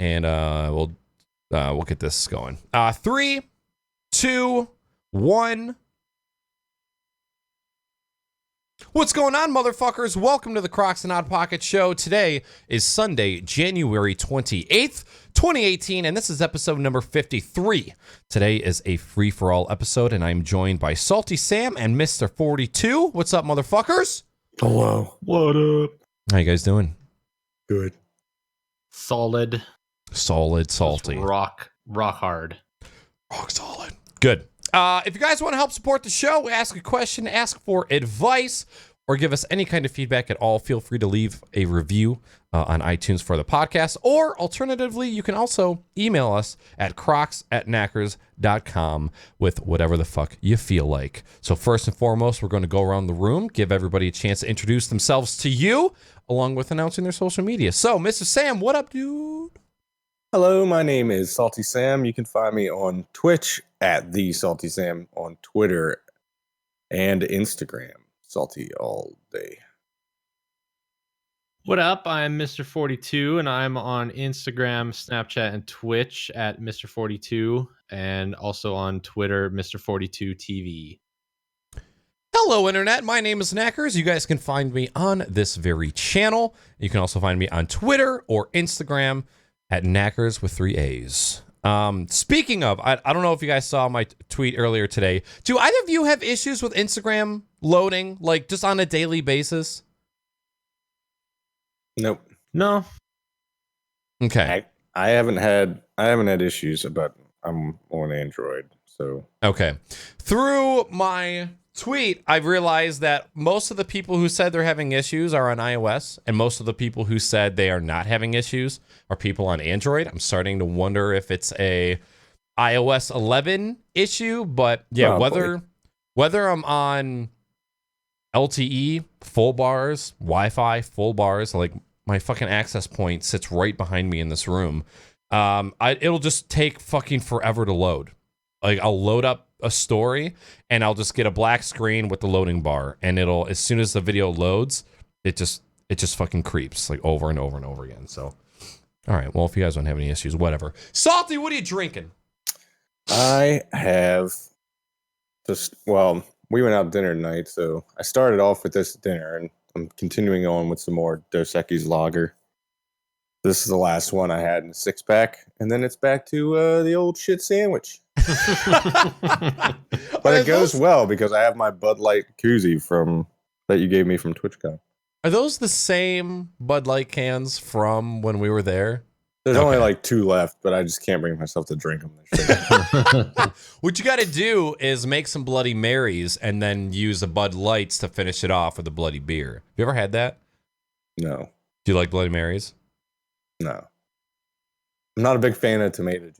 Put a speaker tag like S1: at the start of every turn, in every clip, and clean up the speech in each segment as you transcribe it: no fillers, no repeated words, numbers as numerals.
S1: and we'll get this going. 3, 2, 1. What's going on, motherfuckers? Welcome to the Crocs and Odd Pocket Show. Today is Sunday, January 28th, 2018, and this is episode number 53. Today is a free-for-all episode, and I'm joined by SaltySam and MrFortyTwo. What's up, motherfuckers?
S2: Hello. What up?
S1: How you guys doing?
S2: Good.
S3: Solid,
S1: salty.
S3: Rock hard.
S1: Rock solid. Good. If you guys want to help support the show, ask a question, ask for advice, or give us any kind of feedback at all, feel free to leave a review on iTunes for the podcast. Or alternatively, you can also email us at crocs@naaackers.com with whatever the fuck you feel like. So first and foremost, we're going to go around the room, give everybody a chance to introduce themselves to you, along with announcing their social media. So, Mr. Sam, what up, dude?
S2: Hello, my name is SaltySam. You can find me on Twitch at the SaltySam, on Twitter and Instagram. Salty all day.
S3: What up? I'm MrFortyTwo, and I'm on Instagram, Snapchat, and Twitch at MrFortyTwo, and also on Twitter, MrFortyTwoTV.
S1: Hello, Internet. My name is Naaackers. You guys can find me on this very channel. You can also find me on Twitter or Instagram at Naaackers with 3 A's. Speaking of, I don't know if you guys saw my tweet earlier today. Do either of you have issues with Instagram loading, like just on a daily basis?
S2: Nope.
S3: No.
S1: Okay.
S2: I haven't had issues, but I'm on Android, so
S1: Okay. Through my tweet, I've realized that most of the people who said they're having issues are on iOS, and most of the people who said they are not having issues are people on Android. I'm starting to wonder if it's a iOS 11 issue, but yeah, whether I'm on LTE full bars, Wi-Fi full bars, like my fucking access point sits right behind me in this room. It'll just take fucking forever to load. Like I'll load up a story and I'll just get a black screen with the loading bar, and it'll, as soon as the video loads, it just fucking creeps like over and over and over again. So, all right, well, if you guys don't have any issues, whatever. Salty, what are you drinking?
S2: I have just, well, we went out to dinner tonight, so I started off with this dinner, and I'm continuing on with some more Dos Equis lager. This is the last one I had in a 6-pack, and then it's back to the old shit sandwich. But it goes well because I have my Bud Light koozie that you gave me from TwitchCon.
S1: Are those the same Bud Light cans from when we were there?
S2: There's only like 2 left, but I just can't bring myself to drink them.
S1: What you got to do is make some Bloody Marys and then use the Bud Lights to finish it off with a bloody beer. Have you ever had that?
S2: No.
S1: Do you like Bloody Marys?
S2: No. I'm not a big fan of tomato juice.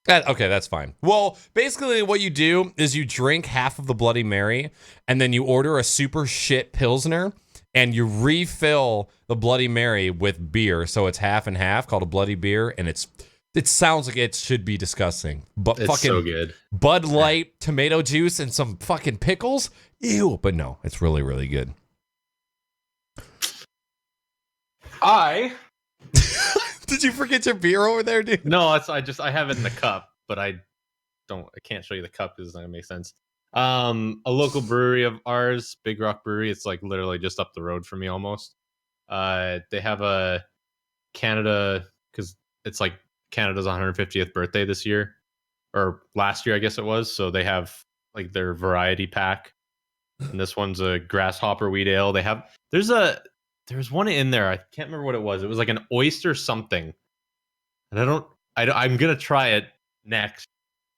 S1: Okay, that's fine. Well, basically what you do is you drink half of the Bloody Mary, and then you order a super shit Pilsner, and you refill the Bloody Mary with beer, so it's half and half, called a Bloody Beer, and it sounds like it should be disgusting. But
S3: It's
S1: fucking
S3: so good.
S1: Bud Light, tomato juice, and some fucking pickles? Ew, but no, it's really, really good. Did you forget your beer over there, dude?
S3: No, I have it in the cup, but I can't show you the cup because it's not gonna make sense. A local brewery of ours, Big Rock Brewery, it's like literally just up the road from me almost. They have a Canada, because it's like Canada's 150th birthday this year, or last year, I guess it was. So they have like their variety pack, and this one's a grasshopper wheat ale. There's one in there. I can't remember what it was. It was like an oyster something. And I'm going to try it next.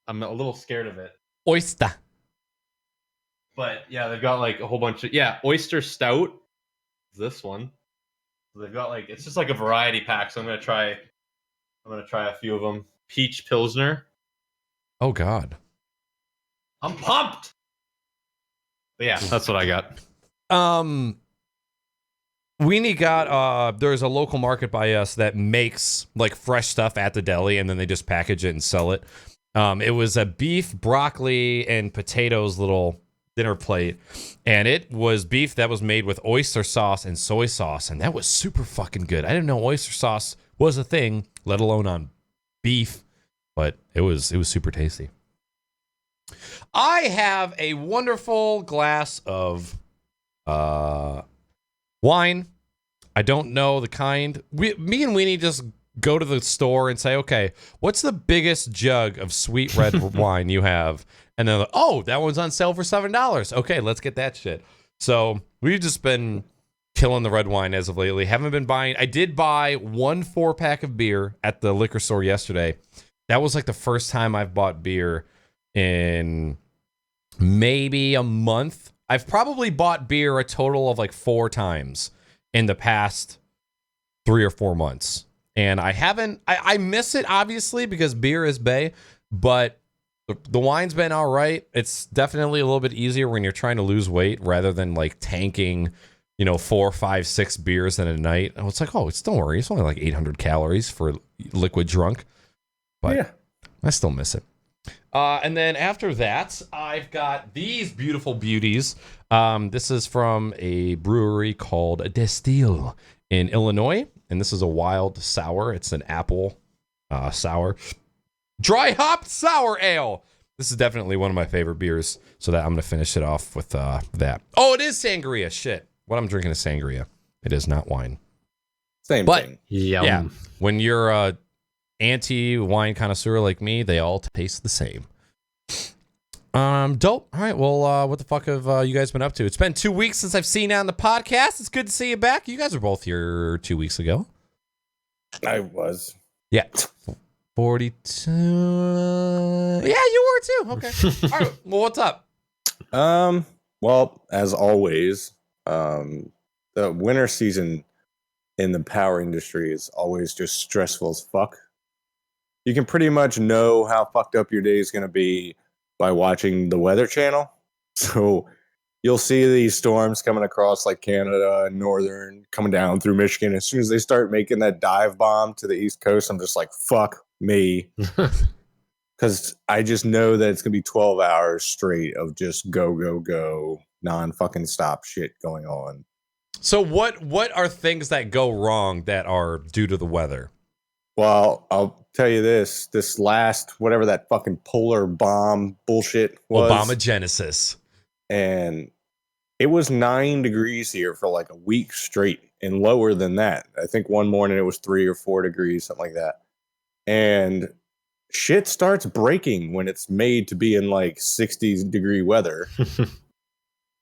S3: I'm a little scared of it.
S1: Oyster.
S3: But yeah, they've got like a whole bunch of, oyster stout. This one. So they've got like, it's just like a variety pack. So I'm going to try a few of them. Peach Pilsner.
S1: Oh, God.
S3: I'm pumped. But yeah, that's what I got.
S1: Weenie got, there's a local market by us that makes like fresh stuff at the deli, and then they just package it and sell it. It was a beef, broccoli, and potatoes little dinner plate, and it was beef that was made with oyster sauce and soy sauce, and that was super fucking good. I didn't know oyster sauce was a thing, let alone on beef. But it was super tasty. I have a wonderful glass of wine. I don't know the kind. Me and Weenie just go to the store and say, okay, what's the biggest jug of sweet red wine you have? And then, oh, that one's on sale for $7. Okay, let's get that shit. So we've just been killing the red wine as of lately. Haven't been buying. I did buy 1 4-pack of beer at the liquor store yesterday. That was like the first time I've bought beer in maybe a month. I've probably bought beer a total of like 4 times in the past 3 or 4 months. And I haven't, I miss it obviously because beer is bae, but the wine's been all right. It's definitely a little bit easier when you're trying to lose weight rather than like tanking, 4, 5, 6 beers in a night. And it's like, oh, don't worry. It's only like 800 calories for liquid drunk. But yeah, I still miss it. And then after that, I've got these beautiful beauties. This is from a brewery called Destil in Illinois. And this is a wild sour. It's an apple sour. Dry hopped sour ale. This is definitely one of my favorite beers. So that I'm going to finish it off with that. Oh, it is sangria. Shit. What I'm drinking is sangria. It is not wine.
S2: Same thing.
S3: Yum.
S1: Yeah, when you're a anti-wine connoisseur like me, they all taste the same. Dope. All right, well, what the fuck have you guys been up to? It's been 2 weeks since I've seen you on the podcast. It's good to see you back. You guys were both here 2 weeks ago.
S2: I was.
S1: Yeah. 42. Yeah, you were too. Okay. All right, well, what's up?
S2: Well, as always, the winter season in the power industry is always just stressful as fuck. You can pretty much know how fucked up your day is going to be by watching the Weather Channel. So you'll see these storms coming across like Canada and northern, coming down through Michigan. As soon as they start making that dive bomb to the East Coast, I'm just like, fuck me. Because I just know that it's going to be 12 hours straight of just go, go, go, non-fucking stop shit going on.
S1: So what are things that go wrong that are due to the weather?
S2: Well, I'll tell you this last, whatever that fucking polar bomb bullshit was.
S1: Obama Genesis.
S2: And it was 9 degrees here for like a week straight and lower than that. I think one morning it was 3 or 4 degrees, something like that. And shit starts breaking when it's made to be in like 60-degree weather.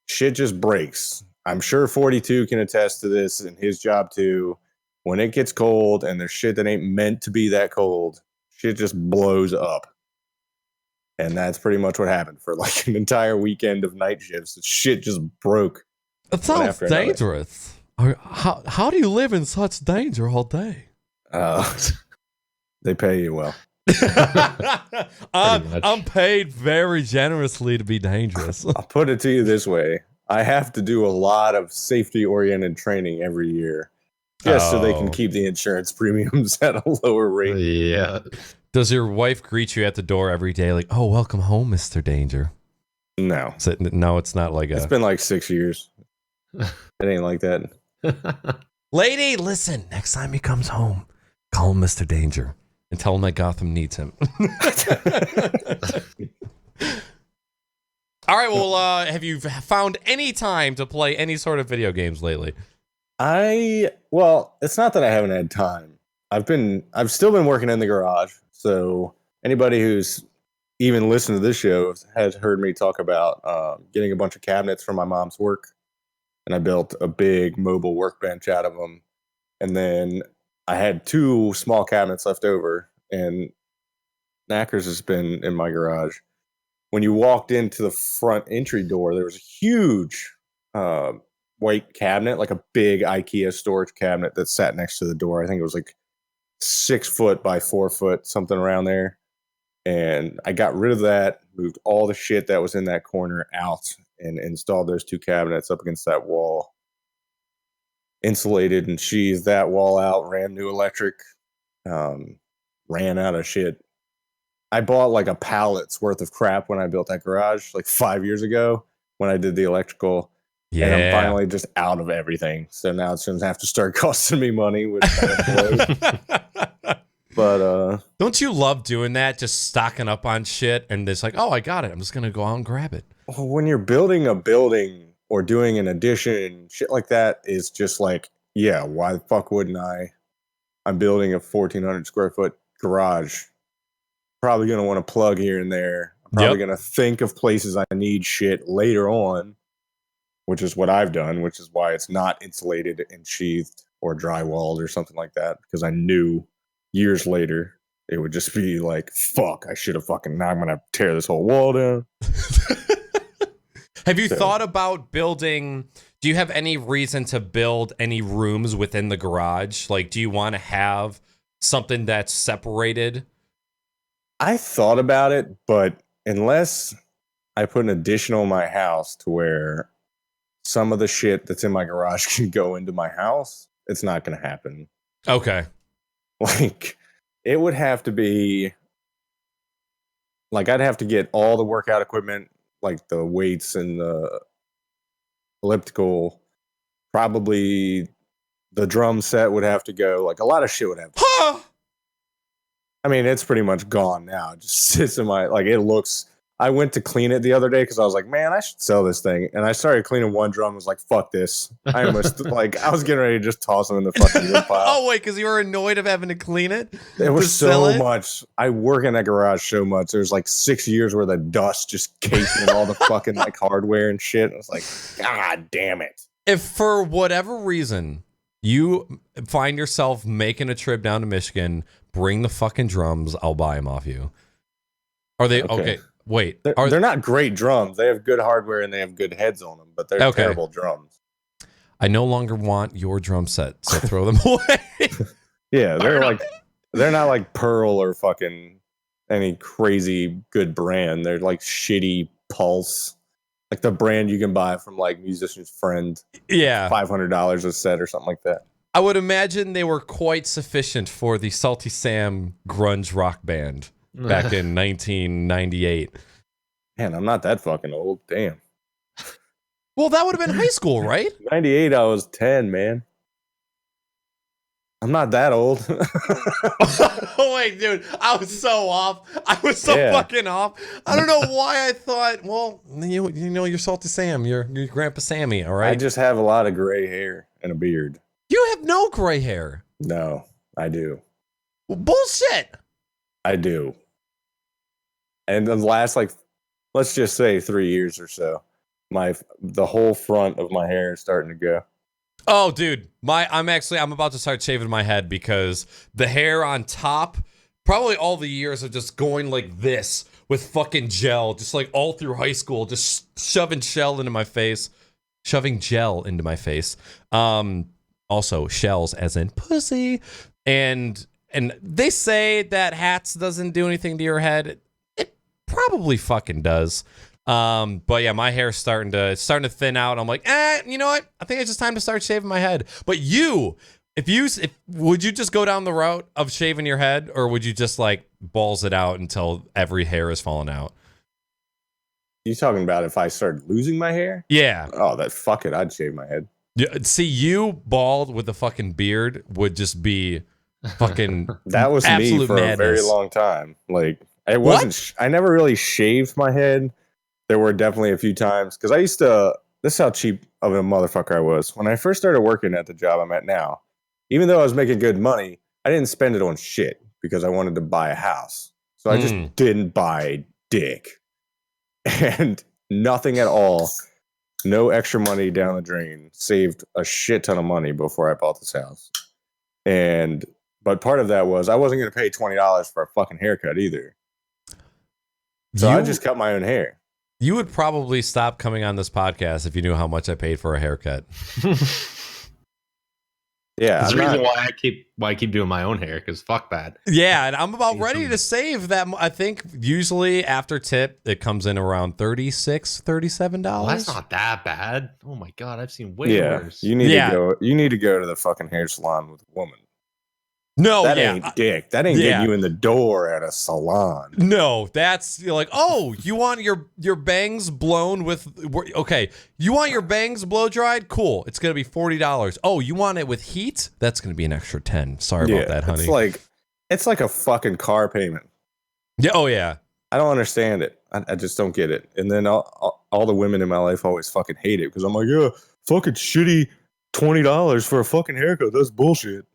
S2: Shit just breaks. I'm sure 42 can attest to this in his job too. When it gets cold and there's shit that ain't meant to be that cold, shit just blows up. And that's pretty much what happened for like an entire weekend of night shifts. Shit just broke.
S1: That sounds dangerous. How do you live in such danger all day?
S2: They pay you well.
S1: I'm paid very generously to be dangerous.
S2: I'll put it to you this way. I have to do a lot of safety-oriented training every year. Just so they can keep the insurance premiums at a lower rate.
S3: Yeah.
S1: Does your wife greet you at the door every day like, oh, welcome home, Mr. Danger?
S2: No.
S1: No, it's not like
S2: It's been like 6 years. It ain't like that.
S1: Lady, listen, next time he comes home, call him Mr. Danger and tell him that Gotham needs him. All right, well, have you found any time to play any sort of video games lately?
S2: Well, it's not that I haven't had time. I've still been working in the garage. So anybody who's even listened to this show has heard me talk about getting a bunch of cabinets from my mom's work. And I built a big mobile workbench out of them. And then I had 2 small cabinets left over. And Naaackers has been in my garage. When you walked into the front entry door, there was a huge white cabinet, like a big IKEA storage cabinet that sat next to the door. I think it was like 6 foot by 4 foot, something around there. And I got rid of that, moved all the shit that was in that corner out, and installed those 2 cabinets up against that wall. Insulated and sheathed that wall out, ran new electric, ran out of shit. I bought like a pallet's worth of crap when I built that garage like 5 years ago when I did the electrical.
S1: Yeah.
S2: And I'm finally just out of everything. So now it's going to have to start costing me money, which kind of blows. But
S1: don't you love doing that? Just stocking up on shit and it's like, oh, I got it. I'm just going to go out and grab it.
S2: when you're building a building or doing an addition, shit like that is just like, yeah, why the fuck wouldn't I? I'm building a 1,400 square foot garage. Probably going to want to plug here and there. I'm probably going to think of places I need shit later on, which is what I've done, which is why it's not insulated and sheathed or drywalled or something like that, because I knew years later it would just be like, fuck, I should have fucking, now I'm going to tear this whole wall down.
S1: Have you thought about building, do you have any reason to build any rooms within the garage? Like, do you want to have something that's separated?
S2: I thought about it, but unless I put an addition on my house to where some of the shit that's in my garage can go into my house, it's not going to happen.
S1: Okay.
S2: Like, it would have to be, like, I'd have to get all the workout equipment, like the weights and the elliptical. Probably the drum set would have to go. Like, a lot of shit would have to
S1: Huh!
S2: I mean, it's pretty much gone now. It just sits in my, like, it looks, I went to clean it the other day because I was like, man, I should sell this thing. And I started cleaning one drum. Was like, fuck this. I almost, like, I was getting ready to just toss them in the fucking wood pile.
S1: Oh, wait, because you were annoyed of having to clean it?
S2: It was
S1: sell
S2: so
S1: it?
S2: much. I work in that garage so much. There's like 6 years worth of dust just caked in all the fucking, like, hardware and shit. I was like, God damn it.
S1: If for whatever reason you find yourself making a trip down to Michigan, bring the fucking drums. I'll buy them off you. Are they okay? Wait,
S2: they're not great drums. They have good hardware and they have good heads on them, but they're terrible drums.
S1: I no longer want your drum set, so throw them away.
S2: Yeah, they're not like Pearl or fucking any crazy good brand. They're like shitty Pulse, like the brand you can buy from like Musician's Friend.
S1: Yeah,
S2: $500 a set or something like that.
S1: I would imagine they were quite sufficient for the Salty Sam grunge rock band back in 1998.
S2: Man, I'm not that fucking old. Damn.
S1: Well, that would have been high school, right?
S2: 98, I was 10, man. I'm not that old.
S1: Oh, wait, dude. I was so off. I was so fucking off. I don't know why I thought, well, you know, you're Salty Sam. You're Grandpa Sammy, all right?
S2: I just have a lot of gray hair and a beard.
S1: You have no gray hair.
S2: No, I do.
S1: Well, bullshit.
S2: I do. And the last, like, let's just say 3 years or so, the whole front of my hair is starting to go.
S1: Oh, dude, I'm about to start shaving my head because the hair on top, probably all the years of just going like this with fucking gel, just like all through high school, just shoving gel into my face. Also shells as in pussy. And they say that hats doesn't do anything to your head. It probably fucking does. But yeah, my hair's starting to thin out. I'm like, you know what? I think it's just time to start shaving my head. But would you just go down the route of shaving your head, or would you just like balls it out until every hair is falling out?
S2: You talking about if I started losing my hair?
S1: Yeah.
S2: Oh, fuck it. I'd shave my head.
S1: Yeah. See, you bald with a fucking beard would just be fucking
S2: that was me for
S1: madness.
S2: A very long time. Like, it wasn't. I never really shaved my head. There were definitely a few times because I used to. This is how cheap of a motherfucker I was when I first started working at the job I'm at now. Even though I was making good money, I didn't spend it on shit because I wanted to buy a house. So I just didn't buy dick and nothing at all. No extra money down the drain. Saved a shit ton of money before I bought this house. But part of that was I wasn't going to pay $20 for a fucking haircut either. So I just cut my own hair.
S1: You would probably stop coming on this podcast if you knew how much I paid for a haircut.
S2: Yeah,
S3: that's the reason why I keep doing my own hair, because fuck that.
S1: Yeah, and I'm about ready to save that. I think usually after tip, it comes in around $36, $37.
S3: Well, that's not that bad. Oh my god, I've seen way worse.
S2: You need to go to the fucking hair salon with a woman.
S1: No,
S2: That
S1: yeah.
S2: ain't dick. That ain't getting you in the door at a salon.
S1: No, that's you're like, oh, you want your bangs blown with okay. You want your bangs blow dried? Cool. It's gonna be $40. Oh, you want it with heat? That's gonna be an extra 10. Sorry about that, honey.
S2: It's like a fucking car payment.
S1: Yeah. Oh yeah.
S2: I don't understand it. I just don't get it. And then all the women in my life always fucking hate it because I'm like, yeah, fucking shitty $20 for a fucking haircut. That's bullshit.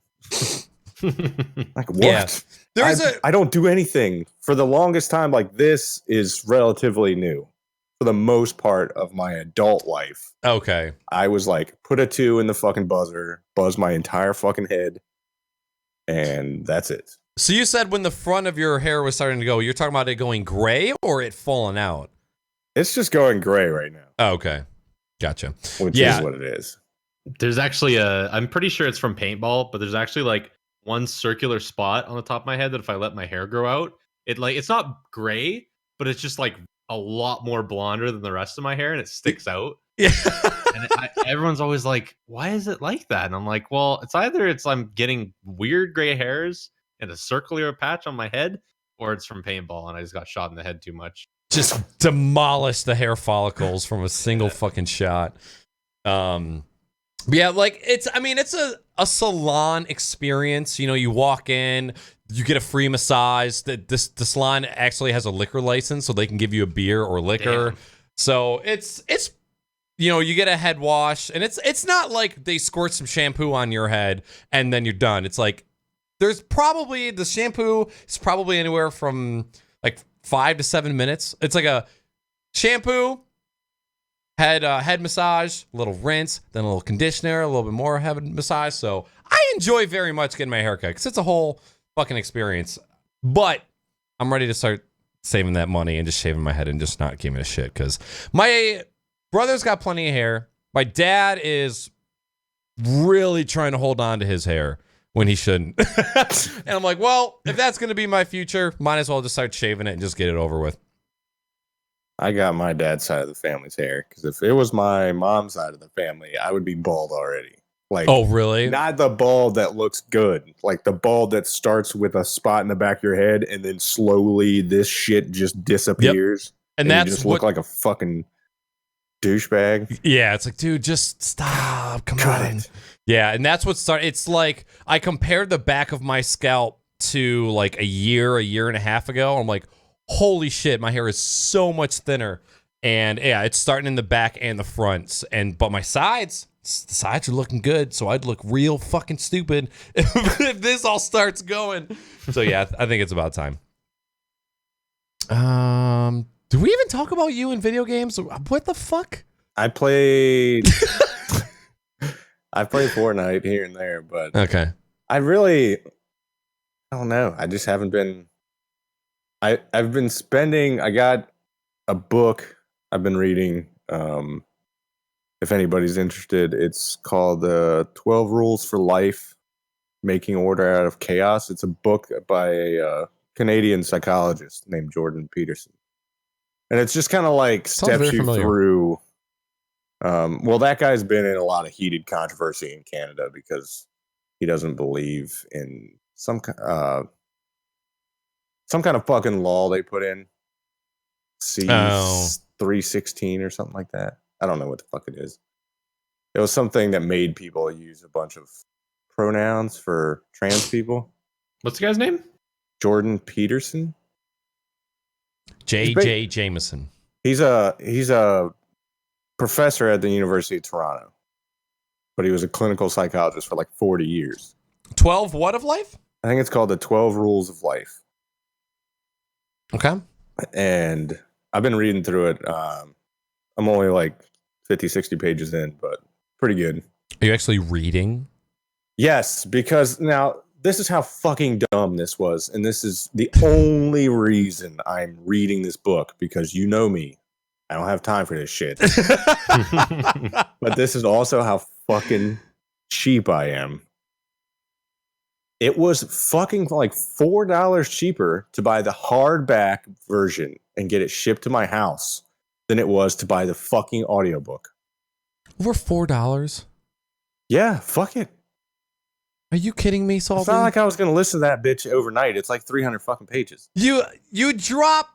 S2: Like what?
S1: Yeah.
S2: I don't do anything for the longest time. Like this is relatively new for the most part of my adult life.
S1: Okay.
S2: I was like, put a 2 in the fucking buzzer, buzz my entire fucking head, and that's it.
S1: So you said when the front of your hair was starting to go, you're talking about it going gray or it falling out?
S2: It's just going gray right now.
S1: Oh, okay. Gotcha.
S2: Which is what it is.
S3: There's actually I'm pretty sure it's from paintball, but there's actually like one circular spot on the top of my head that if I let my hair grow out, it's not gray, but it's just like a lot more blonder than the rest of my hair and it sticks out.
S1: Yeah.
S3: And everyone's always like, why is it like that? And I'm like, well, it's either I'm getting weird gray hairs and a circular patch on my head, or it's from paintball and I just got shot in the head too much.
S1: Just demolish the hair follicles from a single fucking shot. Yeah, like it's a salon experience. You know, you walk in, you get a free massage. The salon actually has a liquor license, so they can give you a beer or liquor.
S3: Damn.
S1: So it's you get a head wash, and it's not like they squirt some shampoo on your head and then you're done. It's like the shampoo is probably anywhere from like 5 to 7 minutes. It's like a shampoo, head massage, a little rinse, then a little conditioner, a little bit more head massage. So I enjoy very much getting my haircut because it's a whole fucking experience. But I'm ready to start saving that money and just shaving my head and just not giving a shit because my brother's got plenty of hair. My dad is really trying to hold on to his hair when he shouldn't. And I'm like, well, if that's going to be my future, might as well just start shaving it and just get it over with.
S2: I got my dad's side of the family's hair because if it was my mom's side of the family, I would be bald already. Like,
S1: oh, really?
S2: Not the bald that looks good, like the bald that starts with a spot in the back of your head and then slowly this shit just disappears.
S1: Yep. And that's
S2: you just look like a fucking douchebag.
S1: Yeah, it's like, dude, just stop. Come
S2: Cut
S1: on.
S2: it.
S1: Yeah, and that's what started. It's like I compared the back of my scalp to like a year and a half ago. I'm like, holy shit, my hair is so much thinner. And yeah, it's starting in the back and the fronts. But my sides, the sides are looking good. So I'd look real fucking stupid if this all starts going. So yeah, I think it's about time. Do we even talk about you in video games? What the fuck?
S2: I played Fortnite here and there, but
S1: Okay.
S2: I don't know. I just haven't been. I've been spending. I got a book I've been reading. If anybody's interested, it's called 12 Rules for Life: Making Order Out of Chaos. It's a book by a Canadian psychologist named Jordan Peterson. And it's just kind of like steps you through. Well, that guy's been in a lot of heated controversy in Canada because he doesn't believe in some kind of fucking law they put in. C-316 or something like that. I don't know what the fuck it is. It was something that made people use a bunch of pronouns for trans people.
S3: What's the guy's name?
S2: Jordan Peterson.
S1: J.J. Jameson.
S2: He's a professor at the University of Toronto, but he was a clinical psychologist for like 40 years.
S1: 12 what of life?
S2: I think it's called the 12 Rules of Life.
S1: Okay.
S2: And I've been reading through it. I'm only like 50, 60 pages in, but pretty good.
S1: Are you actually reading?
S2: Yes, because now this is how fucking dumb this was. And this is the only reason I'm reading this book, because you know me. I don't have time for this shit. But this is also how fucking cheap I am. It was fucking like $4 cheaper to buy the hardback version and get it shipped to my house than it was to buy the fucking audiobook.
S1: Over $4?
S2: Yeah, fuck it.
S1: Are you kidding me, Salty?
S2: It's not like I was gonna listen to that bitch overnight. It's like 300 fucking pages.
S1: You drop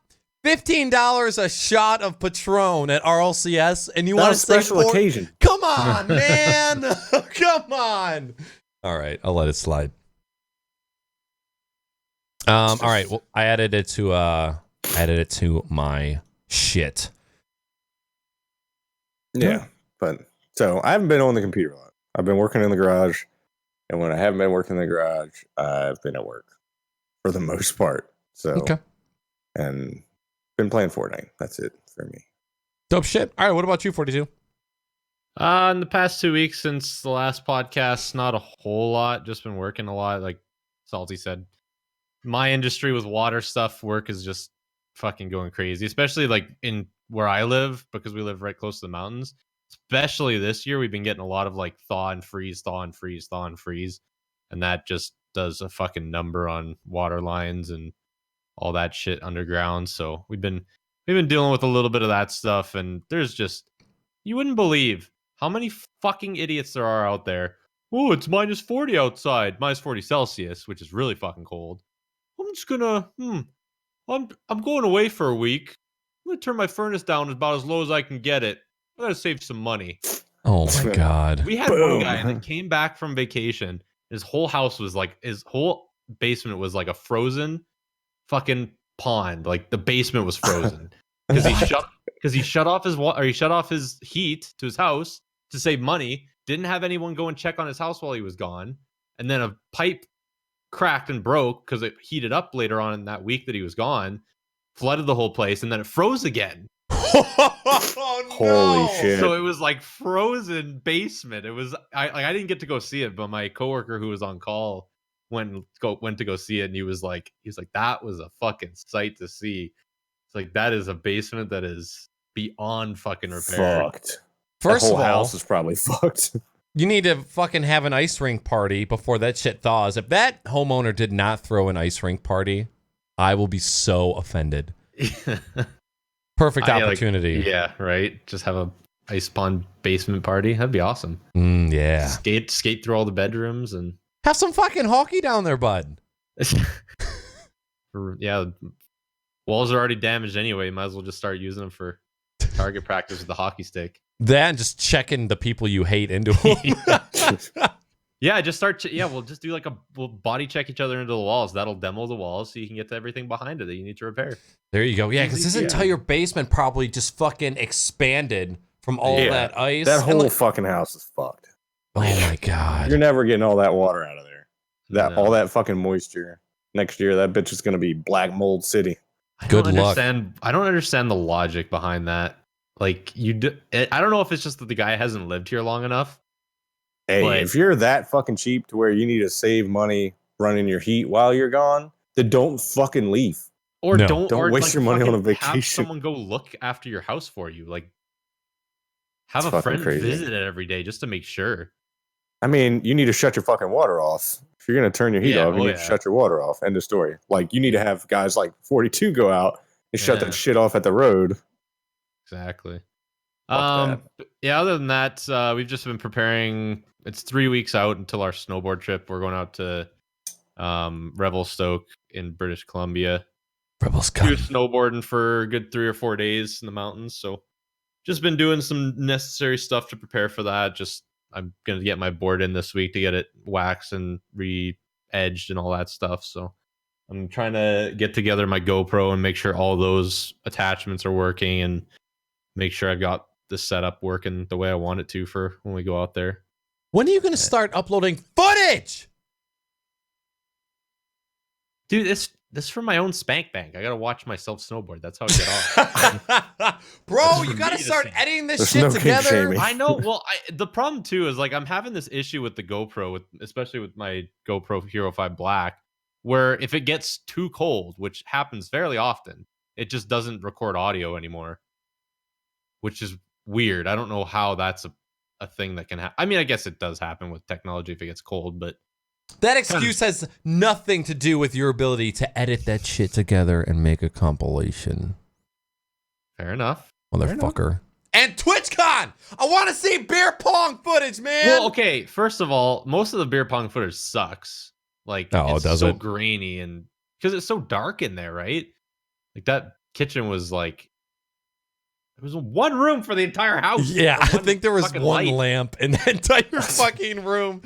S1: $15 a shot of Patron at RLCS, and you want to say
S2: special occasion.
S1: Come on, man! Come on! All right, I'll let it slide. All right, well, I added it to my shit.
S2: Yeah, but so I haven't been on the computer a lot. I've been working in the garage, and when I haven't been working in the garage, I've been at work for the most part. So,
S1: Okay.
S2: And been playing Fortnite. That's it for me.
S1: Dope shit. All right, what about you, 42?
S3: In the past 2 weeks since the last podcast, not a whole lot. Just been working a lot. Like Salty said, my industry with water stuff, work is just fucking going crazy, especially like in where I live, because we live right close to the mountains. Especially this year, we've been getting a lot of like thaw and freeze, thaw and freeze, thaw and freeze, and that just does a fucking number on water lines and all that shit underground. So we've been dealing with a little bit of that stuff, and there's just, you wouldn't believe how many fucking idiots there are out there. Oh, it's minus 40 outside, minus 40 Celsius, which is really fucking cold. I'm just gonna, I'm going away for a week. I'm gonna turn my furnace down about as low as I can get it. I gotta save some money.
S1: Oh my god.
S3: We had one guy that came back from vacation. His whole house was like, his whole basement was like a frozen fucking pond. Like the basement was frozen because he shut off his water, or he shut off his heat to his house to save money. Didn't have anyone go and check on his house while he was gone, and then a pipe cracked and broke because it heated up later on in that week that he was gone, flooded the whole place, and then it froze again.
S1: Oh, no.
S2: Holy shit.
S3: So it was like frozen basement. It was, I didn't get to go see it, but my coworker who was on call went to go see it, and he was like that was a fucking sight to see. It's like, that is a basement that is beyond fucking repair.
S2: Fucked.
S1: First
S2: the
S1: of
S2: whole
S1: all,
S2: house is probably fucked.
S1: you need to fucking have an ice rink party before that shit thaws. If that homeowner did not throw an ice rink party, I will be so offended. Perfect opportunity.
S3: Yeah, right. Just have a ice pond basement party. That'd be awesome.
S1: Yeah.
S3: Skate through all the bedrooms and
S1: have some fucking hockey down there, bud.
S3: Yeah, walls are already damaged anyway. Might as well just start using them for target practice with the hockey stick.
S1: Then just checking the people you hate into them.
S3: Yeah, just start. We'll just do like we'll body check each other into the walls. That'll demo the walls so you can get to everything behind it that you need to repair.
S1: There you go. Yeah, because this entire basement probably just fucking expanded from all that ice.
S2: That whole fucking house is fucked.
S1: Oh my god.
S2: You're never getting all that water out of there. All that fucking moisture. Next year, that bitch is gonna be black mold city.
S1: Good luck.
S3: I don't understand the logic behind that. Like I don't know if it's just that the guy hasn't lived here long enough.
S2: Hey, if you're that fucking cheap to where you need to save money running your heat while you're gone, then don't fucking leave.
S3: Or don't
S2: waste your money on a
S3: Have
S2: vacation.
S3: someone go look after your house for you. Like, have a friend visit it every day just to make sure.
S2: I mean, you need to shut your fucking water off. If you're gonna turn your heat off, you need to shut your water off. End of story. Like, you need to have guys like 42 go out and shut that shit off at the road.
S3: Exactly. Yeah, other than that, we've just been preparing. It's 3 weeks out until our snowboard trip. We're going out to Revelstoke in British Columbia.
S1: Revelstoke.
S3: Do snowboarding for a good 3 or 4 days in the mountains. So just been doing some necessary stuff to prepare for that. I'm going to get my board in this week to get it waxed and re-edged and all that stuff. So I'm trying to get together my GoPro and make sure all those attachments are working and make sure I've got the setup working the way I want it to for when we go out there.
S1: When are you going to start uploading footage?
S3: Dude, this is from my own spank bank. I got to watch myself snowboard. That's how I get off.
S1: Bro, you got to start editing this shit together.
S3: I know. Well, the problem too is like I'm having this issue with the GoPro, especially with my GoPro Hero 5 Black, where if it gets too cold, which happens fairly often, it just doesn't record audio anymore, which is weird. I don't know how that's a thing that can happen. I mean, I guess it does happen with technology if it gets cold, but
S1: that excuse has nothing to do with your ability to edit that shit together and make a compilation.
S3: Fair enough.
S1: Motherfucker. And TwitchCon! on! I want to see beer pong footage, man.
S3: Well, okay. First of all, most of the beer pong footage sucks. Like,
S1: Oh,
S3: it's
S1: does
S3: so
S1: it?
S3: grainy and because it's so dark in there, right? Like that kitchen was like there was one room for the entire house.
S1: Yeah,
S3: or
S1: I
S3: one
S1: think there was
S3: fucking
S1: one
S3: light.
S1: lamp in the entire fucking room.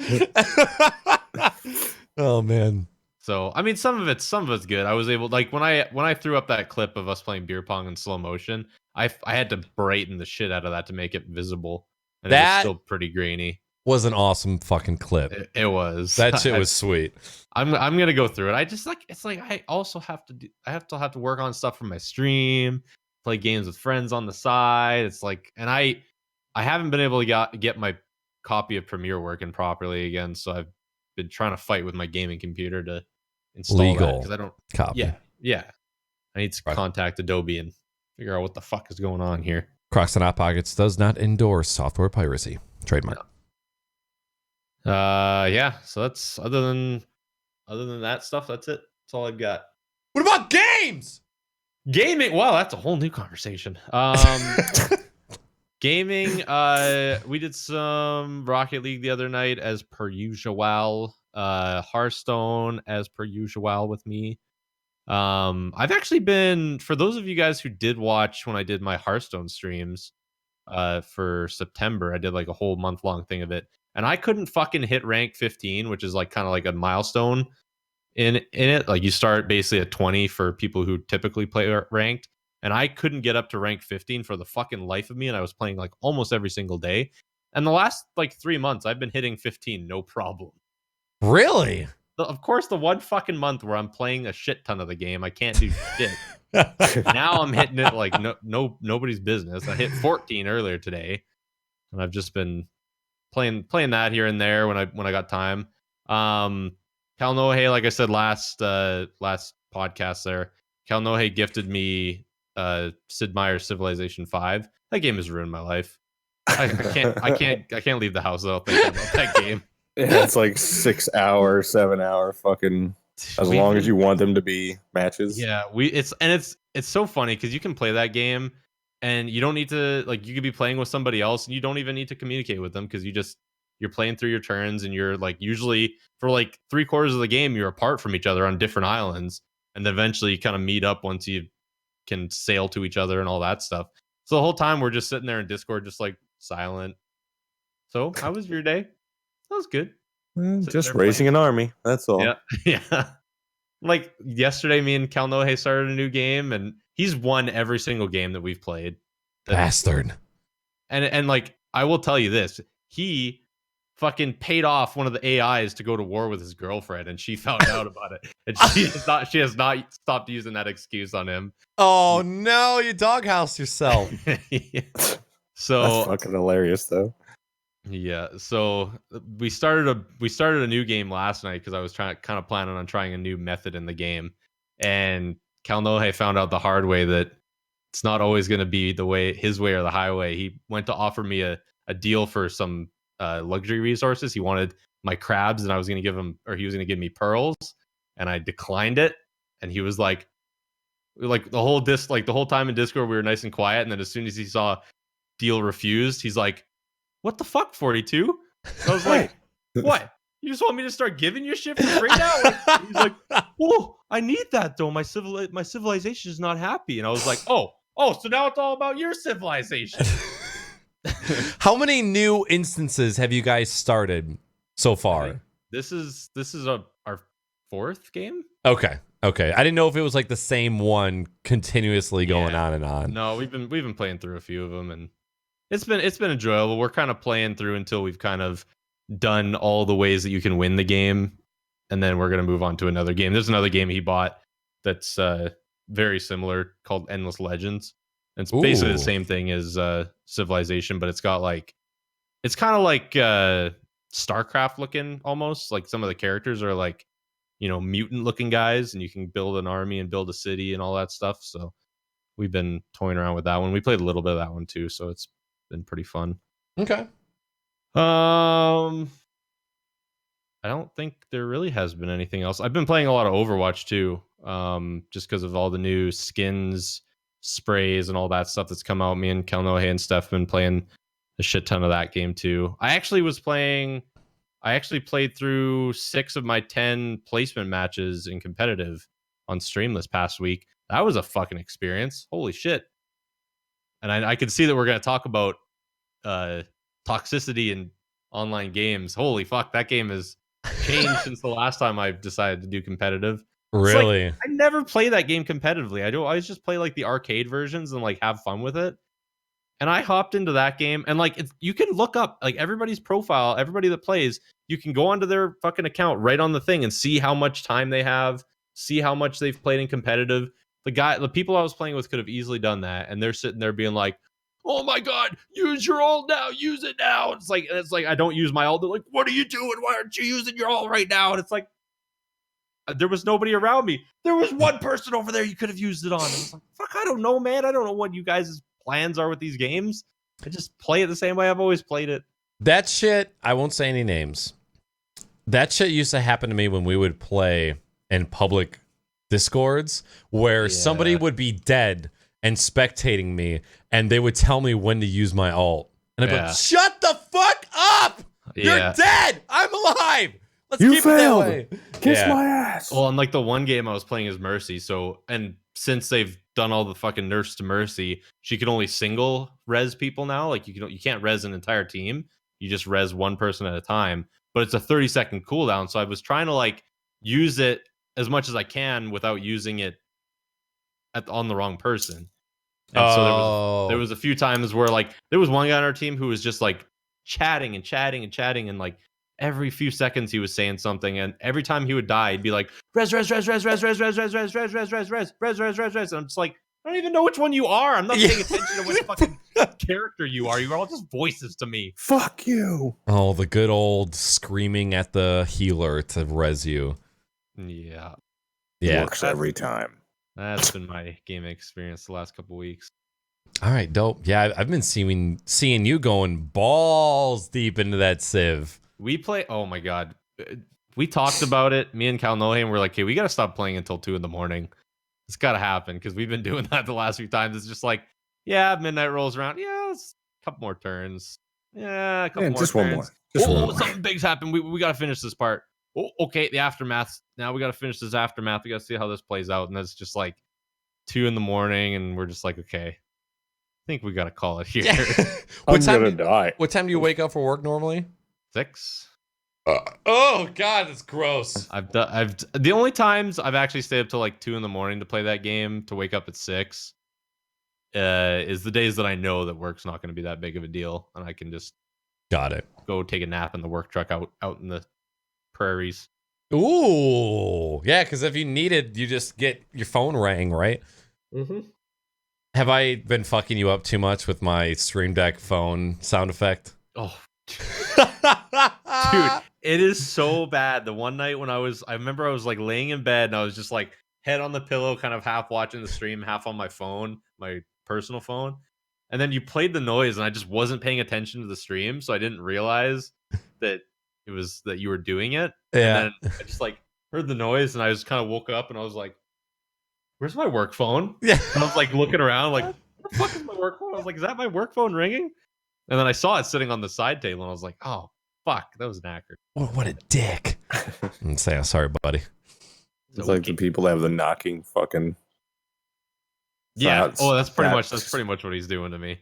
S1: Oh man.
S3: So I mean, some of it's good. I was able, like, when I threw up that clip of us playing beer pong in slow motion, I had to brighten the shit out of that to make it visible, and it was
S1: That
S3: still pretty grainy.
S1: was an awesome fucking clip.
S3: It was.
S1: That shit was sweet.
S3: I'm gonna go through it. I just like it's like I also have to have to work on stuff for my stream, play games with friends on the side. It's like, and I haven't been able to get my copy of Premiere working properly again, so I've been trying to fight with my gaming computer to install that
S1: Legal
S3: because I don't.
S1: copy.
S3: Yeah. I need to
S1: Right.
S3: contact Adobe and figure out what the fuck is going on here.
S1: Crocs and Hot Pockets does not endorse software piracy. Trademark.
S3: Yeah. So that's other than that stuff. That's it. That's all I've got.
S1: What about games?
S3: Gaming. Wow, that's a whole new conversation. Gaming. We did some Rocket League the other night as per usual. Hearthstone as per usual with me. I've actually been, for those of you guys who did watch when I did my Hearthstone streams for September, I did like a whole month-long thing of it, and I couldn't fucking hit rank 15, which is like kind of like a milestone in it. Like, you start basically at 20 for people who typically play ranked, and I couldn't get up to rank 15 for the fucking life of me, and I was playing like almost every single day. And the last like 3 months I've been hitting 15 no problem.
S1: Really?
S3: Of course, the one fucking month where I'm playing a shit ton of the game, I can't do shit. Now I'm hitting it like nobody's business. I hit 14 earlier today, and I've just been playing that here and there when I got time. Kalnohe, like I said last podcast there, Kalnohe gifted me Sid Meier's Civilization 5. That game has ruined my life. I can't leave the house without thinking about that game.
S2: Yeah, it's like 6 hour, 7 hour fucking, as long as you want them to be matches.
S3: Yeah, it's so funny because you can play that game and you don't need to, like, you could be playing with somebody else and you don't even need to communicate with them because you're playing through your turns, and you're like, usually for like 3/4 of the game you're apart from each other on different islands, and then eventually you kind of meet up once you can sail to each other and all that stuff. So the whole time we're just sitting there in Discord just like silent. So how was your day? That was good.
S2: Just raising an army. That's all.
S3: Yeah. Yeah. Like yesterday, me and Kalnohe started a new game, and he's won every single game that we've played.
S1: Bastard.
S3: And like, I will tell you this, he fucking paid off one of the AIs to go to war with his girlfriend, and she found out about it, and she has not stopped using that excuse on him.
S1: Oh no, you doghouse yourself.
S3: Yeah. So
S2: that's fucking hilarious, though.
S3: Yeah, so we started a new game last night because I was kind of planning on trying a new method in the game, and Kalnohe found out the hard way that it's not always going to be his way or the highway. He went to offer me a deal for some luxury resources. He wanted my crabs, and he was going to give me pearls, and I declined it. And he was like the whole time in Discord we were nice and quiet, and then as soon as he saw deal refused, he's like, "What the fuck, 42?" I was like, "What? You just want me to start giving you shit for free now?" He's like, "Whoa, I need that though. My civilization is not happy." And I was like, "Oh, so now it's all about your civilization."
S1: How many new instances have you guys started so far?
S3: This is our 4th game.
S1: Okay. I didn't know if it was like the same one continuously going on and on.
S3: No, we've been playing through a few of them, and it's been enjoyable. We're kind of playing through until we've kind of done all the ways that you can win the game, and then we're going to move on to another game. There's another game he bought that's very similar called Endless Legends. And it's basically the same thing as Civilization, but it's got like, it's kind of like StarCraft looking almost. Like, some of the characters are like, mutant looking guys, and you can build an army and build a city and all that stuff. So we've been toying around with that one. We played a little bit of that one too, so it's been pretty fun.
S1: Okay.
S3: I don't think there really has been anything else. I've been playing a lot of Overwatch too, just because of all the new skins, sprays, and all that stuff that's come out. Me and Kalnohe and Steph been playing a shit ton of that game too. I actually played through 6 of my 10 placement matches in competitive on stream this past week. That was a fucking experience. Holy shit. And I can see that we're going to talk about toxicity in online games. Holy fuck, that game has changed since the last time I decided to do competitive.
S1: Really?
S3: Like, I never play that game competitively. I always just play like the arcade versions and like have fun with it. And I hopped into that game, and like you can look up like everybody's profile, everybody that plays. You can go onto their fucking account right on the thing and see how much time they have, see how much they've played in competitive. The people I was playing with could have easily done that, and they're sitting there being like, "Oh my god, use your ult now, use it now." It's like I don't use my ult. They're like, "What are you doing? Why aren't you using your ult right now?" And it's like, there was nobody around me. There was one person over there you could have used it on. And I was like, fuck, I don't know, man. I don't know what you guys' plans are with these games. I just play it the same way I've always played it.
S1: That shit, I won't say any names. That shit used to happen to me when we would play in public discords where somebody would be dead and spectating me, and they would tell me when to use my ult. And I'd be like, shut the fuck up! You're dead! I'm alive! Let's keep
S2: failed.
S1: It that way.
S2: Kiss my ass.
S3: Well, and like the one game I was playing is Mercy. So, and since they've done all the fucking nerfs to Mercy, she can only single res people now. Like you can't res an entire team. You just res one person at a time. But it's a 30-second cooldown. So I was trying to like use it as much as I can without using it on the wrong person. And so there was a few times where like there was one guy on our team who was just like chatting and like every few seconds he was saying something, and every time he would die, he'd be like, res. And I'm just like, I don't even know which one you are. I'm not paying attention to which fucking character you are. You're all just voices to me.
S2: Fuck you.
S1: Oh, the good old screaming at the healer to res you.
S3: Yeah.
S2: Works every time.
S3: That's been my gaming experience the last couple weeks.
S1: All right, dope. Yeah, I've been seeing you going balls deep into that Civ.
S3: We play. Oh my god, we talked about it. Me and Cal Nohaim were like, "Hey, we got to stop playing until 2 a.m. It's got to happen," because we've been doing that the last few times. It's just like, yeah, midnight rolls around. Yeah, it's a couple more turns. Yeah, a couple more.
S2: Just
S3: turns.
S2: one more. Just one more.
S3: Something big's happened. We got to finish this part. Oh, okay, the aftermath. Now we got to finish this aftermath. We got to see how this plays out. And it's just like 2 a.m, and we're just like, okay, I think we got to call it here.
S2: I'm gonna die.
S1: What time do you wake up for work normally?
S3: 6.
S1: Oh god, that's gross.
S3: I've the only times I've actually stayed up till like 2 a.m. to play that game to wake up at 6 is the days that I know that work's not going to be that big of a deal, and I can just go take a nap in the work truck out in the prairies.
S1: Ooh, yeah, because if you needed, you just get your phone rang, right?
S3: Mm-hmm.
S1: Have I been fucking you up too much with my Stream Deck phone sound effect?
S3: Oh, dude, it is so bad. The one night when I remember I was like laying in bed and I was just like head on the pillow, kind of half watching the stream, half on my phone, my personal phone. And then you played the noise and I just wasn't paying attention to the stream. So I didn't realize that it was that you were doing it.
S1: Yeah.
S3: And then I just like heard the noise and I just kind of woke up and I was like, where's my work phone?
S1: Yeah.
S3: And I was like looking around like, what the fuck is my work phone? I was like, is that my work phone ringing? And then I saw it sitting on the side table, and I was like, "Oh, fuck, that was an Naaacker."
S1: What a dick! I'm saying sorry, buddy.
S2: It's like the people that have the knocking fucking.
S3: Yeah. Oh, that's pretty much what he's doing to me.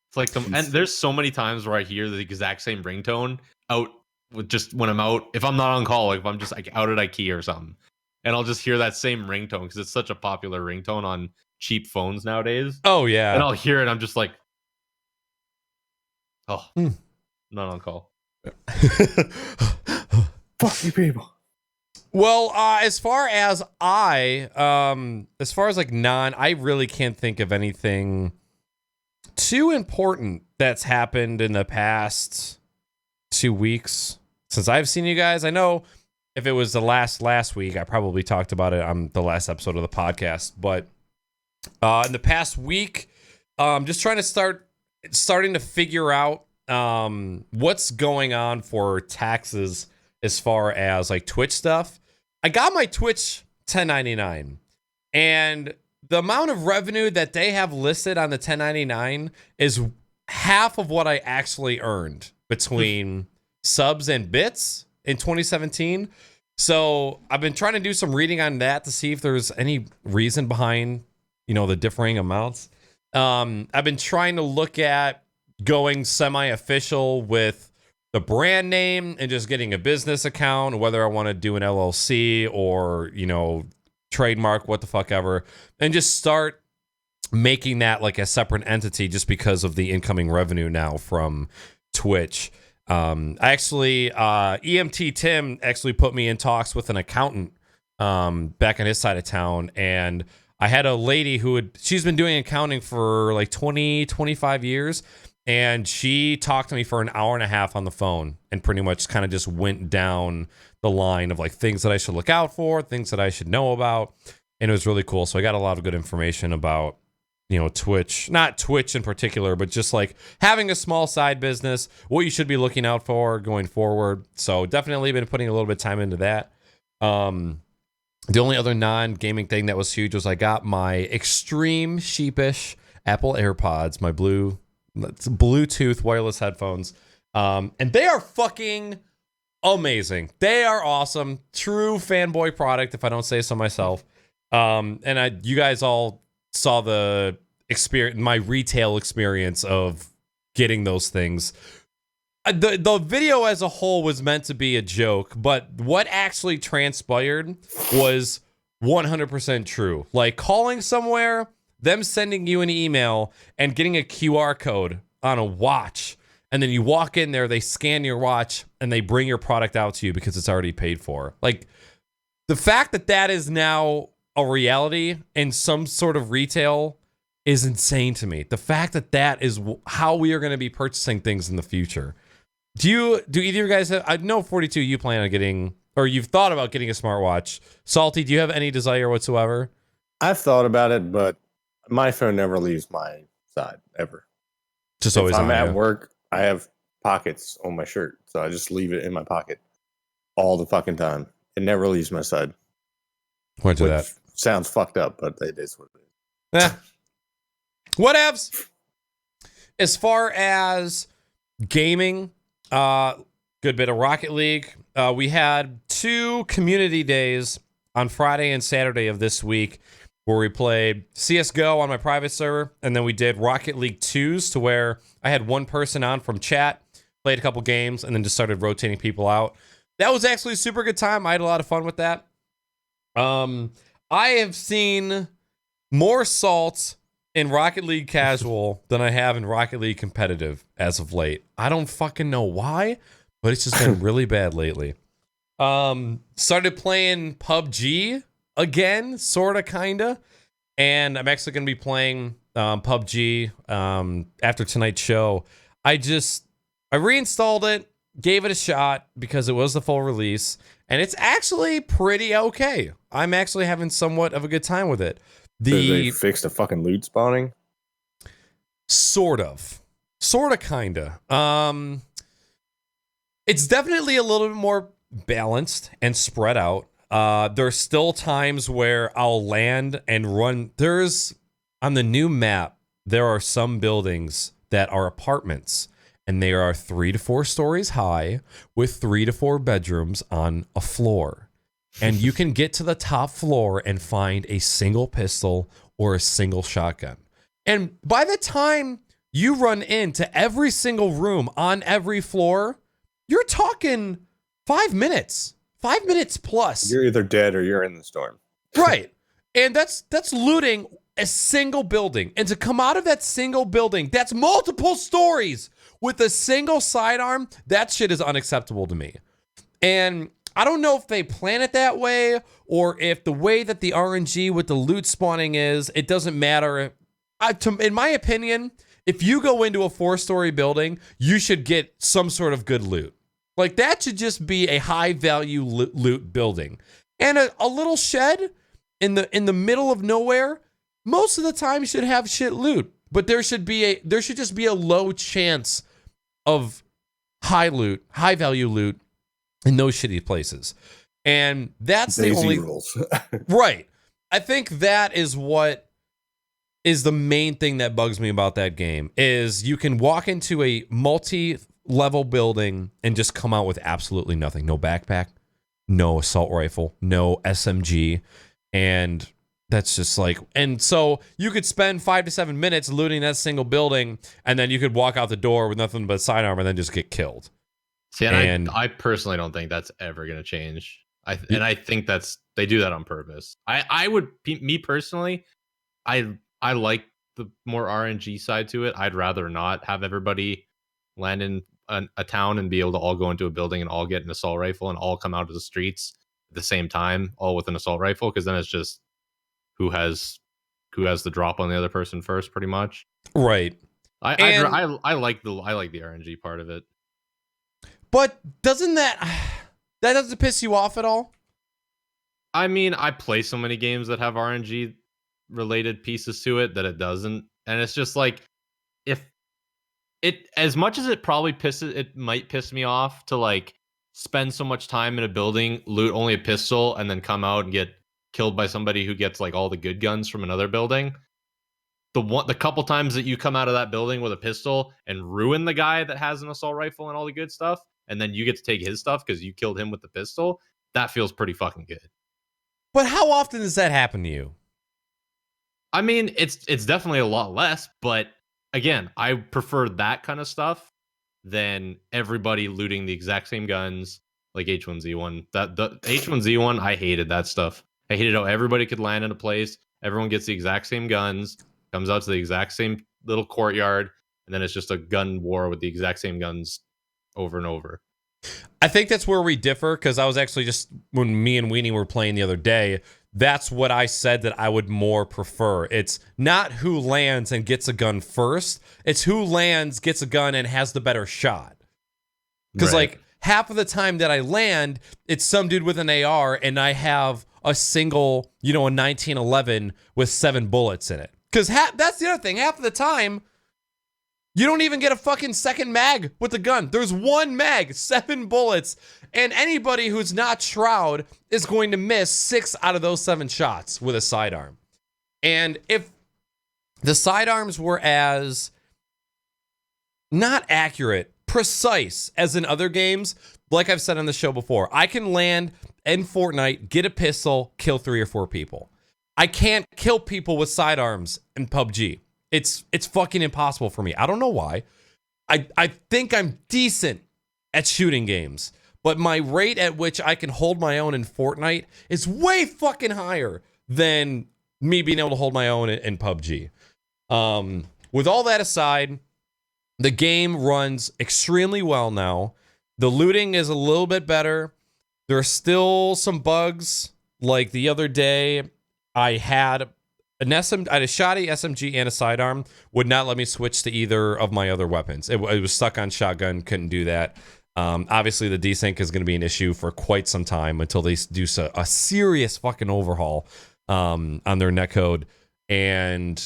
S3: It's like and there's so many times where I hear the exact same ringtone out with just when I'm out. If I'm not on call, like if I'm just like out at IKEA or something, and I'll just hear that same ringtone because it's such a popular ringtone on cheap phones nowadays.
S1: Oh yeah.
S3: And I'll hear it, I'm just like. Oh, not on call.
S2: Fuck you people.
S1: Well, as far as like I really can't think of anything too important that's happened in the past 2 weeks since I've seen you guys. I know if it was the last week, I probably talked about it on the last episode of the podcast, but in the past week, just trying to starting to figure out what's going on for taxes as far as like Twitch stuff. I got my Twitch 1099 and the amount of revenue that they have listed on the 1099 is half of what I actually earned between subs and bits in 2017. So I've been trying to do some reading on that to see if there's any reason behind, the differing amounts. I've been trying to look at going semi-official with the brand name and just getting a business account, whether I want to do an LLC or, trademark, what the fuck ever, and just start making that like a separate entity just because of the incoming revenue now from Twitch. EMT Tim actually put me in talks with an accountant back on his side of town, and I had a lady she's been doing accounting for like 25 years, and she talked to me for an hour and a half on the phone and pretty much kind of just went down the line of like things that I should look out for, things that I should know about, and it was really cool. So I got a lot of good information about Twitch, not Twitch in particular, but just like having a small side business, what you should be looking out for going forward. So definitely been putting a little bit of time into that. The only other non-gaming thing that was huge was I got my extreme sheepish Apple AirPods, my Bluetooth wireless headphones. And they are fucking amazing. They are awesome. True fanboy product, if I don't say so myself. And you guys all saw the experience, my retail experience of getting those things. The video as a whole was meant to be a joke, but what actually transpired was 100% true. Like calling somewhere, them sending you an email and getting a QR code on a watch, and then you walk in there, they scan your watch, and they bring your product out to you because it's already paid for. Like, the fact that is now a reality in some sort of retail is insane to me. The fact that is how we are going to be purchasing things in the future. Do either of you guys have, I know 42 you plan on getting, or you've thought about getting a smartwatch. Salty, do you have any desire whatsoever?
S2: I've thought about it, but my phone never leaves my side ever.
S1: Just always
S2: if I'm
S1: on
S2: at
S1: you.
S2: work, I have pockets on my shirt, so I just leave it in my pocket all the fucking time. It never leaves my side.
S1: Went to that.
S2: Sounds fucked up, but it is what it is.
S1: Yeah. Whatevs. As far as gaming, good bit of Rocket League. We had 2 community days on Friday and Saturday of this week where we played CSGO on my private server, and then we did Rocket League 2s to where I had one person on from chat, played a couple games, and then just started rotating people out. That was actually a super good time. I had a lot of fun with that. I have seen more salts in Rocket League casual than I have in Rocket League competitive as of late. I don't fucking know why, but it's just been really bad lately. Started playing PUBG again, sorta, kinda, and I'm actually gonna be playing PUBG after tonight's show. I reinstalled it, gave it a shot because it was the full release, and it's actually pretty okay. I'm actually having somewhat of a good time with it.
S2: They fixed the fucking loot spawning?
S1: Sorta, kinda. It's definitely a little bit more balanced and spread out. There's still times where I'll land and run. On the new map, there are some buildings that are apartments, and they are 3 to 4 stories high with 3 to 4 bedrooms on a floor. And you can get to the top floor and find a single pistol or a single shotgun. And by the time you run into every single room on every floor, you're talking 5 minutes. 5 minutes plus.
S2: You're either dead or you're in the storm.
S1: Right. And that's looting a single building. And to come out of that single building, that's multiple stories with a single sidearm, that shit is unacceptable to me. And I don't know if they plan it that way or if the way that the RNG with the loot spawning is, it doesn't matter. In my opinion, if you go into a 4-story building, you should get some sort of good loot. Like, that should just be a high-value loot building. And a little shed in the middle of nowhere, most of the time should have shit loot. But there should just be a low chance of high value loot in those shitty places. And that's
S2: Daisy
S1: the only
S2: rules.
S1: Right. I think that is what is the main thing that bugs me about that game. Is you can walk into a multi-level building and just come out with absolutely nothing. No backpack, no assault rifle, no SMG, and that's just like, and so you could spend 5 to 7 minutes looting that single building, and then you could walk out the door with nothing but sidearm and then just get killed.
S3: See, and I personally don't think that's ever going to change. I think they do that on purpose. I would, me personally, I like the more RNG side to it. I'd rather not have everybody land in a town and be able to all go into a building and all get an assault rifle and all come out of the streets at the same time, all with an assault rifle, because then it's just who has the drop on the other person first, pretty much.
S1: Right.
S3: I like the RNG part of it.
S1: But doesn't that doesn't piss you off at all?
S3: I mean, I play so many games that have RNG related pieces to it that it doesn't, and it's just like, if it, as much as it might piss me off to like spend so much time in a building, loot only a pistol, and then come out and get killed by somebody who gets like all the good guns from another building. The couple times that you come out of that building with a pistol and ruin the guy that has an assault rifle and all the good stuff, and then you get to take his stuff because you killed him with the pistol, that feels pretty fucking good.
S1: But how often does that happen to you?
S3: I mean, it's definitely a lot less, but again, I prefer that kind of stuff than everybody looting the exact same guns like H1Z1. The H1Z1, I hated that stuff. I hated how everybody could land in a place, everyone gets the exact same guns, comes out to the exact same little courtyard, and then it's just a gun war with the exact same guns over and over.
S1: I think that's where we differ, because I was actually just, when me and Weenie were playing the other day, that's what I said that I would more prefer. It's not who lands and gets a gun first. It's who lands, gets a gun, and has the better shot. Because like half of the time that I land, it's some dude with an AR, and I have a single, a 1911 with 7 bullets in it. Because that's the other thing. Half of the time, you don't even get a fucking second mag with the gun. There's 1 mag, 7 bullets, and anybody who's not Shroud is going to miss 6 out of those 7 shots with a sidearm. And if the sidearms were as not accurate, precise as in other games, like I've said on the show before, I can land in Fortnite, get a pistol, kill 3 or 4 people. I can't kill people with sidearms in PUBG. It's fucking impossible for me. I don't know why. I think I'm decent at shooting games, but my rate at which I can hold my own in Fortnite is way fucking higher than me being able to hold my own in PUBG. With all that aside, the game runs extremely well now. The looting is a little bit better. There are still some bugs. Like the other day, I had a shoddy SMG and a sidearm, would not let me switch to either of my other weapons. It was stuck on shotgun, couldn't do that. Obviously, the desync is going to be an issue for quite some time until they do a serious fucking overhaul on their netcode. And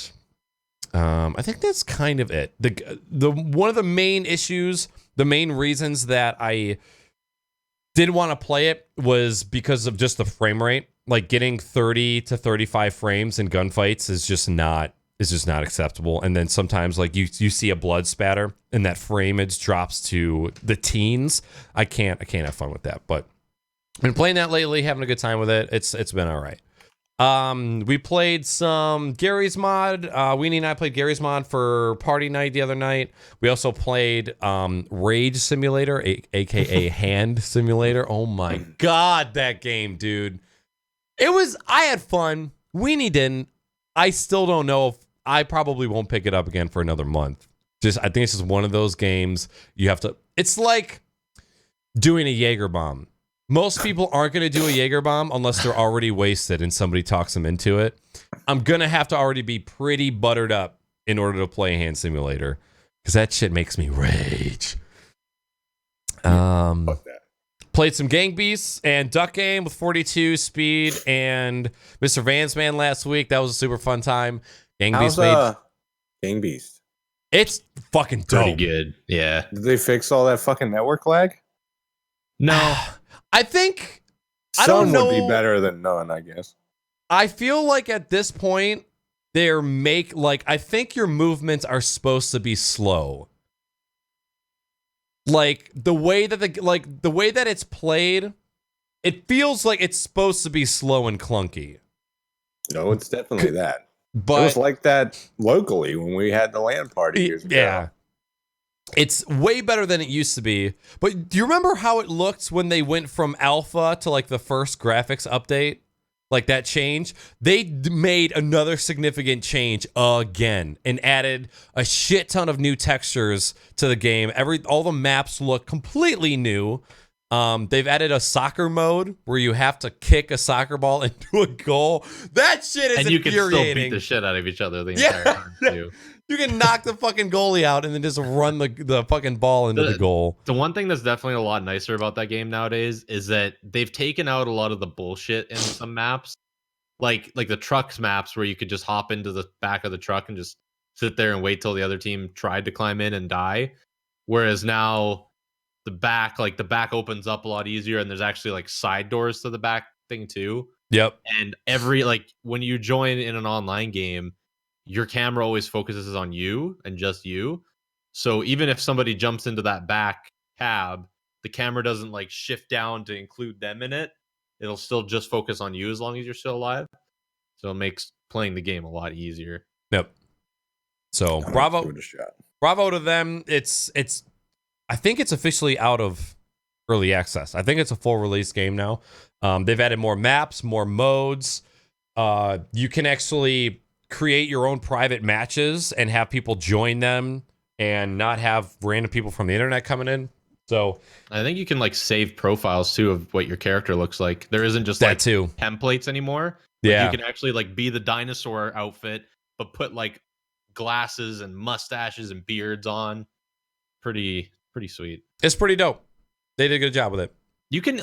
S1: I think that's kind of it. The one of the main issues, the main reasons that I didn't want to play it was because of just the frame rate. Like getting 30 to 35 frames in gunfights is just not acceptable. And then sometimes like you see a blood spatter and that frameage drops to the teens. I can't have fun with that. But I've been playing that lately, having a good time with it. It's been all right. We played some Gary's Mod. Weenie and I played Gary's Mod for party night the other night. We also played Rage Simulator, aka Hand Simulator. Oh my god, that game, dude. I had fun. Weenie didn't. I still don't know if I probably won't pick it up again for another month. I think it's just one of those games you have to. It's like doing a Jaeger bomb. Most people aren't going to do a Jaeger bomb unless they're already wasted and somebody talks them into it. I'm going to have to already be pretty buttered up in order to play Hand Simulator because that shit makes me rage.
S2: Fuck that.
S1: Played some Gang Beasts and Duck Game with 42, Speed, and Mr. Vans Man last week. That was a super fun time. Gang Beast
S2: Gang Beast?
S1: It's fucking dope.
S3: Pretty good. Yeah.
S2: Did they fix all that fucking network lag?
S3: No.
S1: I think
S2: Some would be better than none, I guess.
S1: I feel like at this point, I think your movements are supposed to be slow. Like the way that it's played, it feels like it's supposed to be slow and clunky.
S2: No, it's definitely that.
S1: But
S2: it was like that locally when we had the LAN party years ago.
S1: Yeah. It's way better than it used to be. But do you remember how it looked when they went from alpha to like the first graphics update? Like that change? They made another significant change again and added a shit ton of new textures to the game. All the maps look completely new. They've added a soccer mode where you have to kick a soccer ball into a goal. That shit is infuriating.
S3: And you can still beat the shit out of each other the entire time too.
S1: You can knock the fucking goalie out and then just run the fucking ball into the goal.
S3: The one thing that's definitely a lot nicer about that game nowadays is that they've taken out a lot of the bullshit in some maps. Like the trucks maps where you could just hop into the back of the truck and just sit there and wait till the other team tried to climb in and die. Whereas now the back opens up a lot easier and there's actually like side doors to the back thing too.
S1: Yep.
S3: And when you join in an online game, your camera always focuses on you and just you. So even if somebody jumps into that back cab, the camera doesn't like shift down to include them in it. It'll still just focus on you as long as you're still alive. So it makes playing the game a lot easier.
S1: Yep. So bravo to them. I think it's officially out of early access. I think it's a full release game now. They've added more maps, more modes. You can actually create your own private matches and have people join them and not have random people from the internet coming in. So
S3: I think you can like save profiles too of what your character looks like. There isn't just like templates anymore.
S1: Yeah.
S3: You can actually like be the dinosaur outfit, but put like glasses and mustaches and beards on. Pretty sweet.
S1: It's pretty dope. They did a good job with it.
S3: You can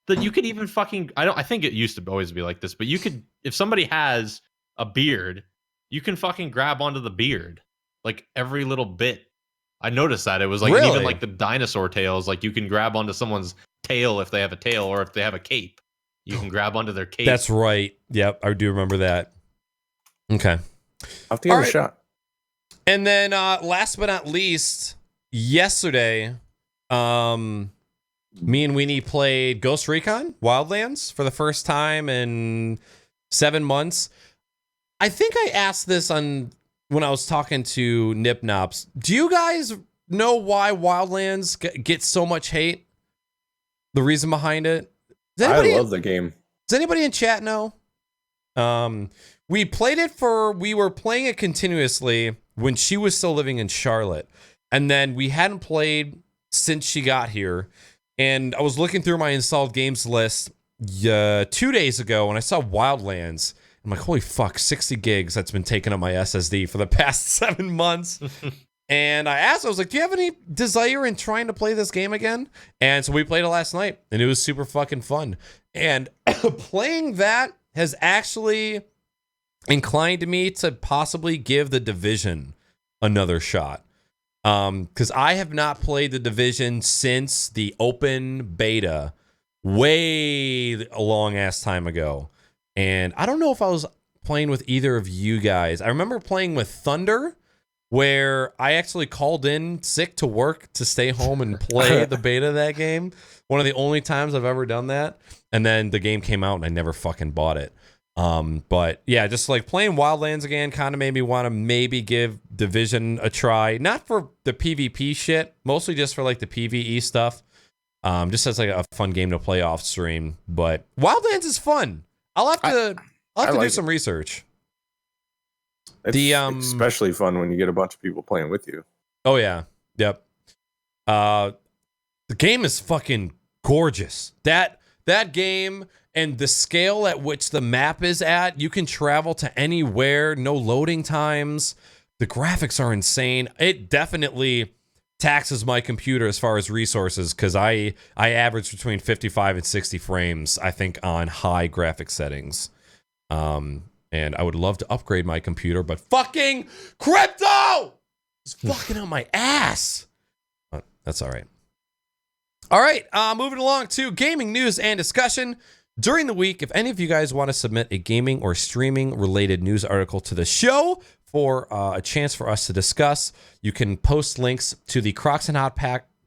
S3: you could even fucking I think it used to always be like this, but you could, if somebody has a beard, you can fucking grab onto the beard. Like every little bit. I noticed that. It was like even like the dinosaur tails, like you can grab onto someone's tail if they have a tail, or if they have a cape. You can grab onto their cape.
S1: That's right. Yep, I do remember that. Okay.
S2: I'll have to give it a shot.
S1: And then last but not least, yesterday, me and Weenie played Ghost Recon Wildlands for the first time in 7 months. I think I asked this when I was talking to Nip Nops. Do you guys know why Wildlands gets so much hate? The reason behind it?
S2: I love the game.
S1: Does anybody in chat know? We were playing it continuously when she was still living in Charlotte. And then we hadn't played since she got here. And I was looking through my installed games list 2 days ago and I saw Wildlands. I'm like, holy fuck, 60 gigs that's been taking up my SSD for the past 7 months. And I was like, do you have any desire in trying to play this game again? And so we played it last night, and it was super fucking fun. And playing that has actually inclined me to possibly give The Division another shot. Because I have not played The Division since the open beta way a long-ass time ago. And I don't know if I was playing with either of you guys. I remember playing with Thunder, where I actually called in sick to work to stay home and play the beta of that game. One of the only times I've ever done that. And then the game came out and I never fucking bought it. But yeah, just like playing Wildlands again kind of made me want to maybe give Division a try. Not for the PvP shit, mostly just for like the PvE stuff. Just as like a fun game to play off stream. But Wildlands is fun. I'll have to do some research.
S2: It's especially fun when you get a bunch of people playing with you.
S1: Oh yeah, yep. The game is fucking gorgeous. That game and the scale at which the map is at, you can travel to anywhere, no loading times. The graphics are insane. It definitely taxes my computer as far as resources because I average between 55 and 60 frames, I think, on high graphic settings. And I would love to upgrade my computer, but fucking crypto is fucking on my ass. But that's all right. All right, moving along to gaming news and discussion. During the week, if any of you guys want to submit a gaming or streaming related news article to the show for a chance for us to discuss, you can post links to the Crocs and Hot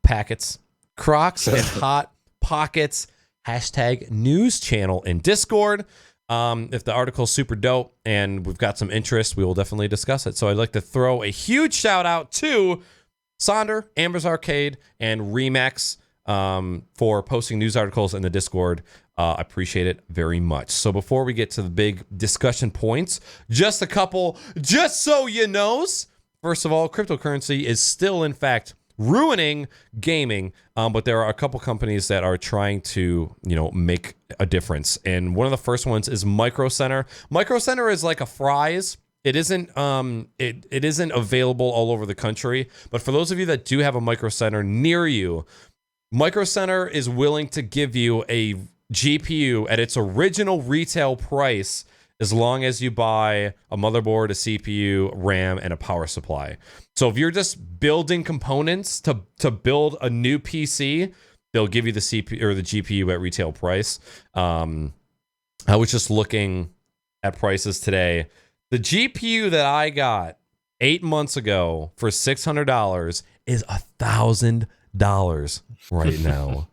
S1: Packets, Crocs and Hot Pockets #news channel in Discord. If the article's super dope and we've got some interest, we will definitely discuss it. So I'd like to throw a huge shout out to Sonder, Amber's Arcade, and Remax for posting news articles in the Discord. I appreciate it very much. So before we get to the big discussion points, just a couple, just so you knows. First of all, cryptocurrency is still, in fact, ruining gaming, but there are a couple companies that are trying to, make a difference. And one of the first ones is Micro Center. Micro Center is like a Fry's. It isn't it isn't available all over the country, but for those of you that do have a Micro Center near you, Micro Center is willing to give you a GPU at its original retail price as long as you buy a motherboard, a CPU, RAM, and a power supply. So if you're just building components to build a new PC, they'll give you the CPU or the GPU at retail price. I was just looking at prices today. The GPU that I got 8 months ago for $600 is $1,000 right now.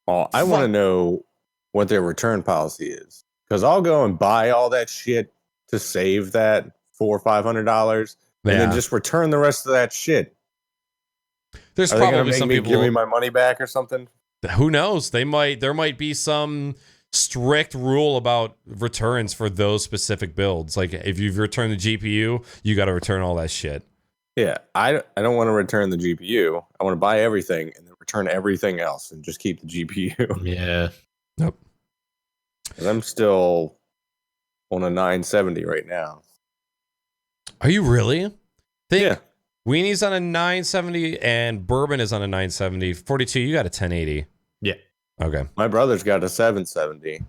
S2: Oh, I want to know what their return policy is, because I'll go and buy all that shit to save that $400 or $500, and then just return the rest of that shit.
S1: There's
S2: Are they
S1: probably
S2: make
S1: some
S2: me
S1: people
S2: give me my money back or something.
S1: Who knows? There might be some strict rule about returns for those specific builds. Like if you've returned the GPU, you got to return all that shit.
S2: Yeah, I don't want to return the GPU. I want to buy everything and then return everything else and just keep the GPU.
S3: Yeah.
S1: Nope.
S2: And I'm still on a 970 right now.
S1: Are you really?
S2: Yeah.
S1: Weenie's on a 970 and Bourbon is on a 970. 42, you got a 1080.
S3: Yeah.
S1: Okay.
S2: My brother's got a 770.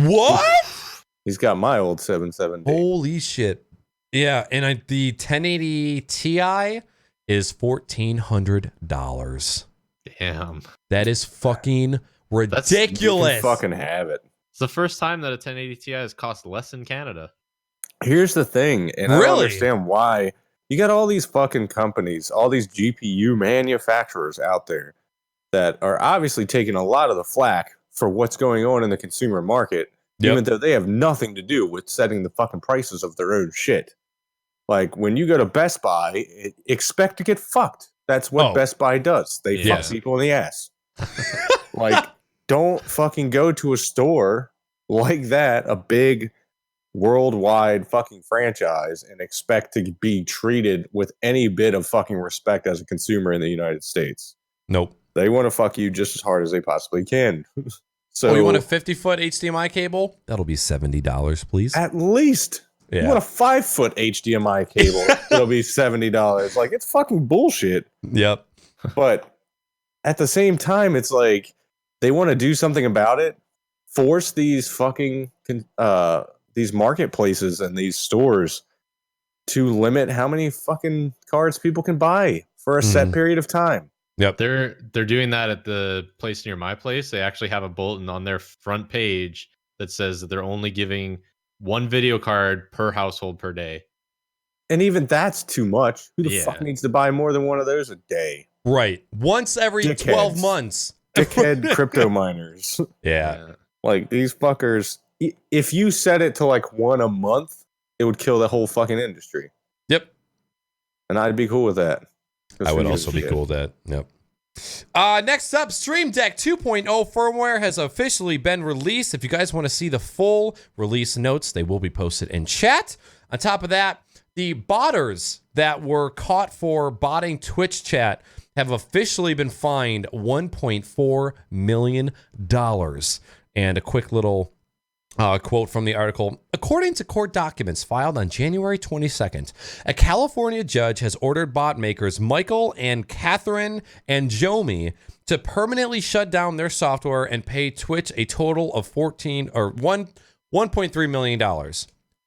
S1: What?
S2: He's got my old 770.
S1: Holy shit. Yeah, and the 1080 Ti is $1,400.
S3: Damn.
S1: That is fucking ridiculous.
S2: You can fucking have it.
S3: It's the first time that a 1080 Ti has cost less in Canada.
S2: Here's the thing, and I don't understand why. You got all these fucking companies, all these GPU manufacturers out there that are obviously taking a lot of the flack for what's going on in the consumer market, even though they have nothing to do with setting the fucking prices of their own shit. Like, when you go to Best Buy, expect to get fucked. That's what Best Buy does. They fuck people in the ass. Like, don't fucking go to a store like that, a big worldwide fucking franchise, and expect to be treated with any bit of fucking respect as a consumer in the United States.
S1: Nope.
S2: They want to fuck you just as hard as they possibly can. So,
S1: you want a 50-foot HDMI cable? That'll be $70, please.
S2: At least.
S1: Yeah.
S2: You want a 5-foot HDMI cable? It'll be $70. Like, it's fucking bullshit.
S1: Yep.
S2: But at the same time, it's like they want to do something about it. Force these fucking these marketplaces and these stores to limit how many fucking cards people can buy for a set period of time.
S1: Yep.
S3: They're doing that at the place near my place. They actually have a bulletin on their front page that says that they're only giving one video card per household per day.
S2: And even that's too much. Who the fuck needs to buy more than one of those a day?
S1: Right. Once every 12 months.
S2: Dickhead crypto miners.
S1: Yeah.
S2: Like, these fuckers, if you set it to like one a month, it would kill the whole fucking industry.
S1: Yep.
S2: And I'd be cool with that.
S1: I would also be cool with that. Yep. Next up, Stream Deck 2.0 firmware has officially been released. If you guys want to see the full release notes, they will be posted in chat. On top of that, the botters that were caught for botting Twitch chat have officially been fined $1.4 million. And a quick little quote from the article. According to court documents filed on January 22nd, a California judge has ordered bot makers Michael and Catherine and Jomi to permanently shut down their software and pay Twitch a total of $1.3 million.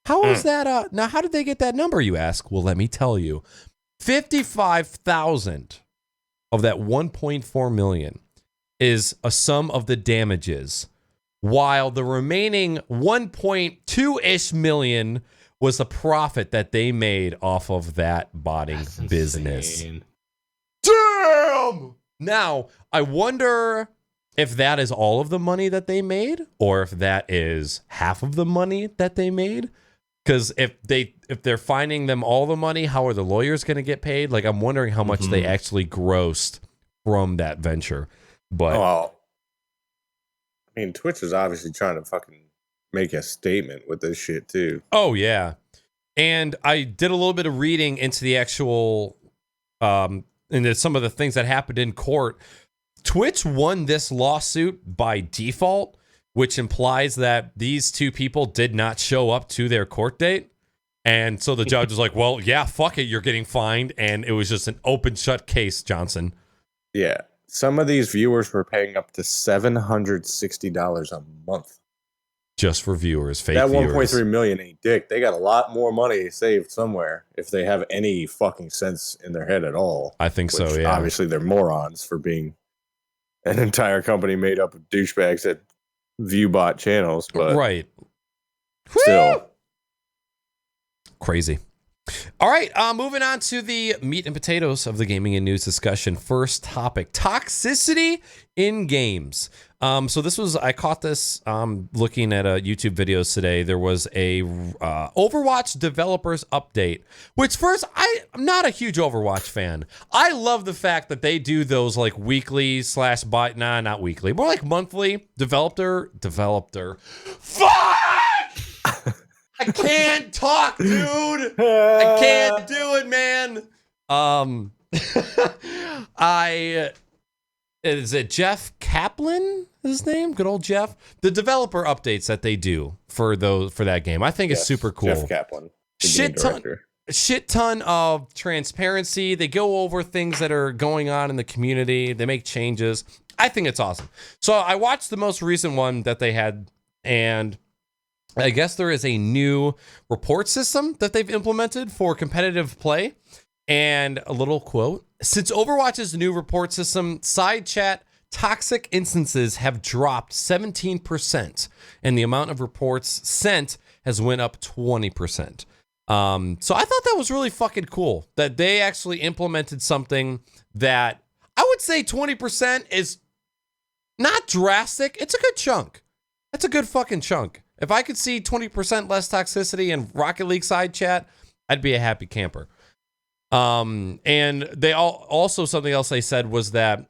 S1: How is that? Now, how did they get that number, you ask? Well, let me tell you. 55,000 of that 1.4 million is a sum of the damages while the remaining 1.2-ish million was the profit that they made off of that botting
S3: That's
S1: business.
S3: insane.
S1: Damn! Now, I wonder if that is all of the money that they made, or if that is half of the money that they made. Because if they're finding them all the money, how are the lawyers going to get paid? Like, I'm wondering how much they actually grossed from that venture. But
S2: Well, I mean, Twitch is obviously trying to fucking make a statement with this shit too.
S1: oh yeah, and I did a little bit of reading into the actual into some of the things that happened in court. Twitch won this lawsuit by default, which implies that these two people did not show up to their court date. And so the judge was like, well, yeah, fuck it, you're getting fined. And it was just an open shut case, Johnson.
S2: Yeah. Some of these viewers were paying up to $760 a month.
S1: Just for viewers, fake
S2: that
S1: viewers.
S2: 1.3 million ain't dick. They got a lot more money saved somewhere if they have any fucking sense in their head at all.
S1: I think so,
S2: Which
S1: yeah.
S2: Obviously, they're morons for being an entire company made up of douchebags that view bot channels, but
S1: right.
S2: still.
S1: Crazy. All right, moving on to the meat and potatoes of the gaming and news discussion. First topic, toxicity in games. So this was, I caught this looking at YouTube videos today. There was a Overwatch developers update, which first, I'm not a huge Overwatch fan. I love the fact that they do those like weekly / not weekly, more like monthly developer. Fuck! I can't talk, dude. I can't do it, man. Is it Jeff Kaplan? His name, good old Jeff. The developer updates that they do for that game, I think is super cool.
S2: Jeff Kaplan, the game director.
S1: Shit ton of transparency. They go over things that are going on in the community. They make changes. I think it's awesome. So I watched the most recent one that they had, and I guess there is a new report system that they've implemented for competitive play. And a little quote: since Overwatch's new report system, side chat toxic instances have dropped 17%, and the amount of reports sent has went up 20%. So I thought that was really fucking cool that they actually implemented something that I would say 20% is not drastic. It's a good chunk. That's a good fucking chunk. If I could see 20% less toxicity in Rocket League side chat, I'd be a happy camper. And they also, something else they said was that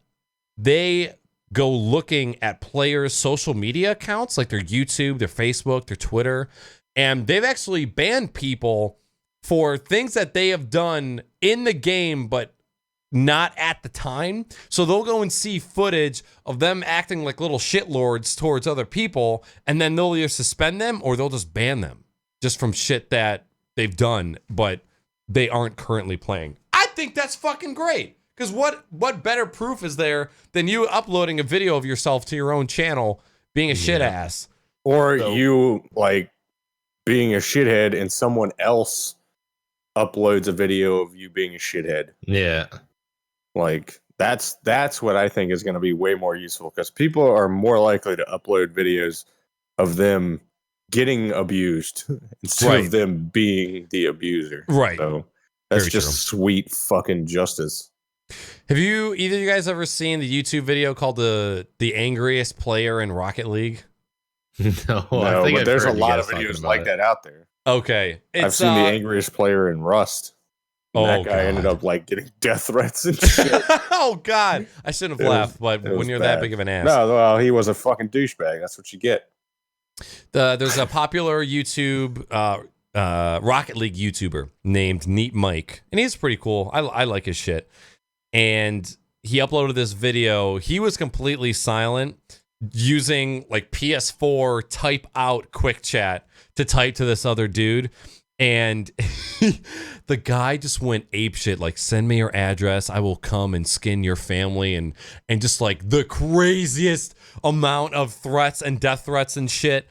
S1: they go looking at players' social media accounts, like their YouTube, their Facebook, their Twitter, and they've actually banned people for things that they have done in the game, but not at the time. So they'll go and see footage of them acting like little shitlords towards other people, and then they'll either suspend them or they'll just ban them just from shit that they've done, but they aren't currently playing. I think that's fucking great. Because what better proof is there than you uploading a video of yourself to your own channel being a shit ass?
S2: Or you like being a shithead and someone else uploads a video of you being a shithead.
S3: Yeah.
S2: Like that's what I think is going to be way more useful, because people are more likely to upload videos of them getting abused instead of them being the abuser.
S1: Right.
S2: So that's
S1: Very
S2: just sweet fucking justice.
S1: Have either of you guys ever seen the YouTube video called the angriest player in Rocket League?
S3: No,
S2: but there's a lot of videos like that out there.
S1: Okay.
S2: I've seen the angriest player in Rust. And that guy ended up like getting death threats and shit.
S1: Oh God. I shouldn't have laughed, but when you're that big of an ass.
S2: No, well, he was a fucking douchebag. That's what you get.
S1: There's a popular YouTube Rocket League YouTuber named Neat Mike, and he's pretty cool. I like his shit. And he uploaded this video. He was completely silent, using like PS4 type out quick chat to type to this other dude. And the guy just went apeshit, like, send me your address, I will come and skin your family, and just like the craziest amount of threats and death threats and shit.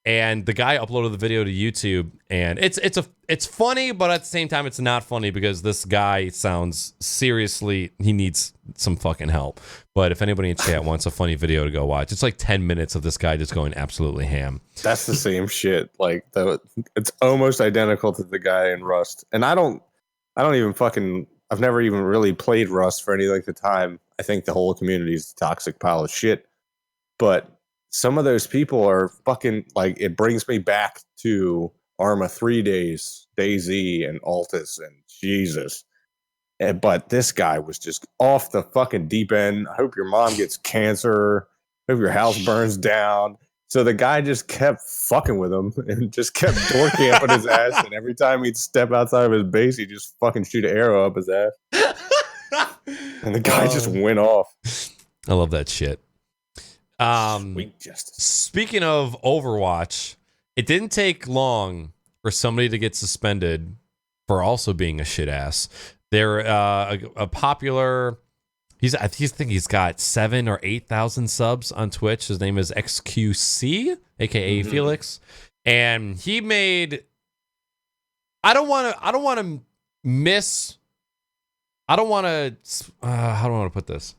S1: and the guy uploaded the video to YouTube, and it's funny, but at the same time it's not funny because this guy sounds seriously, he needs some fucking help. But if anybody in chat wants a funny video to go watch, it's like 10 minutes of this guy just going absolutely ham.
S2: That's the same shit. Like it's almost identical to the guy in Rust. And I don't even fucking, I've never even really played Rust for any length of time. I think the whole community is a toxic pile of shit. But some of those people are fucking, like, it brings me back to Arma 3 days, DayZ and Altus and Jesus. But this guy was just off the fucking deep end. I hope your mom gets cancer. I hope your house burns down. So the guy just kept fucking with him and just kept door camping his ass. And every time he'd step outside of his base, he'd just fucking shoot an arrow up his ass. And the guy just went off.
S1: I love that shit.
S2: Sweet justice.
S1: Speaking of Overwatch, it didn't take long for somebody to get suspended for also being a shit ass. They're a popular. I think he's got 7,000 or 8,000 subs on Twitch. His name is XQC, aka Felix, and he made. How do I want to put this?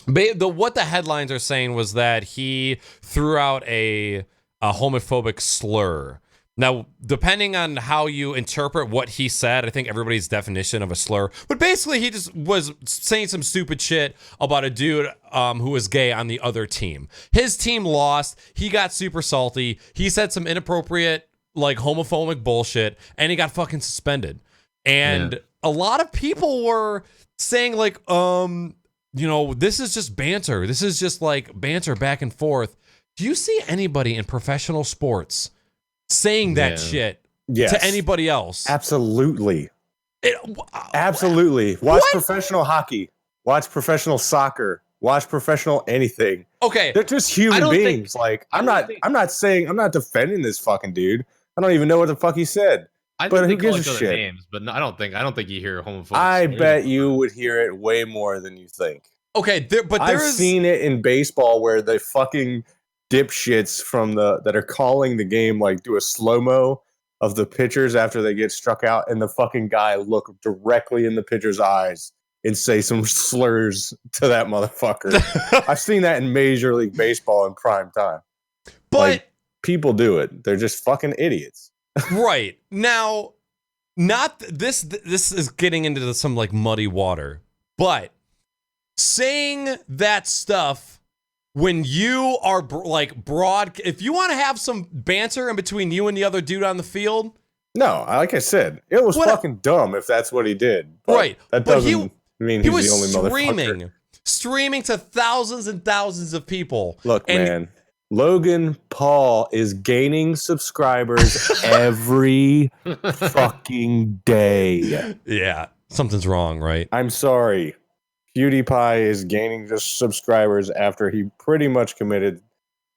S1: What the headlines are saying was that he threw out a homophobic slur. Now, depending on how you interpret what he said, I think everybody's definition of a slur, but basically he just was saying some stupid shit about a dude who was gay on the other team. His team lost. He got super salty. He said some inappropriate, like, homophobic bullshit, and he got fucking suspended. And a lot of people were saying, like, this is just banter. This is just like banter back and forth. Do you see anybody in professional sports saying that shit to anybody else?
S2: Absolutely. Absolutely. Watch professional hockey. Watch professional soccer. Watch professional anything.
S1: Okay.
S2: They're just human beings. I'm not defending this fucking dude. I don't even know what the fuck he said. But who gives a shit?
S3: Names, but I don't think you hear homophobic.
S2: I bet you would hear it way more than you think.
S1: Okay, I've
S2: seen it in baseball where the fucking dipshits that are calling the game, like, do a slow-mo of the pitchers after they get struck out, and the fucking guy look directly in the pitcher's eyes and say some slurs to that motherfucker. I've seen that in Major League Baseball in prime time.
S1: But
S2: like, people do it. They're just fucking idiots.
S1: Right. Now, not this is getting into some, like, muddy water, but saying that stuff when you are if you want to have some banter in between you and the other dude on the field.
S2: No, like I said, it was fucking dumb if that's what he did.
S1: Right.
S2: That doesn't mean he's the only motherfucker.
S1: Streaming to thousands and thousands of people.
S2: Look, man, Logan Paul is gaining subscribers every fucking day.
S1: Yeah, something's wrong, right?
S2: I'm sorry. PewDiePie is gaining just subscribers after he pretty much committed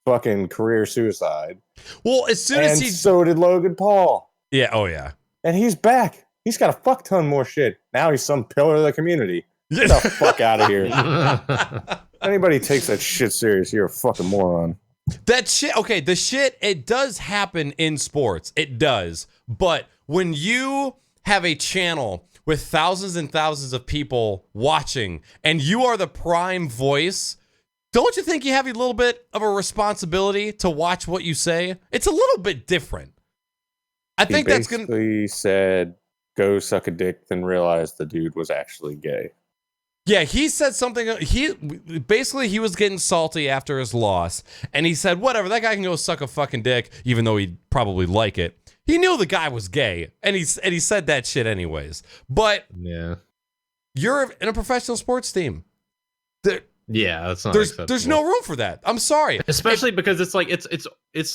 S2: fucking career suicide.
S1: Well, as soon as
S2: so did Logan Paul.
S1: Yeah, oh yeah.
S2: And he's back. He's got a fuck ton more shit. Now he's some pillar of the community. Get the fuck out of here. Anybody takes that shit serious, you're a fucking moron.
S1: That shit, okay, the shit, it does happen in sports. It does. But when you have a channel with thousands and thousands of people watching and you are the prime voice, don't you think you have a little bit of a responsibility to watch what you say? It's a little bit different. I think that's going to...
S2: He basically said, go suck a dick, then realized the dude was actually gay.
S1: Yeah, he said something. He was getting salty after his loss, and he said, whatever, that guy can go suck a fucking dick, even though he'd probably like it. He knew the guy was gay, and he said that shit anyways. But
S3: yeah,
S1: you're in a professional sports team.
S3: Yeah, that's not
S1: there's no room for that. I'm sorry,
S3: especially because it's like it's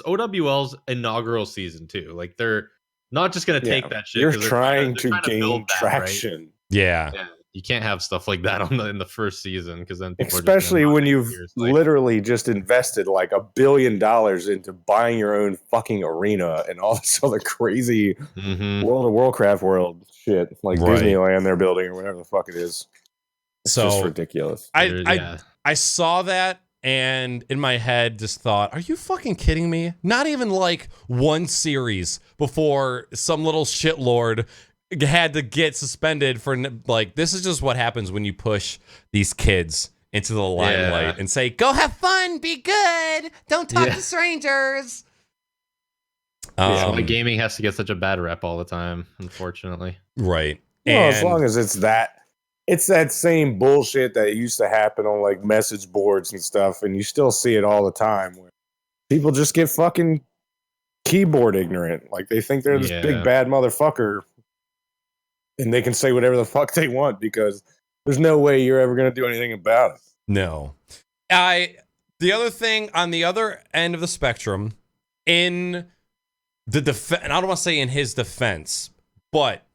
S3: OWL's inaugural season too. Like, they're not just gonna take that shit.
S2: You're trying to gain traction.
S3: Right?
S1: Yeah.
S3: You can't have stuff like that in the first season, because then people
S2: especially when you've literally just invested like $1 billion into buying your own fucking arena and all this other crazy World of Warcraft world shit, like Disneyland they're building or whatever the fuck it is. It's just ridiculous.
S1: I saw that and in my head just thought, are you fucking kidding me? Not even like one series before some little shitlord had to get suspended for like, this is just what happens when you push these kids into the limelight and say, go have fun, be good, don't talk to strangers.
S3: Why gaming has to get such a bad rep all the time, unfortunately.
S1: Right.
S2: Well, as long as it's that same bullshit that used to happen on like message boards and stuff, and you still see it all the time where people just get fucking keyboard ignorant. Like they think they're this big bad motherfucker and they can say whatever the fuck they want because there's no way you're ever going to do anything about it.
S1: No. The other thing on the other end of the spectrum, in the defense, and I don't want to say in his defense, but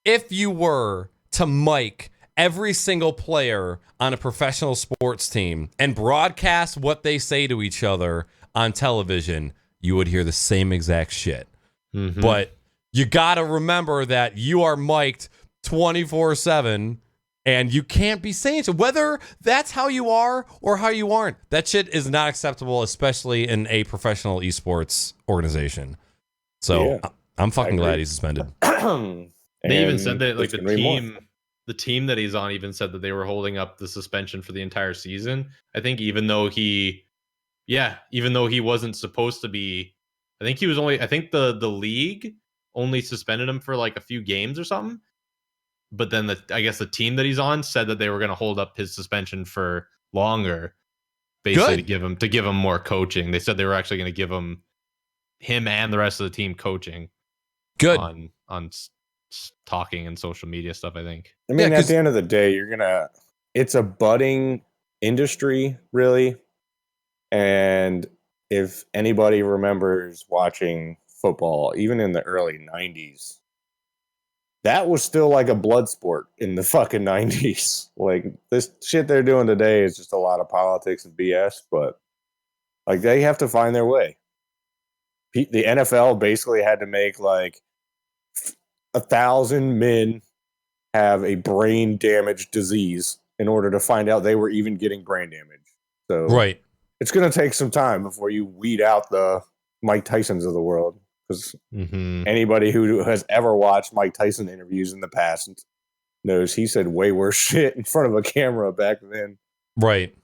S1: if you were to mic every single player on a professional sports team and broadcast what they say to each other on television, you would hear the same exact shit. Mm-hmm. But you got to remember that you are mic'd 24/7 and you can't be saying so. Whether that's how you are or how you aren't, that shit is not acceptable, especially in a professional esports organization. So I'm fucking glad he's suspended.
S3: They even said that like the team that he's on even said that they were holding up the suspension for the entire season. I think even though he wasn't supposed to be, I think the league only suspended him for like a few games or something. But then I guess the team that he's on said that they were going to hold up his suspension for longer, basically to give him more coaching. They said they were actually going to give him and the rest of the team coaching.
S1: Good
S3: on talking and social media stuff, I think.
S2: I mean, at the end of the day, it's a budding industry, really. And if anybody remembers watching football, even in the early 90s, that was still like a blood sport in the fucking 90s. Like, this shit they're doing today is just a lot of politics and BS, but like they have to find their way. The NFL basically had to make like 1,000 men have a brain damage disease in order to find out they were even getting brain damage. So it's going to take some time before you weed out the Mike Tysons of the world. Because anybody who has ever watched Mike Tyson interviews in the past knows he said way worse shit in front of a camera back then.
S1: Right.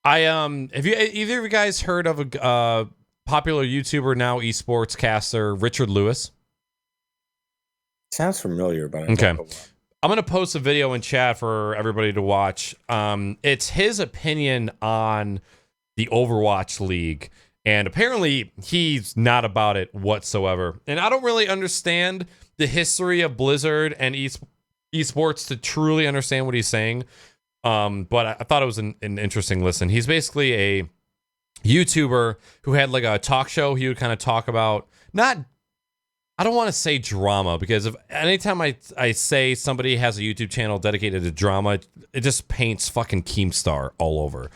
S1: Have you either of you guys heard of a popular YouTuber now, esports caster, Richard Lewis?
S2: Sounds familiar, but
S1: okay. I'm going to post a video in chat for everybody to watch. It's his opinion on the Overwatch League. And apparently he's not about it whatsoever. And I don't really understand the history of Blizzard and esports to truly understand what he's saying. But I thought it was an interesting listen. He's basically a YouTuber who had like a talk show. He would kind of talk about, I don't want to say drama, because anytime I say somebody has a YouTube channel dedicated to drama, it just paints fucking Keemstar all over.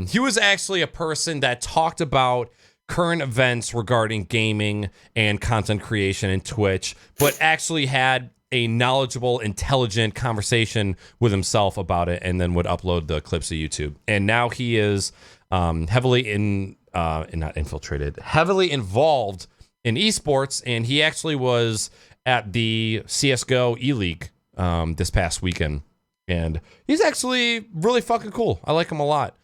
S1: He was actually a person that talked about current events regarding gaming and content creation and Twitch, but actually had a knowledgeable, intelligent conversation with himself about it, and then would upload the clips to YouTube. And now he is heavily heavily involved in esports, and he actually was at the CSGO E-League this past weekend, and he's actually really fucking cool. I like him a lot.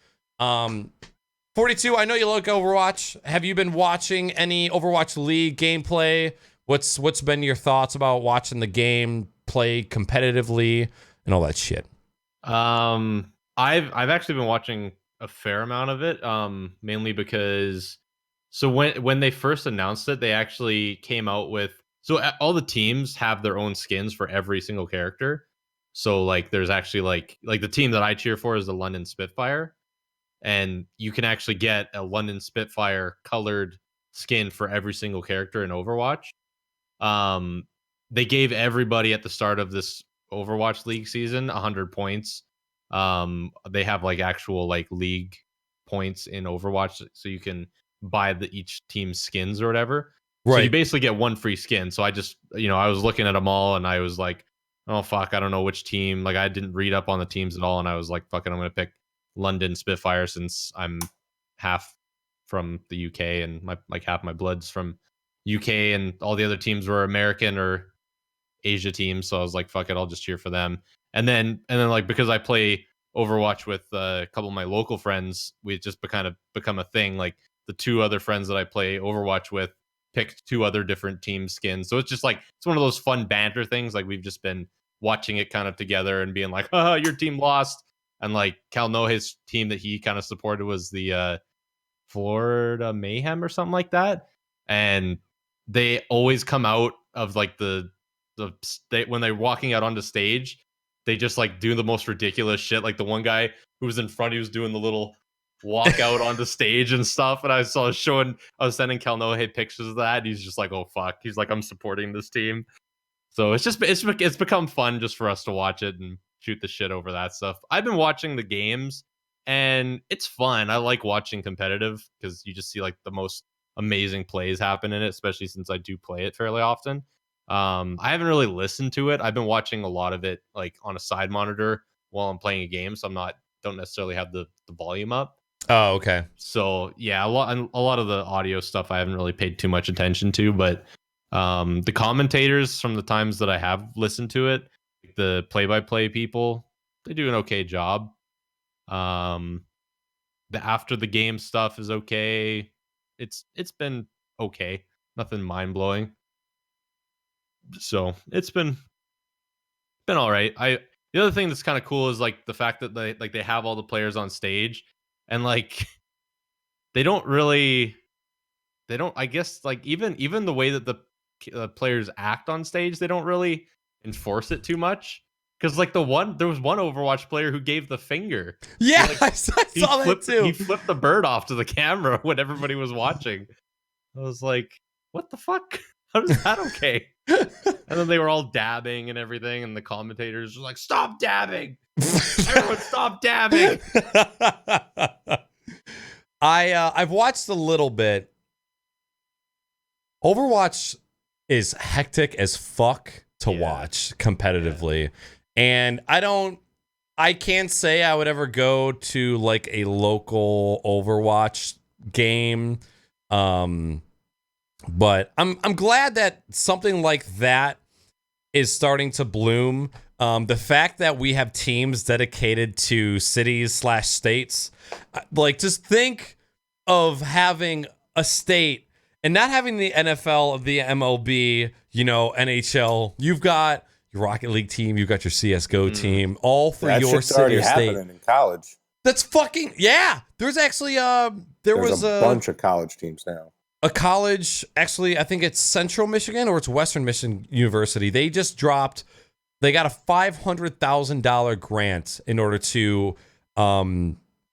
S1: 42, I know you like Overwatch. Have you been watching any Overwatch League gameplay? What's been your thoughts about watching the game play competitively and all that shit?
S3: I've actually been watching a fair amount of it, mainly because when they first announced it, they actually came out with, all the teams have their own skins for every single character. So like there's actually like the team that I cheer for is the London Spitfire, and you can actually get a London Spitfire colored skin for every single character in Overwatch. They gave everybody at the start of this Overwatch League season 100 points. They have like actual like league points in Overwatch, so you can buy each team's skins or whatever. Right. So you basically get one free skin. So I just, I was looking at them all and I was like, oh fuck, I don't know which team. Like I didn't read up on the teams at all, and I was like, fuck it, I'm gonna pick London Spitfire since I'm half from the UK and half my blood's from UK, and all the other teams were American or Asia teams. So I was like, fuck it, I'll just cheer for them. And then like, because I play Overwatch with a couple of my local friends, we just kind of become a thing. Like the two other friends that I play Overwatch with picked two other different team skins. So it's just like, it's one of those fun banter things. Like we've just been watching it kind of together and being like, oh, your team lost. And like Kalnohe's team that he kind of supported was the Florida Mayhem or something like that. And they always come out of like the state when they're walking out onto stage, they just like do the most ridiculous shit. Like the one guy who was in front, he was doing the little walk out onto stage and stuff. And I was sending Kalnohe pictures of that. And he's just like, oh fuck. He's like, I'm supporting this team. So it's become fun just for us to watch it and shoot the shit over that stuff. I've been watching the games and it's fun. I like watching competitive because you just see like the most amazing plays happen in it, especially since I do play it fairly often. I haven't really listened to it. I've been watching a lot of it like on a side monitor while I'm playing a game, so don't necessarily have the volume up.
S1: Oh, okay.
S3: So yeah, a lot of the audio stuff I haven't really paid too much attention to, but the commentators from the times that I have listened to it, the play-by-play people, they do an okay job. The after the game stuff is okay. It's been okay, nothing mind blowing. So it's been all right. The other thing that's kind of cool is like the fact that they have all the players on stage and like they don't I guess like even the way that the players act on stage, they don't really enforce it too much. Because like there was one Overwatch player who gave the finger.
S1: Yeah,
S3: like,
S1: I saw that too.
S3: He flipped the bird off to the camera when everybody was watching. I was like, what the fuck? How is that okay? And then they were all dabbing and everything, and the commentators were like, stop dabbing! Everyone stop dabbing!
S1: I've watched a little bit. Overwatch is hectic as fuck to watch competitively. Yeah. And I can't say I would ever go to like a local Overwatch game. But I'm glad that something like that is starting to bloom. The fact that we have teams dedicated to cities/states, like just think of having a state and not having the NFL, the MLB, NHL. You've got your Rocket League team, you've got your CS:GO team, all for your city or state.
S2: In college.
S1: That's fucking There's actually there's
S2: a bunch of college teams now.
S1: A college, actually, I think it's Central Michigan or it's Western Michigan University. They just dropped. They got a $500,000 grant in order to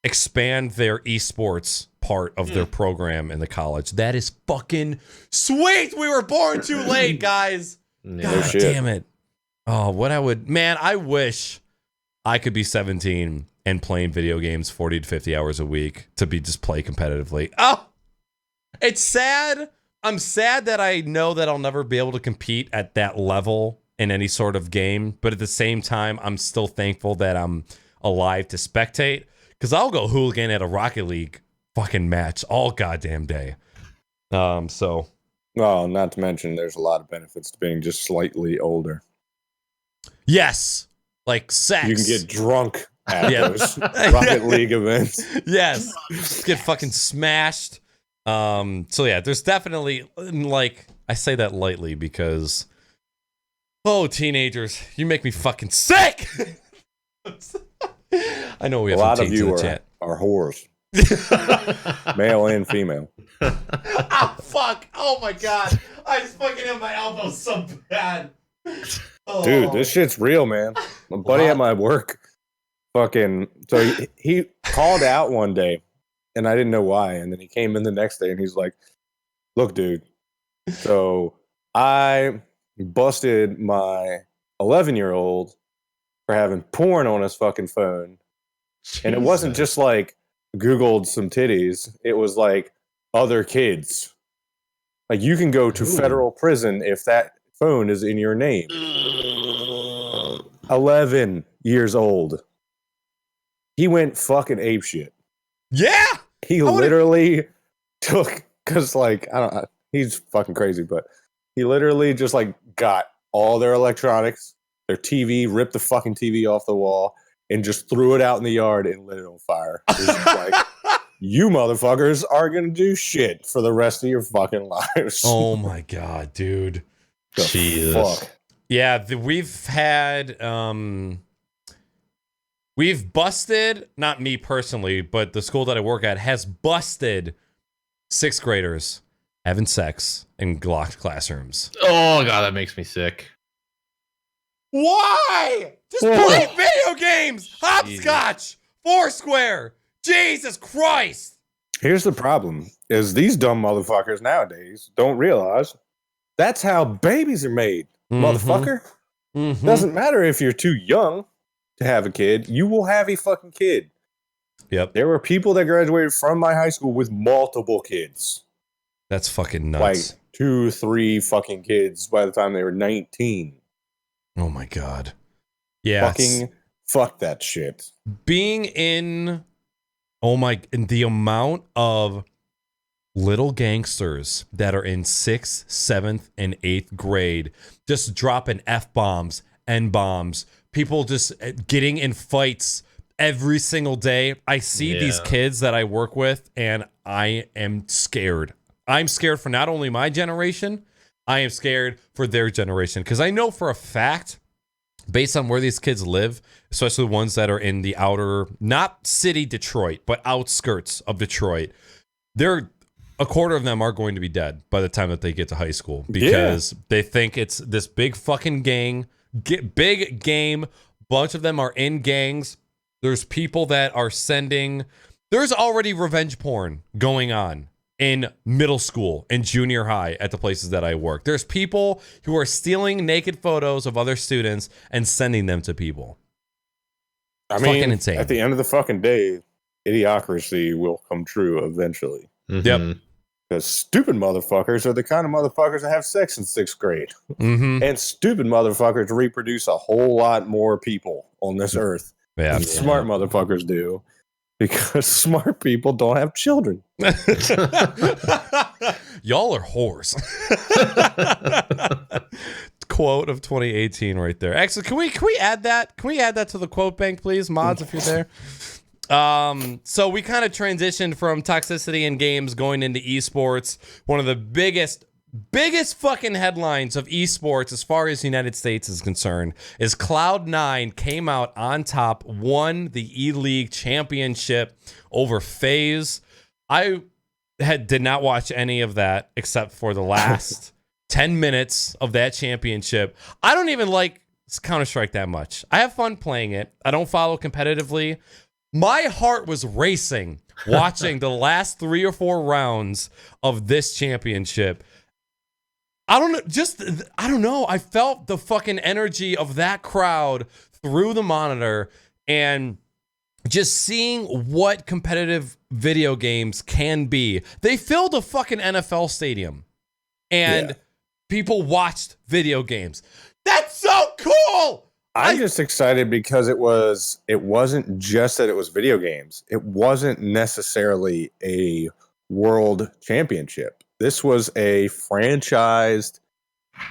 S1: expand their esports part of their program in the college. That is fucking sweet. We were born too late, guys. God damn it. Oh, I wish I could be 17 and playing video games 40 to 50 hours a week to be just play competitively. Oh, it's sad. I'm sad that I know that I'll never be able to compete at that level in any sort of game. But at the same time, I'm still thankful that I'm alive to spectate. Because I'll go hooligan at a Rocket League fucking match all goddamn day. Well,
S2: not to mention there's a lot of benefits to being just slightly older.
S1: Yes. Like sex.
S2: You can get drunk at those Rocket League events.
S1: Yes. Get fucking smashed. There's definitely, like, I say that lightly because, teenagers, you make me fucking sick. I know we have
S2: a lot
S1: some
S2: of
S1: teens
S2: you
S1: in the chat.
S2: Are whores, male and female.
S1: Oh fuck! Oh my god! I just fucking hit my elbow so bad. Oh.
S2: Dude, this shit's real, man. My buddy at my work, he called out one day. And I didn't know why. And then he came in the next day and he's like, look, dude. So I busted my 11-year-old for having porn on his fucking phone. Jesus. And it wasn't just like Googled some titties. It was like other kids. Like you can go to federal prison if that phone is in your name. 11 years old. he went fucking apeshit.
S1: Yeah.
S2: He literally took, because like, I don't know, he's fucking crazy, but he literally just like got all their electronics, their TV, ripped the fucking TV off the wall, and just threw it out in the yard and lit it on fire. It was like, you motherfuckers are gonna do shit for the rest of your fucking lives.
S1: Oh my god, dude.
S3: Jesus.
S2: Fuck.
S1: Yeah, we've busted, not me personally, but the school that I work at has busted 6th graders having sex in locked classrooms.
S3: Oh god, that makes me sick.
S1: Why? Just play video games. Hopscotch. Foursquare. Jesus Christ.
S2: Here's the problem: is these dumb motherfuckers nowadays don't realize that's how babies are made, motherfucker.
S1: Mm-hmm.
S2: Doesn't matter if you're too young to have a kid; you will have a fucking kid.
S1: Yep.
S2: There were people that graduated from my high school with multiple kids.
S1: That's fucking nuts.
S2: Like 2, 3 fucking kids by the time they were 19.
S1: Oh my god. Yeah.
S2: Fucking fuck that shit.
S1: Being in, and the amount of little gangsters that are in 6th, 7th, and 8th grade just dropping F-bombs, N-bombs, people just getting in fights every single day. I see these kids that I work with, and I am scared. I'm scared for not only my generation, I am scared for their generation. Because I know for a fact, based on where these kids live, especially the ones that are in the outer, not city Detroit, but outskirts of Detroit, a quarter of them are going to be dead by the time that they get to high school because they think it's this big fucking big game. Bunch of them are in gangs. There's people that are there's already revenge porn going on in middle school and junior high at the places that I work. There's people who are stealing naked photos of other students and sending them to people.
S2: I mean,
S1: fucking insane.
S2: At the end of the fucking day, idiocracy will come true eventually.
S3: Mm-hmm.
S1: Yep.
S2: Because stupid motherfuckers are the kind of motherfuckers that have sex in 6th grade.
S1: Mm-hmm.
S2: And stupid motherfuckers reproduce a whole lot more people on this earth
S1: Yeah.
S2: than smart motherfuckers do. Because smart people don't have children.
S1: Y'all are whores. Quote of 2018 right there. Actually, can we add that? Can we add that to the quote bank, please, mods, if you're there? So we kind of transitioned from toxicity in games going into esports. One of the biggest fucking headlines of esports as far as the United States is concerned is Cloud9 came out on top, won the E-League championship over FaZe. I did not watch any of that except for the last 10 minutes of that championship. I don't even like Counter-Strike that much. I have fun playing it. I don't follow competitively. My heart was racing watching the last 3 or 4 rounds of this championship. I don't know. I felt the fucking energy of that crowd through the monitor and just seeing what competitive video games can be. They filled a fucking NFL stadium and people watched video games. That's so cool.
S2: I'm just excited because it wasn't just that it was video games. It wasn't necessarily a world championship. This was a franchised,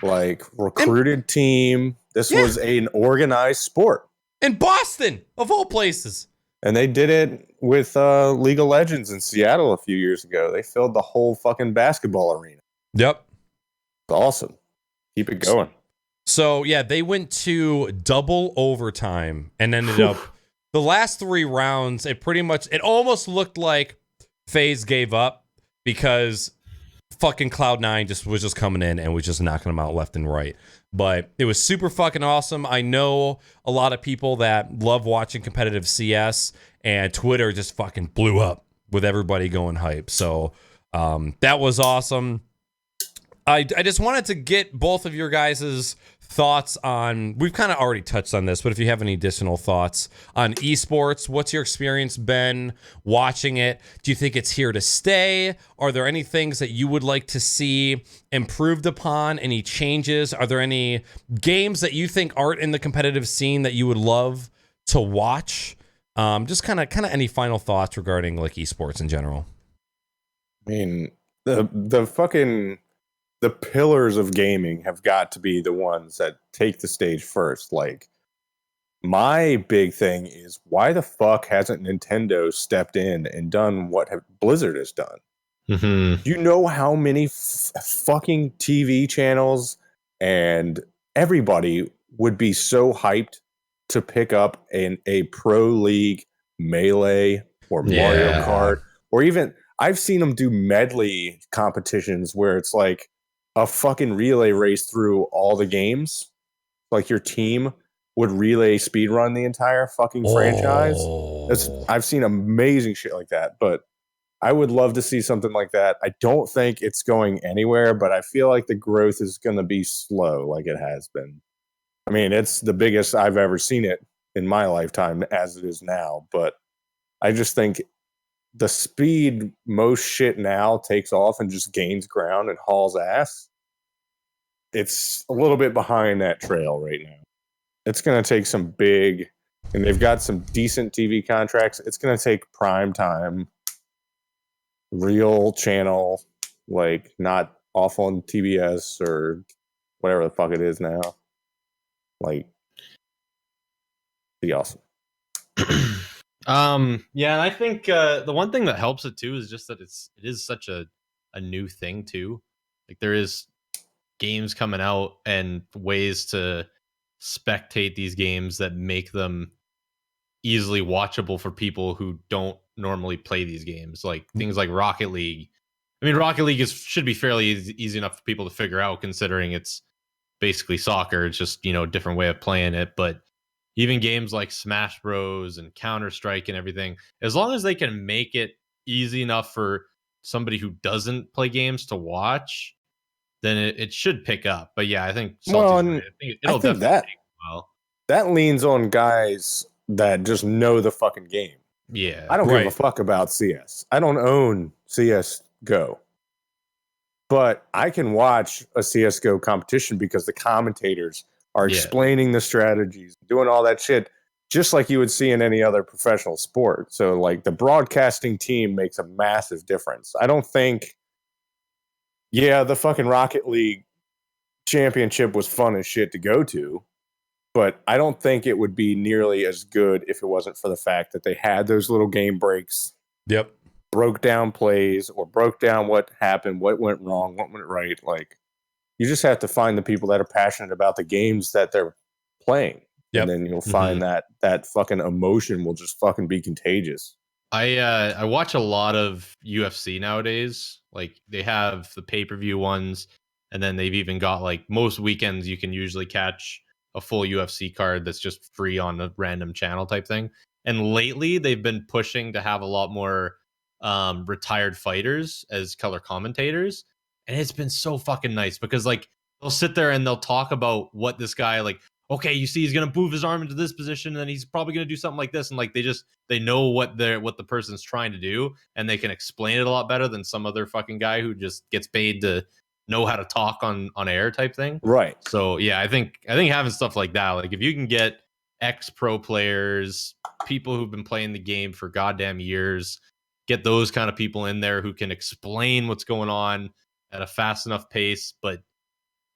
S2: like, recruited team. This was an organized sport.
S1: In Boston, of all places.
S2: And they did it with League of Legends in Seattle a few years ago. They filled the whole fucking basketball arena.
S1: Yep.
S2: It's awesome. Keep it going.
S1: So, yeah, they went to double overtime and ended up the last 3 rounds. It almost looked like FaZe gave up because fucking Cloud9 was just coming in and was just knocking them out left and right. But it was super fucking awesome. I know a lot of people that love watching competitive CS, and Twitter just fucking blew up with everybody going hype. So that was awesome. I just wanted to get both of your guys' thoughts on, we've kind of already touched on this, but if you have any additional thoughts on esports, what's your experience been watching it? Do you think it's here to stay? Are there any things that you would like to see improved upon? Any changes? Are there any games that you think aren't in the competitive scene that you would love to watch? Just kind of any final thoughts regarding like esports in general?
S2: I mean, the pillars of gaming have got to be the ones that take the stage first. Like, my big thing is, why the fuck hasn't Nintendo stepped in and done what Blizzard has done?
S3: Mm-hmm.
S2: You know how many fucking TV channels and everybody would be so hyped to pick up a Pro League Melee or Mario
S1: Yeah.
S2: Kart, or even I've seen them do medley competitions where it's like a fucking relay race through all the games. Like your team would relay speedrun the entire fucking franchise. I've seen amazing shit like that, but I would love to see something like that. I don't think it's going anywhere, but I feel like the growth is going to be slow like it has been. I mean, it's the biggest I've ever seen it in my lifetime as it is now, but I just think the speed most shit now takes off and just gains ground and hauls ass. It's a little bit behind that trail right now. It's going to take some big, and they've got some decent TV contracts. It's going to take prime time, real channel, like not off on TBS or whatever the fuck it is now. Like, be awesome.
S3: Yeah, and I think the one thing that helps it too is just that it is such a new thing too. Like there is games coming out and ways to spectate these games that make them easily watchable for people who don't normally play these games. Like things like Rocket League. I mean, Rocket League should be fairly easy enough for people to figure out, considering it's basically soccer. It's just, a different way of playing it. But even games like Smash Bros and Counter-Strike and everything, as long as they can make it easy enough for somebody who doesn't play games to watch, then it should pick up. But yeah, I think I think it'll definitely take a while.
S2: That leans on guys that just know the fucking game.
S3: Yeah.
S2: I don't give a fuck about CS. I don't own CSGO. But I can watch a CSGO competition because the commentators are explaining the strategies, doing all that shit, just like you would see in any other professional sport. So, like, the broadcasting team makes a massive difference. I don't think, the fucking Rocket League championship was fun as shit to go to, but I don't think it would be nearly as good if it wasn't for the fact that they had those little game breaks.
S1: Yep.
S2: Broke down plays or broke down what happened, what went wrong, what went right. Like, you just have to find the people that are passionate about the games that they're playing. Yep. And then you'll find that fucking emotion will just fucking be contagious.
S3: I watch a lot of UFC nowadays. Like they have the pay-per-view ones, and then they've even got like most weekends you can usually catch a full UFC card that's just free on a random channel type thing. And lately they've been pushing to have a lot more retired fighters as color commentators, and it's been so fucking nice because like they'll sit there and they'll talk about what this guy, like, okay, you see he's gonna move his arm into this position and then he's probably gonna do something like this, and like they know what the person's trying to do, and they can explain it a lot better than some other fucking guy who just gets paid to know how to talk on air type thing.
S2: Right.
S3: So yeah, I think having stuff like that, like if you can get ex-pro players, people who've been playing the game for goddamn years, get those kind of people in there who can explain what's going on at a fast enough pace, but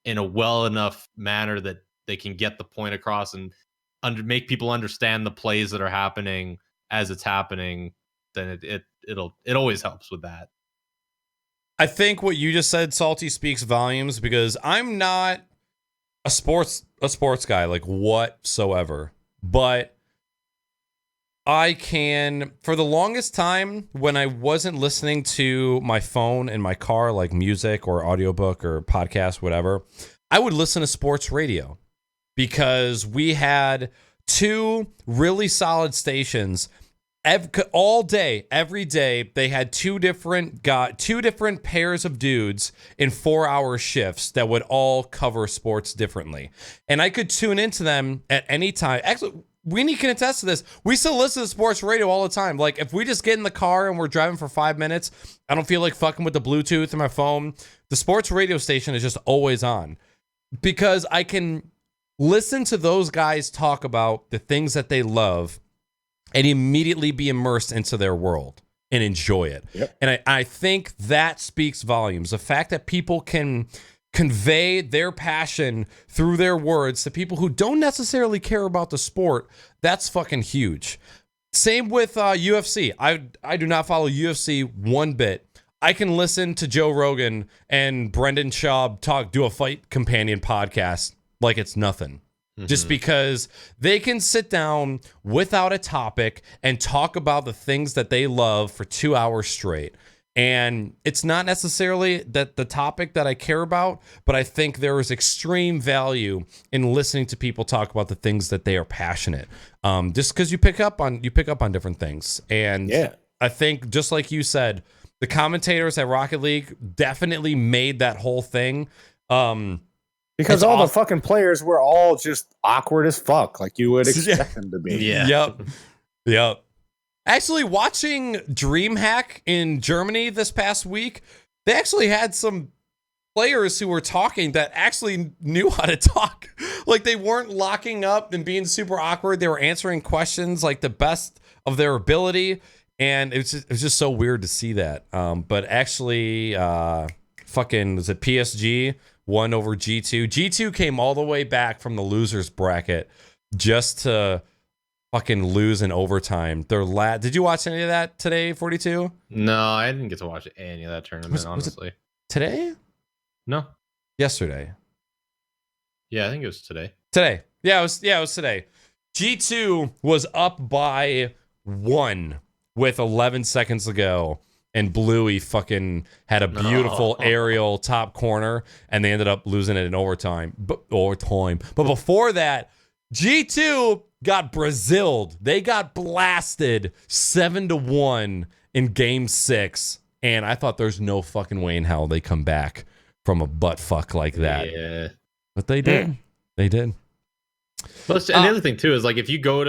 S3: in a well enough manner that they can get the point across and make people understand the plays that are happening as it's happening, then it always helps with that.
S1: I think what you just said, Salty, speaks volumes because I'm not a sports guy like whatsoever, but I can, for the longest time when I wasn't listening to my phone in my car, like music or audiobook or podcast, whatever, I would listen to sports radio because we had two really solid stations all day, every day. They had two different pairs of dudes in 4-hour shifts that would all cover sports differently. And I could tune into them at any time. Actually, Winnie can attest to this. We still listen to sports radio all the time. Like, if we just get in the car and we're driving for 5 minutes, I don't feel like fucking with the Bluetooth in my phone. The sports radio station is just always on because I can listen to those guys talk about the things that they love and immediately be immersed into their world and enjoy it.
S2: Yep.
S1: And I think that speaks volumes. The fact that people can convey their passion through their words to people who don't necessarily care about the sport, that's fucking huge. Same with UFC. I do not follow UFC one bit. I can listen to Joe Rogan and Brendan Schaub do a fight companion podcast like it's nothing. Just because they can sit down without a topic and talk about the things that they love for 2 hours straight. And it's not necessarily that the topic that I care about, but I think there is extreme value in listening to people talk about the things that they are passionate. Just because you pick up on different things. And
S2: Yeah.
S1: I think, just like you said, the commentators at Rocket League definitely made that whole thing.
S2: Because
S1: It's
S2: all the
S1: awesome.
S2: fucking players were all just awkward as fuck, like you would expect them to be.
S3: Yeah.
S1: Yep. Actually, watching DreamHack in Germany this past week, they actually had some players who were talking that actually knew how to talk. Like, they weren't locking up and being super awkward. They were answering questions like the best of their ability. And it was just so weird to see that. But actually, fucking, was it PSG won over G2? G2 came all the way back from the losers bracket just to fucking lose in overtime. Did you watch any of that today, 42?
S3: No, I didn't get to watch any of that tournament,
S1: Was it
S3: honestly.
S1: Today?
S3: No.
S1: Yesterday.
S3: Yeah, I think it was today.
S1: Today. Yeah, it was today. G2 was up by 1 with 11 seconds to go, and Bluey fucking had a beautiful aerial top corner, and they ended up losing it in overtime. But before that, G2 got Braziled. They got blasted 7-1 in game 6, and I thought there's no fucking way in hell they come back from a butt fuck like that.
S3: Yeah.
S1: But they did. They did.
S3: Plus, and the other thing too is, like, if you go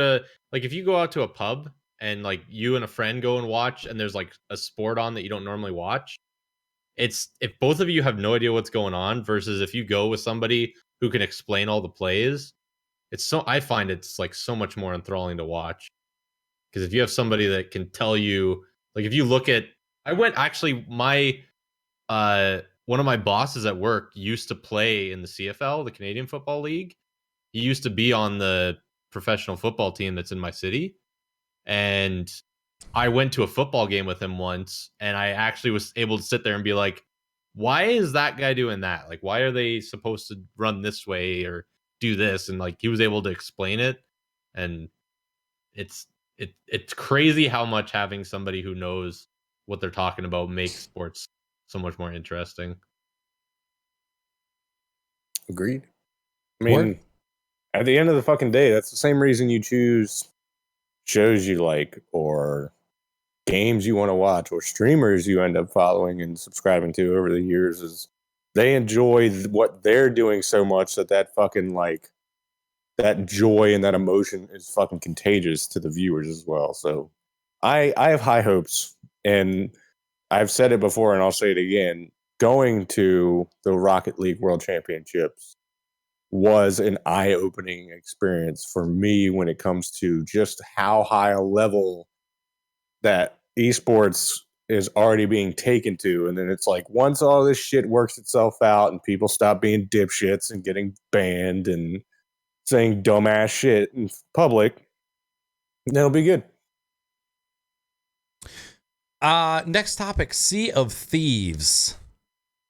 S3: out to a pub and like you and a friend go and watch, and there's like a sport on that you don't normally watch, it's if both of you have no idea what's going on versus if you go with somebody who can explain all the plays, I find it's like so much more enthralling to watch. Because if you have somebody that can tell you, like, if you look at, my one of my bosses at work used to play in the CFL, the Canadian Football League. He used to be on the professional football team that's in my city. And I went to a football game with him once, and I actually was able to sit there and be like, why is that guy doing that? Like, why are they supposed to run this way or do this? And like, he was able to explain it. And it's crazy how much having somebody who knows what they're talking about makes sports so much more interesting.
S2: Agreed. I mean, at the end of the fucking day, that's the same reason you choose shows you like, or games you want to watch, or streamers you end up following and subscribing to over the years, is they enjoy what they're doing so much that fucking, like, that joy and that emotion is fucking contagious to the viewers as well. So I have high hopes, and I've said it before and I'll say it again. Going to the Rocket League World Championships was an eye-opening experience for me when it comes to just how high a level that esports is already being taken to. And then it's like, once all this shit works itself out and people stop being dipshits and getting banned and saying dumbass shit in public, then it'll be good.
S1: Next topic, Sea of Thieves.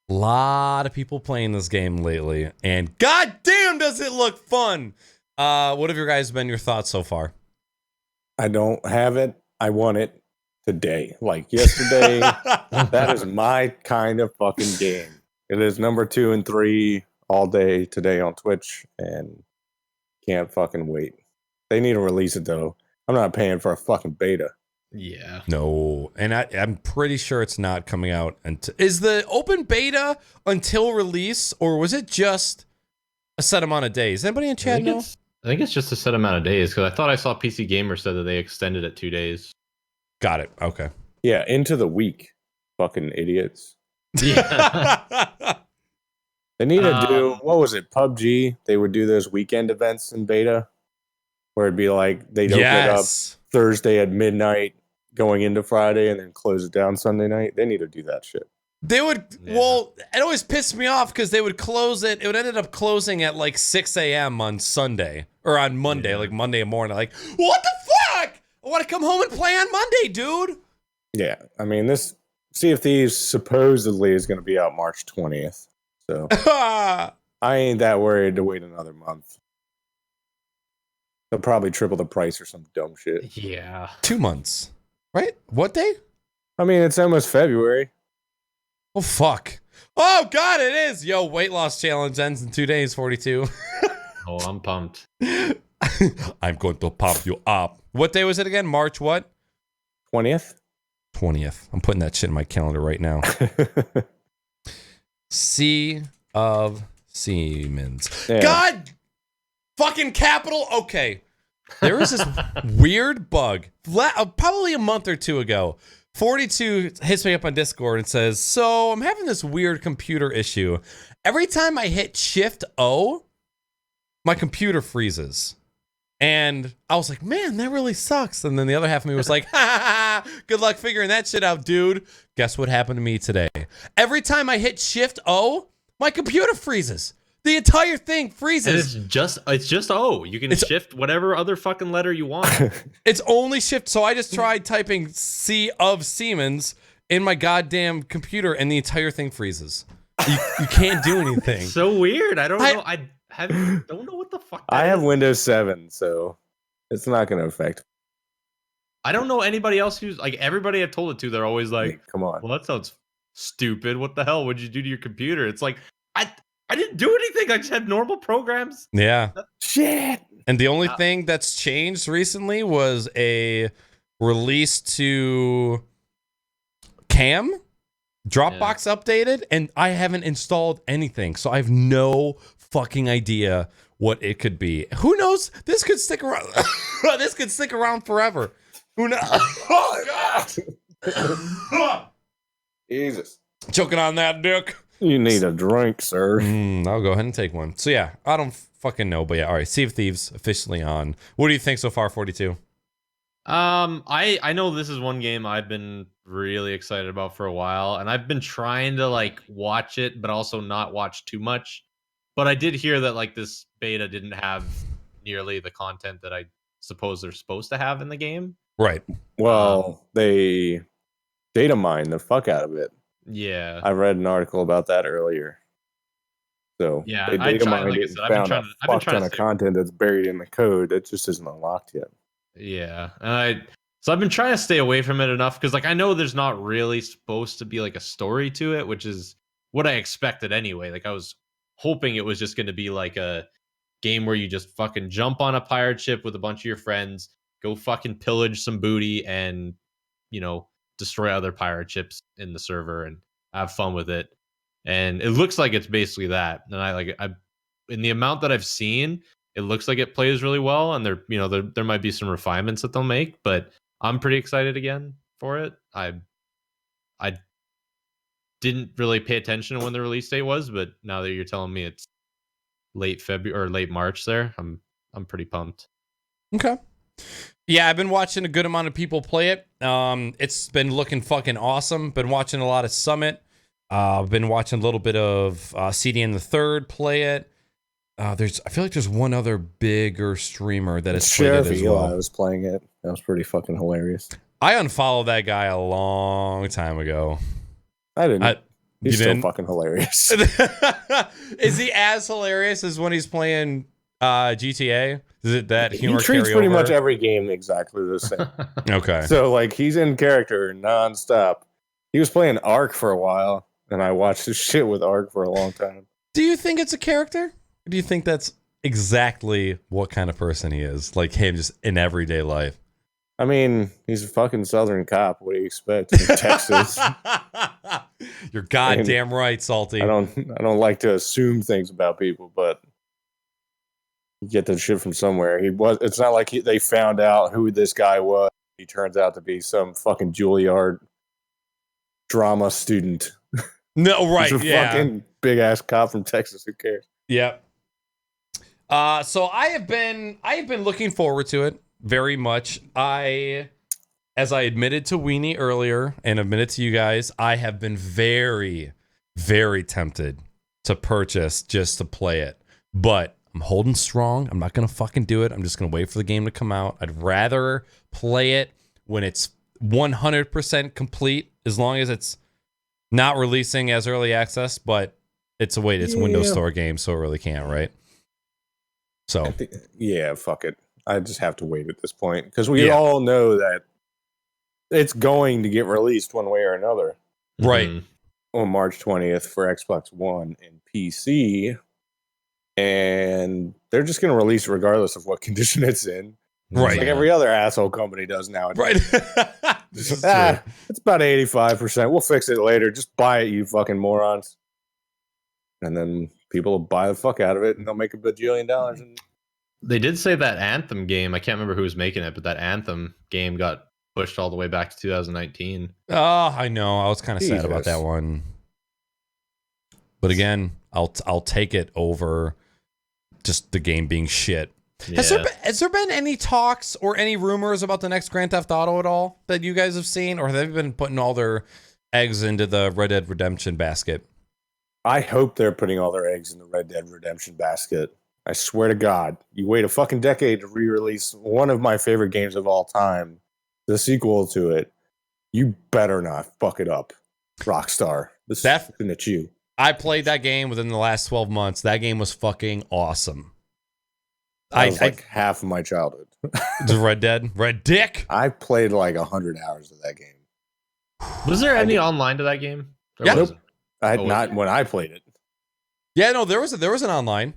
S1: A lot of people playing this game lately, and goddamn does it look fun. What have your guys been your thoughts so far?
S2: I don't have it. I want it today. Like yesterday. That is my kind of fucking game. It is number 2 and 3 all day today on Twitch, and can't fucking wait. They need to release it though. I'm not paying for a fucking beta.
S3: Yeah.
S1: No, and I'm pretty sure it's not coming out until. Is the open beta until release, or was it just a set amount of days? Anybody in chat know?
S3: I think it's just a set amount of days, because I thought I saw PC Gamer said that they extended it 2 days.
S1: Got it. Okay.
S2: Yeah, into the week. Fucking idiots.
S3: Yeah.
S2: They need to do, what was it, PUBG? They would do those weekend events in beta where it'd be like they'd open it up Thursday at midnight going into Friday and then close it down Sunday night. They need to do that shit.
S1: They would, well, it always pissed me off because they would close it. It would ended up closing at like 6 a.m. on Sunday or on Monday, like Monday morning. Like, what the fuck? I want to come home and play on Monday, dude.
S2: Yeah, I mean, this Sea of Thieves supposedly is going to be out March 20th. So I ain't that worried to wait another month. They'll probably triple the price or some dumb shit.
S3: Yeah.
S1: 2 months, right? What day?
S2: I mean, it's almost February.
S1: Oh, fuck. Oh, God, it is. Yo, weight loss challenge ends in 2 days, 42.
S3: Oh, I'm pumped.
S1: I'm going to pump you up. What day was it again? March what?
S2: 20th?
S1: 20th. I'm putting that shit in my calendar right now. Sea of Siemens. Yeah. God fucking capital. Okay. There was this weird bug probably a month or two ago. 42 hits me up on Discord and says, so I'm having this weird computer issue. Every time I hit Shift O, my computer freezes. And I was like, man, that really sucks. And then the other half of me was like, ha ha ha, good luck figuring that shit out, dude. Guess what happened to me today? Every time I hit Shift O, my computer freezes. The entire thing freezes.
S3: And it's just O. You can shift whatever other fucking letter you want.
S1: It's only shift. So I just tried typing Sea of Siemens in my goddamn computer, and the entire thing freezes. You can't do anything.
S3: So weird. I don't know. Don't know what the fuck.
S2: I have Windows 7, so it's not going to affect.
S3: I don't know anybody else who's like everybody I've told it to. They're always like,
S2: "Come on,
S3: well, that sounds stupid. What the hell would you do to your computer?" It's like I didn't do anything. I just had normal programs.
S1: Yeah.
S2: Shit.
S1: And the only thing that's changed recently was a release to Cam. Dropbox updated, and I haven't installed anything. So I have no fucking idea what it could be. Who knows? This could stick around. This could stick around forever. Who knows? Oh, God.
S2: Jesus.
S1: Choking on that dick.
S2: You need a drink, sir.
S1: I'll go ahead and take one. So yeah, I don't fucking know, but yeah, all right. Sea of Thieves officially on. What do you think so far, 42?
S3: I know this is one game I've been really excited about for a while, and I've been trying to like watch it, but also not watch too much. But I did hear that like this beta didn't have nearly the content that I suppose they're supposed to have in the game.
S1: Right.
S2: Well, they data mine the fuck out of it.
S3: Yeah,
S2: I read an article about that earlier. So
S3: yeah,
S2: they data mined it and found a fuck ton of content that's buried in the code that just isn't unlocked yet.
S3: Yeah, so I've been trying to stay away from it enough because like I know there's not really supposed to be like a story to it, which is what I expected anyway. Like I was hoping it was just going to be like a game where you just fucking jump on a pirate ship with a bunch of your friends, go fucking pillage some booty, and destroy other pirate ships in the server and have fun with it. And it looks like it's basically that. And I in the amount that I've seen, it looks like it plays really well. And there might be some refinements that they'll make, but I'm pretty excited again for it. I didn't really pay attention to when the release date was, but now that you're telling me it's late February or late March there, I'm pretty pumped.
S1: Okay. Yeah, I've been watching a good amount of people play it. It's been looking fucking awesome. Been watching a lot of Summit. I've been watching a little bit of CDN the Third play it. I feel like there's one other bigger streamer that has played it as well.
S2: I was playing it. That was pretty fucking hilarious.
S1: I unfollowed that guy a long time ago.
S2: I didn't. He's still fucking hilarious.
S1: Is he as hilarious as when he's playing GTA? Is it that humor?
S2: He treats pretty much every game exactly the same.
S1: Okay.
S2: So like he's in character nonstop. He was playing Ark for a while, and I watched his shit with Ark for a long time.
S1: Do you think it's a character? Or do you think that's exactly what kind of person he is? Like him just in everyday life?
S2: I mean, he's a fucking Southern cop. What do you expect? In Texas.
S1: You're goddamn right, Salty.
S2: I don't like to assume things about people, but you get that shit from somewhere. It's not like they found out who this guy was. He turns out to be some fucking Juilliard drama student.
S1: No, right?
S2: He's a fucking big ass cop from Texas. Who cares?
S1: Yep. So I have been looking forward to it very much. As I admitted to Weenie earlier and admitted to you guys, I have been very, very tempted to purchase just to play it. But I'm holding strong. I'm not going to fucking do it. I'm just going to wait for the game to come out. I'd rather play it when it's 100% complete, as long as it's not releasing as early access, but it's a Windows Store game, so it really can't, right? So,
S2: fuck it. I just have to wait at this point because we all know that it's going to get released one way or another.
S1: Right.
S2: On March 20th for Xbox One and PC. And they're just going to release it regardless of what condition it's in.
S1: Right.
S2: Like every other asshole company does now.
S1: Right.
S2: It's about 85%. We'll fix it later. Just buy it, you fucking morons. And then people will buy the fuck out of it and they'll make $1 bajillion. And
S3: they did say that Anthem game, I can't remember who was making it, but that Anthem game got pushed all the way back to 2019.
S1: Oh, I know. I was kind of sad about that one. But again, I'll take it over just the game being shit. Yeah. Has there been any talks or any rumors about the next Grand Theft Auto at all that you guys have seen? Or have they been putting all their eggs into the Red Dead Redemption basket?
S2: I hope they're putting all their eggs in the Red Dead Redemption basket. I swear to God. You wait a fucking decade to re-release one of my favorite games of all time, the sequel to it. You better not fuck it up, Rockstar. This is fucking at you.
S1: I played that game within the last 12 months. That game was fucking awesome.
S2: That was like half of my childhood.
S1: Red Dead? Red Dick?
S2: I played like 100 hours of that game.
S3: Was there any online to that game?
S1: Yeah.
S2: Nope. Not when I played it.
S1: Yeah, no, there was an online.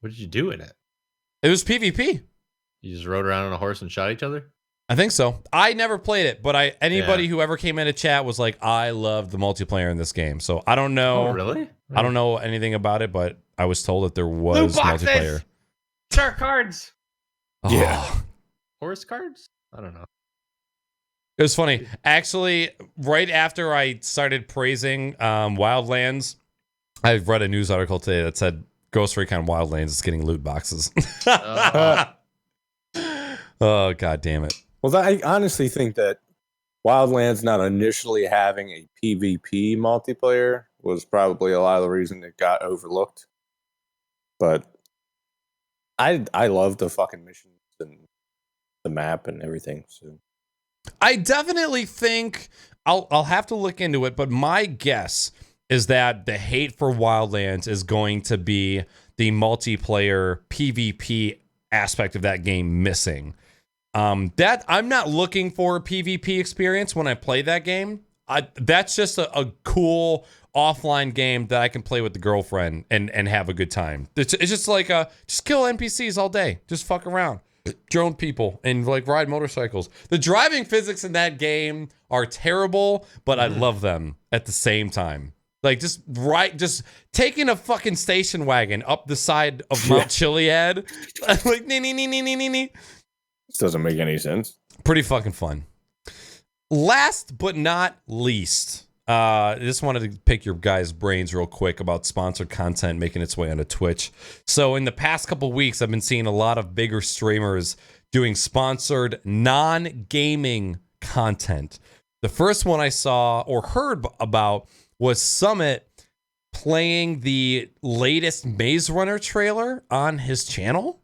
S3: What did you do in it?
S1: It was PvP.
S3: You just rode around on a horse and shot each other?
S1: I think so. I never played it, but anybody who ever came into chat was like, I love the multiplayer in this game. So I don't know.
S3: Oh, really?
S1: I don't know anything about it, but I was told that there was multiplayer.
S3: Shark cards.
S1: Oh.
S2: Yeah.
S3: Horse cards? I don't know.
S1: It was funny. Actually, right after I started praising Wildlands, I read a news article today that said Ghost Recon Wildlands is getting loot boxes. Oh, God damn it.
S2: Well, I honestly think that Wildlands not initially having a PvP multiplayer was probably a lot of the reason it got overlooked. But I love the fucking missions and the map and everything. So
S1: I definitely think I'll have to look into it, but my guess is that the hate for Wildlands is going to be the multiplayer PvP aspect of that game missing. That I'm not looking for a PvP experience when I play that game. That's just a cool offline game that I can play with the girlfriend and have a good time. It's just like just kill NPCs all day, just fuck around, drone people, and like ride motorcycles. The driving physics in that game are terrible, but I love them at the same time. Like just taking a fucking station wagon up the side of Mount Chiliad, like nee.
S2: This doesn't make any sense.
S1: Pretty fucking fun. Last but not least, I just wanted to pick your guys' brains real quick about sponsored content making its way onto Twitch. So in the past couple weeks, I've been seeing a lot of bigger streamers doing sponsored non-gaming content. The first one I saw or heard about was Summit playing the latest Maze Runner trailer on his channel.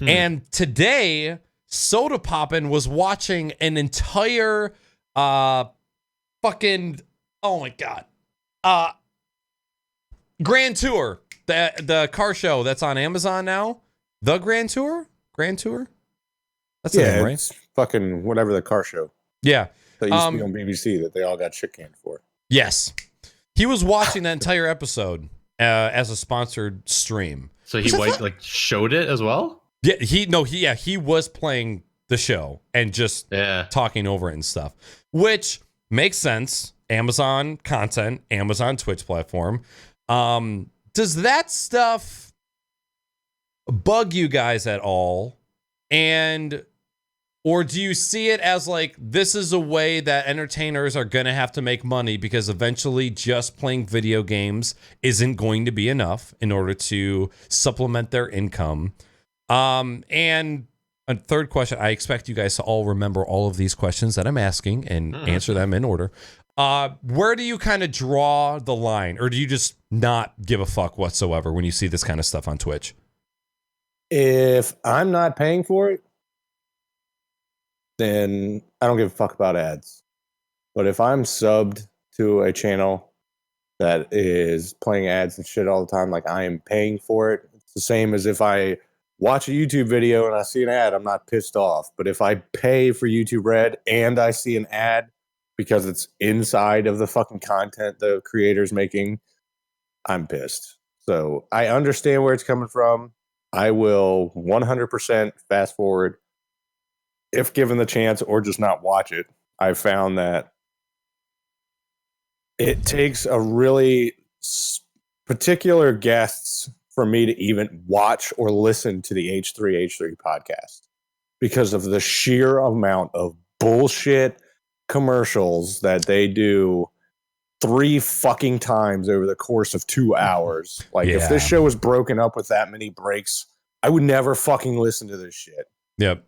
S1: And today, Soda Poppin' was watching an entire fucking, oh my God, Grand Tour, the car show that's on Amazon now. The Grand Tour? That's the name, right?
S2: It's fucking whatever the car show.
S1: Yeah.
S2: That used to be on BBC that they all got shit canned for.
S1: Yes. He was watching that entire episode as a sponsored stream.
S3: So he showed it as well?
S1: Yeah, he was playing the show and just talking over it and stuff, which makes sense. Amazon content, Amazon Twitch platform. Does that stuff bug you guys at all? And Or do you see it as like, this is a way that entertainers are going to have to make money because eventually just playing video games isn't going to be enough in order to supplement their income? And a third question, I expect you guys to all remember all of these questions that I'm asking and answer them in order. Where do you kind of draw the line, or do you just not give a fuck whatsoever when you see this kind of stuff on Twitch?
S2: If I'm not paying for it, then I don't give a fuck about ads. But if I'm subbed to a channel that is playing ads and shit all the time, like I am paying for it, it's the same as if I watch a YouTube video and I see an ad, I'm not pissed off. But if I pay for YouTube Red and I see an ad because it's inside of the fucking content the creator's making, I'm pissed. So I understand where it's coming from. I will 100% fast forward if given the chance, or just not watch it. I've found that it takes a really particular guests for me to even watch or listen to the H3H3 podcast because of the sheer amount of bullshit commercials that they do 3 fucking times over the course of 2 hours. Like, if this show was broken up with that many breaks, I would never fucking listen to this shit.
S1: Yep.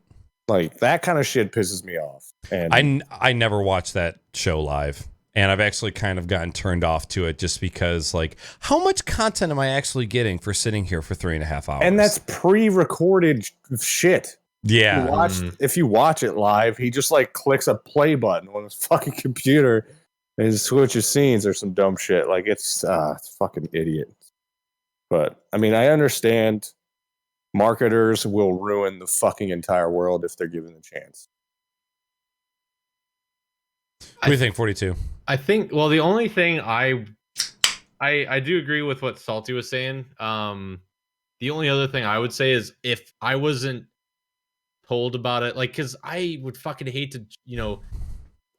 S2: Like, that kind of shit pisses me off. And
S1: I never watched that show live. And I've actually kind of gotten turned off to it just because, like, how much content am I actually getting for sitting here for 3.5 hours?
S2: And that's pre-recorded shit.
S1: Yeah.
S2: If you watch it live, he just like clicks a play button on his fucking computer and switches scenes or some dumb shit. Like, it's fucking idiot. But I mean, I understand marketers will ruin the fucking entire world if they're given the chance.
S1: What do you think, 42?
S3: I think, well, the only thing I do agree with what Salty was saying. The only other thing I would say is if I wasn't told about it, like, because I would fucking hate to,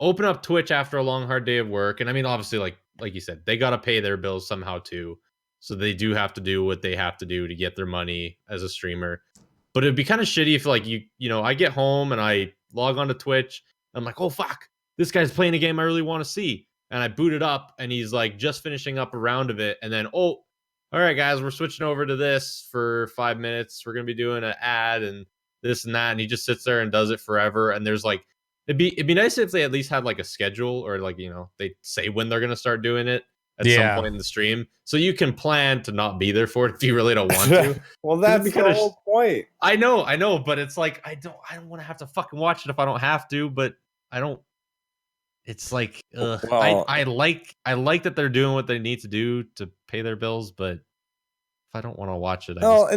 S3: open up Twitch after a long, hard day of work. And I mean, obviously, like you said, they got to pay their bills somehow too. So they do have to do what they have to do to get their money as a streamer. But it'd be kind of shitty if, like, I get home and I log on to Twitch. I'm like, oh, fuck, this guy's playing a game I really want to see. And I boot it up and he's like just finishing up a round of it. And then, oh, all right, guys, we're switching over to this for 5 minutes. We're going to be doing an ad and this and that. And he just sits there and does it forever. And there's like, it'd be nice if they at least had like a schedule, or like, they say when they're going to start doing it at some point in the stream. So you can plan to not be there for it if you really don't want to.
S2: Well, that's the whole point.
S3: I know, but it's like, I don't want to have to fucking watch it if I don't have to, but I don't. It's like, well, I like that they're doing what they need to do to pay their bills, but if I don't want to watch it,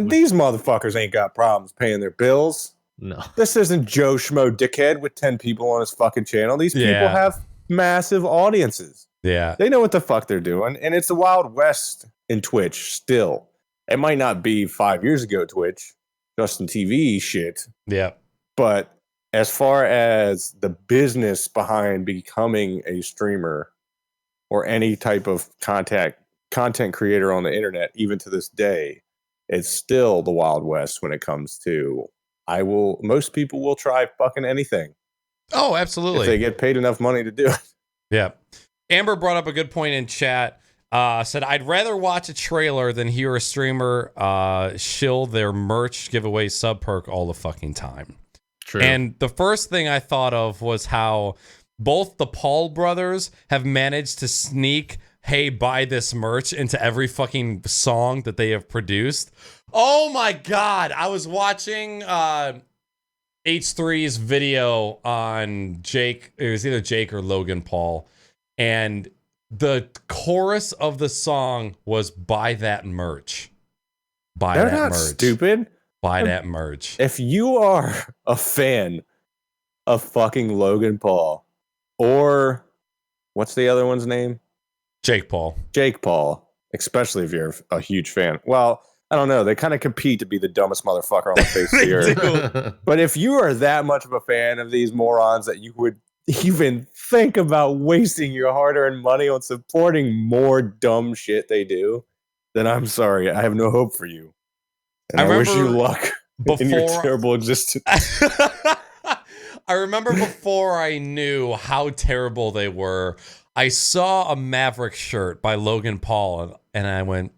S2: these motherfuckers ain't got problems paying their bills.
S3: No,
S2: this isn't Joe Schmo dickhead with 10 people on his fucking channel. These people have massive audiences.
S1: Yeah,
S2: they know what the fuck they're doing, and it's the Wild West in Twitch still. It might not be 5 years ago Twitch, Justin TV shit.
S1: Yeah,
S2: but as far as the business behind becoming a streamer or any type of content creator on the internet, even to this day, it's still the Wild West when it comes to, most people will try fucking anything.
S1: Oh, absolutely.
S2: If they get paid enough money to do it.
S1: Yeah. Amber brought up a good point in chat. Said, I'd rather watch a trailer than hear a streamer shill their merch giveaway sub perk all the fucking time.
S3: True.
S1: And the first thing I thought of was how both the Paul brothers have managed to sneak, hey, buy this merch into every fucking song that they have produced. Oh my God. I was watching H3's video on Jake. It was either Jake or Logan Paul. And the chorus of the song was buy that merch.
S2: They're not stupid.
S1: Buy that merch.
S2: If you are a fan of fucking Logan Paul, or what's the other one's name?
S1: Jake Paul,
S2: especially if you're a huge fan. Well, I don't know. They kind of compete to be the dumbest motherfucker on the face of the earth. But if you are that much of a fan of these morons that you would even think about wasting your hard-earned money on supporting more dumb shit they do, then I'm sorry. I have no hope for you. And I wish you luck in your terrible existence.
S1: I remember before I knew how terrible they were, I saw a Maverick shirt by Logan Paul, and I went,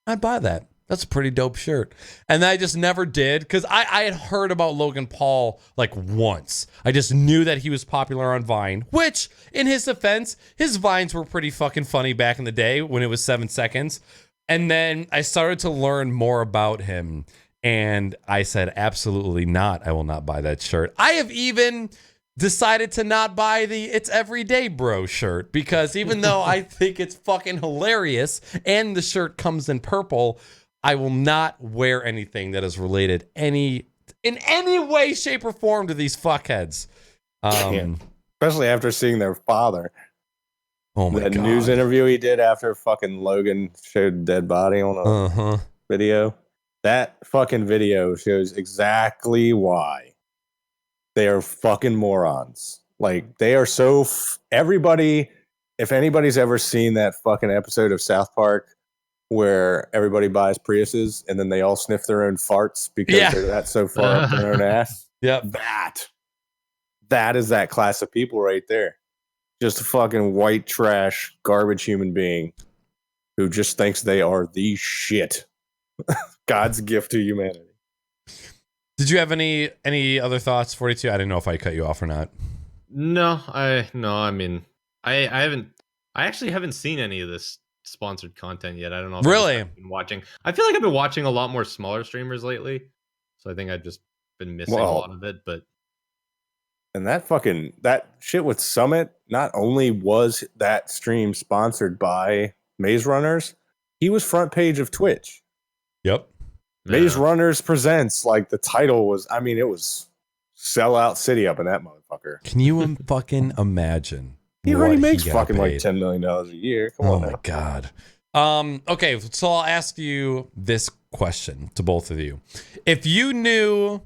S1: I'd buy that. That's a pretty dope shirt. And I just never did, because I had heard about Logan Paul like once. I just knew that he was popular on Vine, which, in his defense, his Vines were pretty fucking funny back in the day when it was 7 seconds. And then I started to learn more about him, and I said, absolutely not. I will not buy that shirt. I have even decided to not buy the It's Everyday Bro shirt, because even though I think it's fucking hilarious and the shirt comes in purple, I will not wear anything that is related in any way, shape, or form to these fuckheads.
S2: Especially after seeing their father.
S1: Oh my
S2: God.
S1: God.
S2: News interview he did after fucking Logan showed a dead body on a video. That fucking video shows exactly why they are fucking morons. Like, they are so... everybody, if anybody's ever seen that fucking episode of South Park where everybody buys Priuses and then they all sniff their own farts because they're that so far up their own ass.
S1: Yep.
S2: That is that class of people right there. Just a fucking white trash, garbage human being who just thinks they are the shit. God's gift to humanity.
S1: Did you have any other thoughts, 42? I didn't know if I cut you off or not.
S3: No, I mean, I actually haven't seen any of this sponsored content yet. I don't know if
S1: Really?
S3: I've been watching. I feel like I've been watching a lot more smaller streamers lately, so I think I've just been missing a lot of it. But
S2: and that shit with Summit, not only was that stream sponsored by Maze Runners, he was front page of Twitch.
S1: Yep.
S2: Maze Runners Presents, like the title was, I mean, it was Sellout City up in that motherfucker.
S1: Can you fucking imagine?
S2: He already makes fucking like $10 million a year. Come on
S1: my
S2: now.
S1: God. Okay, so I'll ask you this question to both of you. If you knew,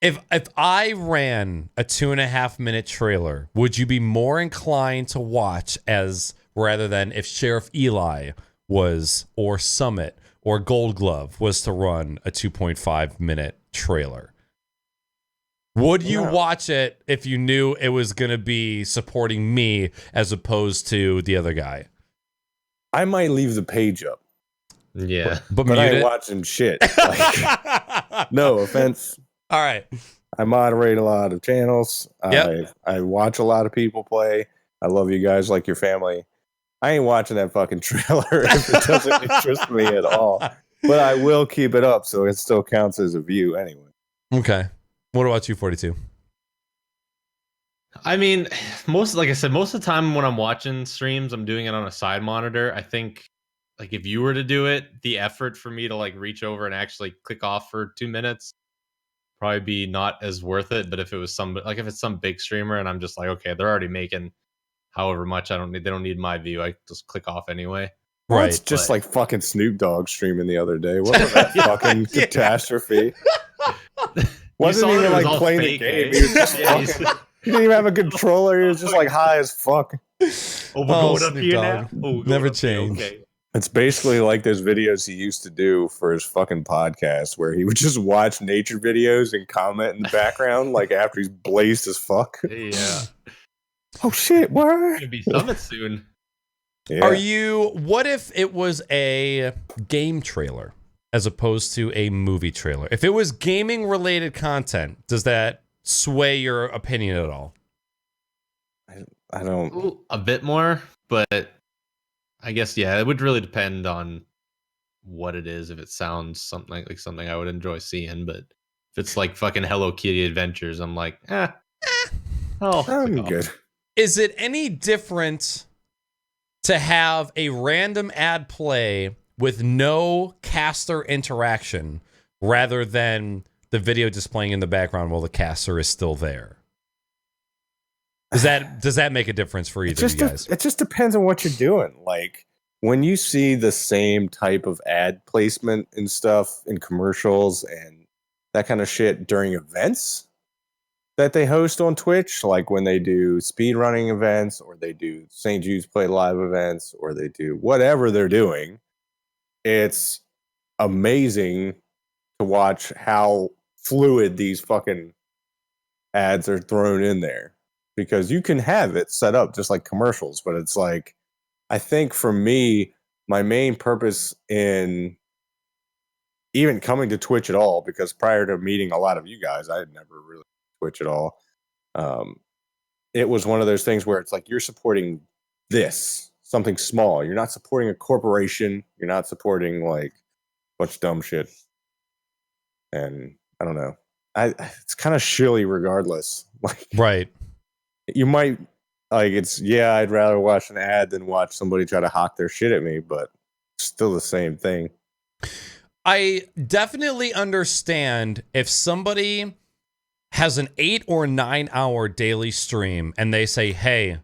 S1: if I ran a 2.5 minute trailer, would you be more inclined to watch rather than if Sheriff Eli was, or Summit or Gold Glove was to run a 2.5 minute trailer? Would you watch it if you knew it was going to be supporting me as opposed to the other guy?
S2: I might leave the page up.
S3: Yeah.
S2: But I ain't watching shit. Like, no offense.
S1: All right.
S2: I moderate a lot of channels.
S1: Yep.
S2: I watch a lot of people play. I love you guys like your family. I ain't watching that fucking trailer if it doesn't interest me at all. But I will keep it up so it still counts as a view anyway.
S1: Okay. What about you, 42?
S3: I mean, like I said, most of the time when I'm watching streams, I'm doing it on a side monitor. I think, like, if you were to do it, the effort for me to like reach over and actually click off for 2 minutes probably be not as worth it. But if it was if it's some big streamer and I'm just like, okay, they're already making however much, they don't need my view. I just click off anyway.
S2: Well, right. It's just like fucking Snoop Dogg streaming the other day. What was that fucking catastrophe? Wasn't even like playing the game. He was just fucking, he didn't even have a controller. He was just like high as fuck.
S3: We're going up here now.
S1: Never change.
S3: Okay.
S2: It's basically like those videos he used to do for his fucking podcast where he would just watch nature videos and comment in the background like after he's blazed as fuck.
S3: Yeah.
S2: Oh shit, what?
S3: Gonna be Summit soon.
S2: Yeah.
S1: What if it was a game trailer as opposed to a movie trailer? If it was gaming related content, does that sway your opinion at all?
S2: I don't.
S3: A bit more, but I guess, yeah, it would really depend on what it is. If it sounds something like something I would enjoy seeing, but if it's like fucking Hello Kitty Adventures, I'm like,
S2: I'm good.
S1: Is it any different to have a random ad play with no caster interaction rather than the video just playing in the background while the caster is still there? Does that make a difference for either of you guys?
S2: It just depends on what you're doing. Like, when you see the same type of ad placement and stuff in commercials and that kind of shit during events that they host on Twitch, like when they do speedrunning events or they do St. Jude's Play Live events or they do whatever they're doing, it's amazing to watch how fluid these fucking ads are thrown in there, because you can have it set up just like commercials, but it's like, I think for me, my main purpose in even coming to Twitch at all, because prior to meeting a lot of you guys, I had never really Twitch at all. It was one of those things where it's like, you're supporting this, something small. You're not supporting a corporation. You're not supporting like a bunch of dumb shit. And I don't know. It's kind of shilly regardless. Like,
S1: Right.
S2: you might like, I'd rather watch an ad than watch somebody try to hawk their shit at me, but it's still the same thing.
S1: I definitely understand if somebody has an 8 or 9 hour daily stream and they say, hey,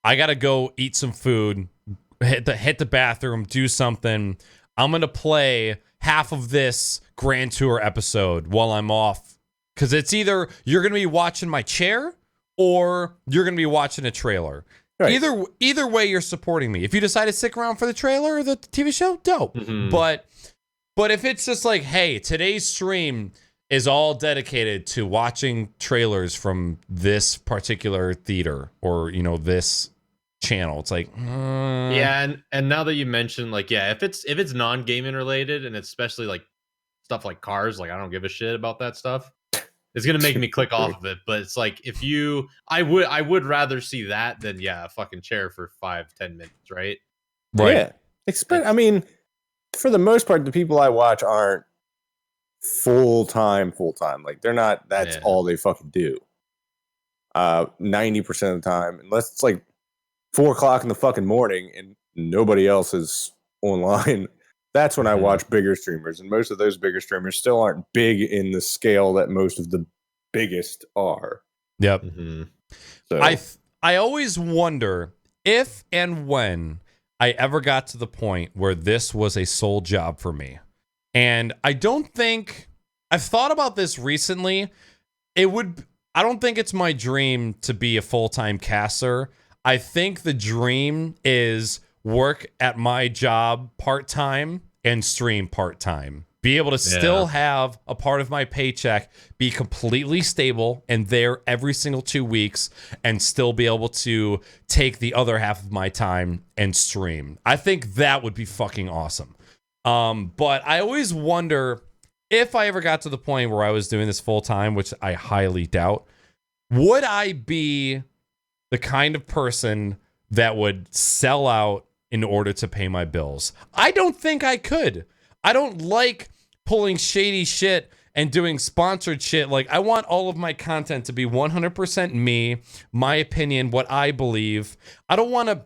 S1: I got to go eat some food, hit the bathroom, do something. I'm going to play half of this Grand Tour episode while I'm off. Because it's either you're going to be watching my chair or you're going to be watching a trailer. Right. Either way, you're supporting me. If you decide to stick around for the trailer or the TV show, dope. Mm-hmm. But if it's just like, hey, today's stream is all dedicated to watching trailers from this particular theater or, you know, this channel, it's like,
S3: yeah. And now that you mentioned, like, yeah, if it's non-gaming related, and it's especially like stuff like cars, like I don't give a shit about that stuff. It's gonna make me click off of it. But it's like, I would rather see that than a fucking chair for 5-10 minutes, right?
S2: Right. Yeah. I mean, for the most part, the people I watch aren't full-time. Like, they're not, that's all they fucking do. 90% of the time, unless it's like 4:00 in the fucking morning and nobody else is online, that's when I watch bigger streamers. And most of those bigger streamers still aren't big in the scale that most of the biggest are.
S1: Yep.
S3: Mm-hmm.
S1: So I always wonder if and when I ever got to the point where this was a sole job for me. And I've thought about this recently. I don't think it's my dream to be a full-time caster. I think the dream is work at my job part-time and stream part-time. Be able to still have a part of my paycheck be completely stable and there every single 2 weeks, and still be able to take the other half of my time and stream. I think that would be fucking awesome. But I always wonder if I ever got to the point where I was doing this full time, which I highly doubt, would I be the kind of person that would sell out in order to pay my bills? I don't think I could. I don't like pulling shady shit and doing sponsored shit. Like, I want all of my content to be 100% me, my opinion, what I believe. I don't want to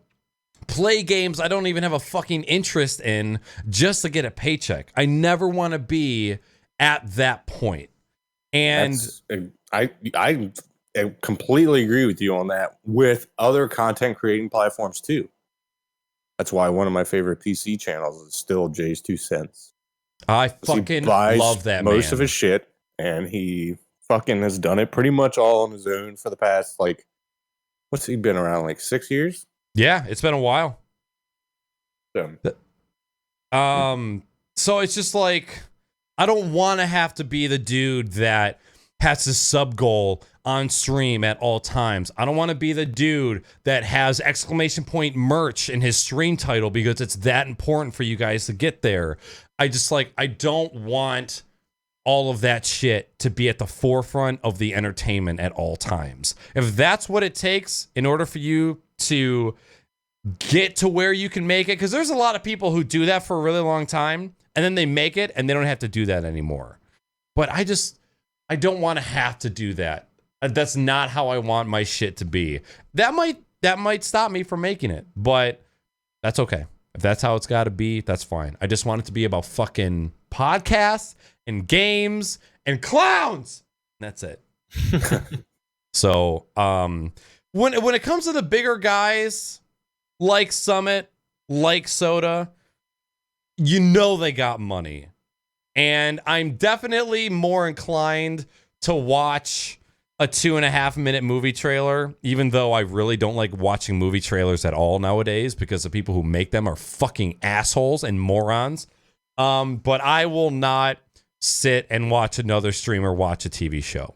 S1: play games I don't even have a fucking interest in just to get a paycheck. I never want to be at that point. And
S2: I completely agree with you on that, with other content creating platforms too. That's why one of my favorite PC channels is still Jay's 2 Cents.
S1: I fucking love that man.
S2: Most of his shit, and he fucking has done it pretty much all on his own for the past, like, what's he been around, like 6 years?
S1: Yeah, it's been a while.
S2: Yeah.
S1: So it's just like, I don't want to have to be the dude that has his sub goal on stream at all times. I don't want to be the dude that has exclamation point merch in his stream title because it's that important for you guys to get there. I don't want all of that shit to be at the forefront of the entertainment at all times. If that's what it takes in order for you to get to where you can make it, because there's a lot of people who do that for a really long time and then they make it and they don't have to do that anymore. But I don't want to have to do that. That's not how I want my shit to be. That might stop me from making it, but that's okay. If that's how it's got to be, that's fine. I just want it to be about fucking podcasts and games and clowns. That's it. So, when it comes to the bigger guys like Summit, like Soda, you know they got money. And I'm definitely more inclined to watch a 2.5 minute movie trailer, even though I really don't like watching movie trailers at all nowadays because the people who make them are fucking assholes and morons. But I will not sit and watch another streamer watch a TV show.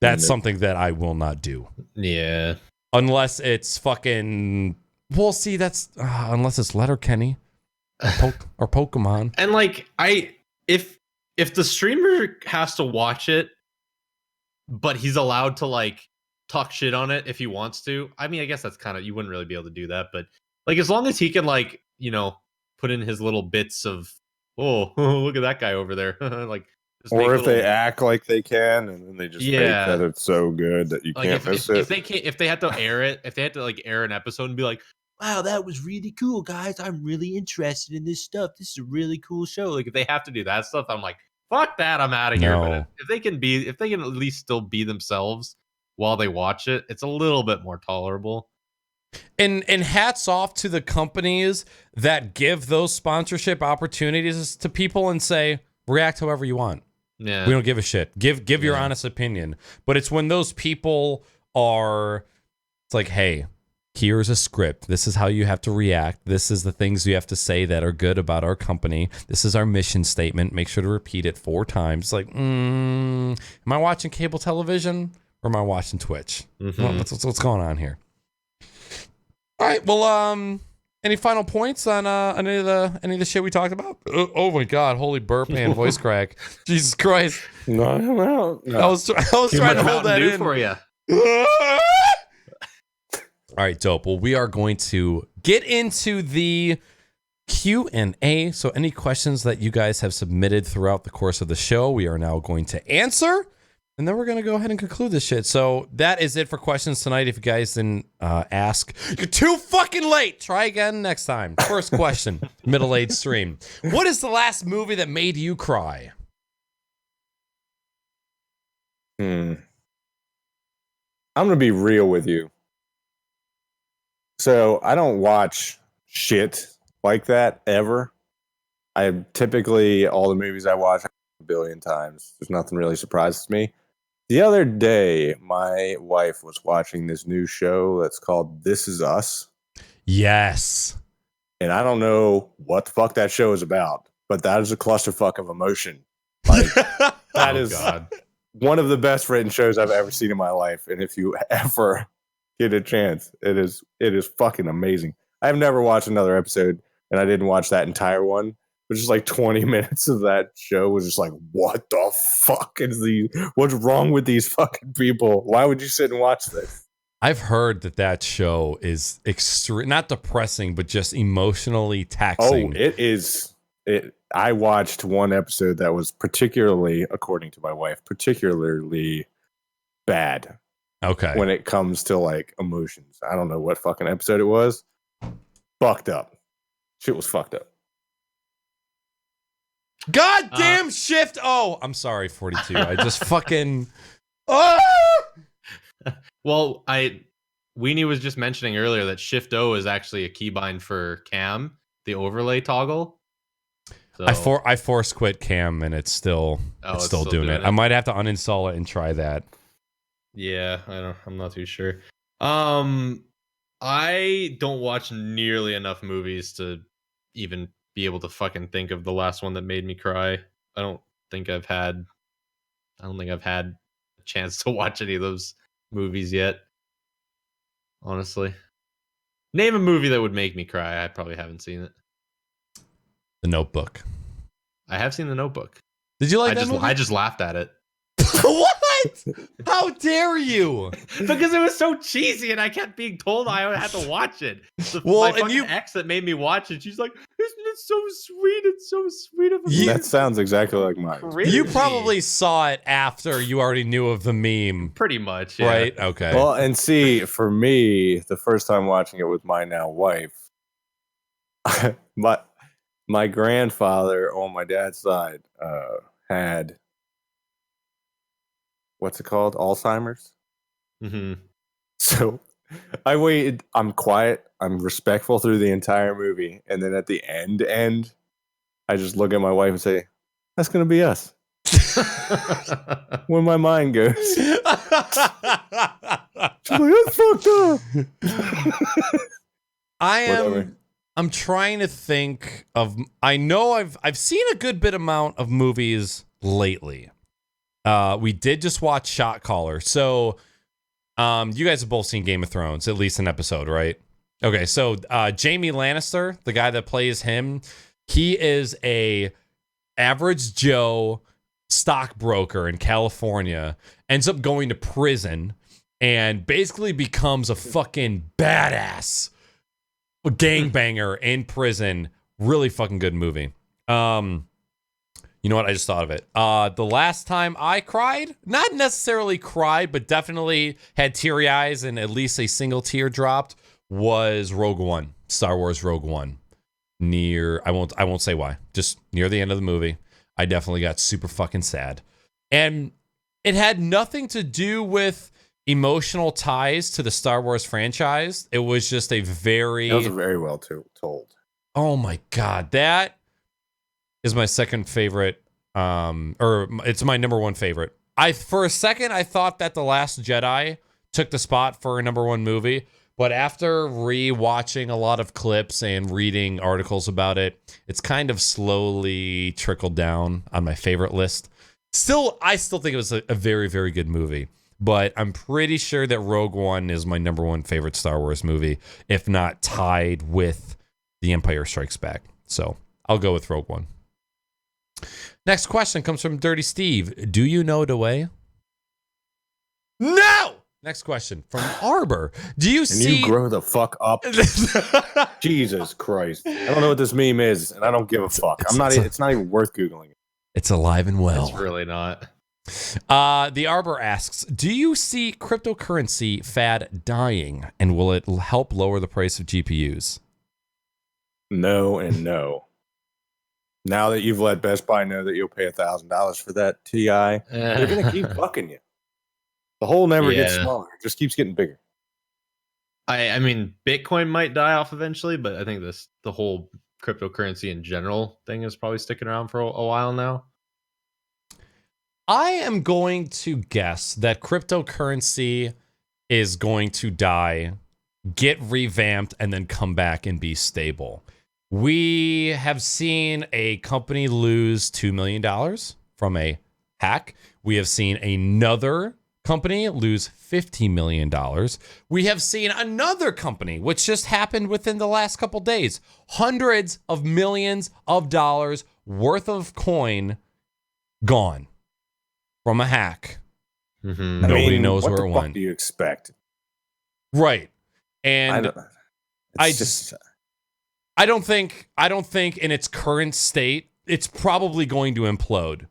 S1: That's something that I will not do.
S3: Yeah.
S1: Unless it's fucking... Well, see, that's... unless it's Letterkenny or Pokemon.
S3: And like, if the streamer has to watch it, but he's allowed to like talk shit on it if he wants to. I mean, I guess that's kind of, you wouldn't really be able to do that, but like as long as he can like, you know, put in his little bits of, oh, look at that guy over there. Like, just
S2: or if they act like they can, and then they just make that it's so good that you
S3: like
S2: can't miss it.
S3: If they had to air it, if they had to like air an episode and be like, wow, that was really cool, guys. I'm really interested in this stuff. This is a really cool show. Like if they have to do that stuff, I'm like, fuck that, I'm out of here. But if they can at least still be themselves while they watch it, it's a little bit more tolerable.
S1: And hats off to the companies that give those sponsorship opportunities to people and say, react however you want.
S3: Yeah.
S1: We don't give a shit. Give your honest opinion. But it's when those people are, it's like, hey, here's a script. This is how you have to react. This is the things you have to say that are good about our company. This is our mission statement. Make sure to repeat it 4 times. Like, am I watching cable television or am I watching Twitch?
S3: Mm-hmm.
S1: What's going on here? All right. Well, any final points on any of the shit we talked about? Oh my God! Holy burp and voice crack! Jesus Christ!
S2: No.
S1: I was trying to hold that in
S3: for you.
S1: All right, dope. Well, we are going to get into the Q&A. So any questions that you guys have submitted throughout the course of the show, we are now going to answer. And then we're going to go ahead and conclude this shit. So that is it for questions tonight. If you guys didn't ask, you're too fucking late. Try again next time. First question, middle-aged stream. What is the last movie that made you cry?
S2: I'm going to be real with you. So I don't watch shit like that ever. I typically, all the movies I watch a billion times. There's nothing really surprises me. The other day, my wife was watching this new show that's called This Is Us.
S1: Yes.
S2: And I don't know what the fuck that show is about, but that is a clusterfuck of emotion. Like, that is one of the best written shows I've ever seen in my life. And if you ever get a chance, it is fucking amazing. I've never watched another episode, and I didn't watch that entire one. But just like 20 minutes of that show was just like, what the fuck what's wrong with these fucking people? Why would you sit and watch this?
S1: I've heard that show is not depressing, but just emotionally taxing.
S2: Oh, it is. I watched one episode that was particularly, according to my wife, particularly bad.
S1: Okay.
S2: When it comes to like emotions. I don't know what fucking episode it was. Fucked up. Shit was fucked up.
S1: Goddamn shift. Oh, I'm sorry, 42. I just fucking. Oh!
S3: Well, Weenie was just mentioning earlier that Shift O is actually a keybind for Cam, the overlay toggle. So,
S1: I force quit Cam and it's still doing it. I might have to uninstall it and try that.
S3: Yeah, I'm not too sure. I don't watch nearly enough movies to even be able to fucking think of the last one that made me cry. I don't think I've had a chance to watch any of those movies yet. Honestly. Name a movie that would make me cry. I probably haven't seen it.
S1: The Notebook.
S3: I have seen The Notebook.
S1: Did you like that movie?
S3: I just laughed at it.
S1: What? How dare you?
S3: Because it was so cheesy and I kept being told I had to watch it. My fucking ex that made me watch it, she's like, isn't it so sweet? It's so sweet of a
S2: That sounds exactly like mine.
S1: You probably saw it after you already knew of the meme.
S3: Pretty much, yeah.
S1: Right? Okay.
S2: Well, and see, for me, the first time watching it with my now wife, my grandfather on my dad's side had, what's it called? Alzheimer's.
S3: Mm-hmm.
S2: So I waited. I'm quiet. I'm respectful through the entire movie. And then at the end, I just look at my wife and say, that's going to be us. When my mind goes. She's like, that's fucked up.
S1: I am.
S2: Whatever.
S1: I'm trying to think of. I know I've seen a good bit amount of movies lately. We did just watch Shot Caller, so you guys have both seen Game of Thrones, at least an episode, right? Okay, so Jaime Lannister, the guy that plays him, he is a average Joe stockbroker in California, ends up going to prison, and basically becomes a fucking badass gangbanger in prison. Really fucking good movie. You know what? I just thought of it. The last time I cried, not necessarily cried, but definitely had teary eyes and at least a single tear dropped, was Rogue One, Star Wars Rogue One. I won't say why. Just near the end of the movie, I definitely got super fucking sad. And it had nothing to do with emotional ties to the Star Wars franchise. It was just that was
S2: very well told.
S1: Oh my God. That is my second favorite. Or it's my number one favorite. For a second, I thought that The Last Jedi took the spot for a number one movie. But after re-watching a lot of clips and reading articles about it, it's kind of slowly trickled down on my favorite list. I still think it was a very, very good movie. But I'm pretty sure that Rogue One is my number one favorite Star Wars movie, if not tied with The Empire Strikes Back. So I'll go with Rogue One. Next question comes from Dirty Steve. Do you know the way? No! Next question from Arbor. Do you see...
S2: you grow the fuck up? Jesus Christ. I don't know what this meme is, and I don't give a fuck. It's not even worth Googling it.
S1: It's alive and well.
S3: It's really not.
S1: The Arbor asks, do you see cryptocurrency fad dying, and will it help lower the price of GPUs?
S2: No and no. Now that you've let Best Buy know that you'll pay $1,000 for that TI, they're going to keep fucking you. The hole never gets smaller. It just keeps getting bigger.
S3: I mean, Bitcoin might die off eventually, but I think the whole cryptocurrency in general thing is probably sticking around for a while now.
S1: I am going to guess that cryptocurrency is going to die, get revamped, and then come back and be stable. We have seen a company lose $2 million from a hack. We have seen another company lose $50 million. We have seen another company, which just happened within the last couple days, hundreds of millions of dollars worth of coin gone from a hack.
S3: Mm-hmm.
S1: Nobody knows where it
S2: went. What the fuck
S1: went.
S2: do you expect?
S1: Right. And I don't think in its current state, it's probably going to implode.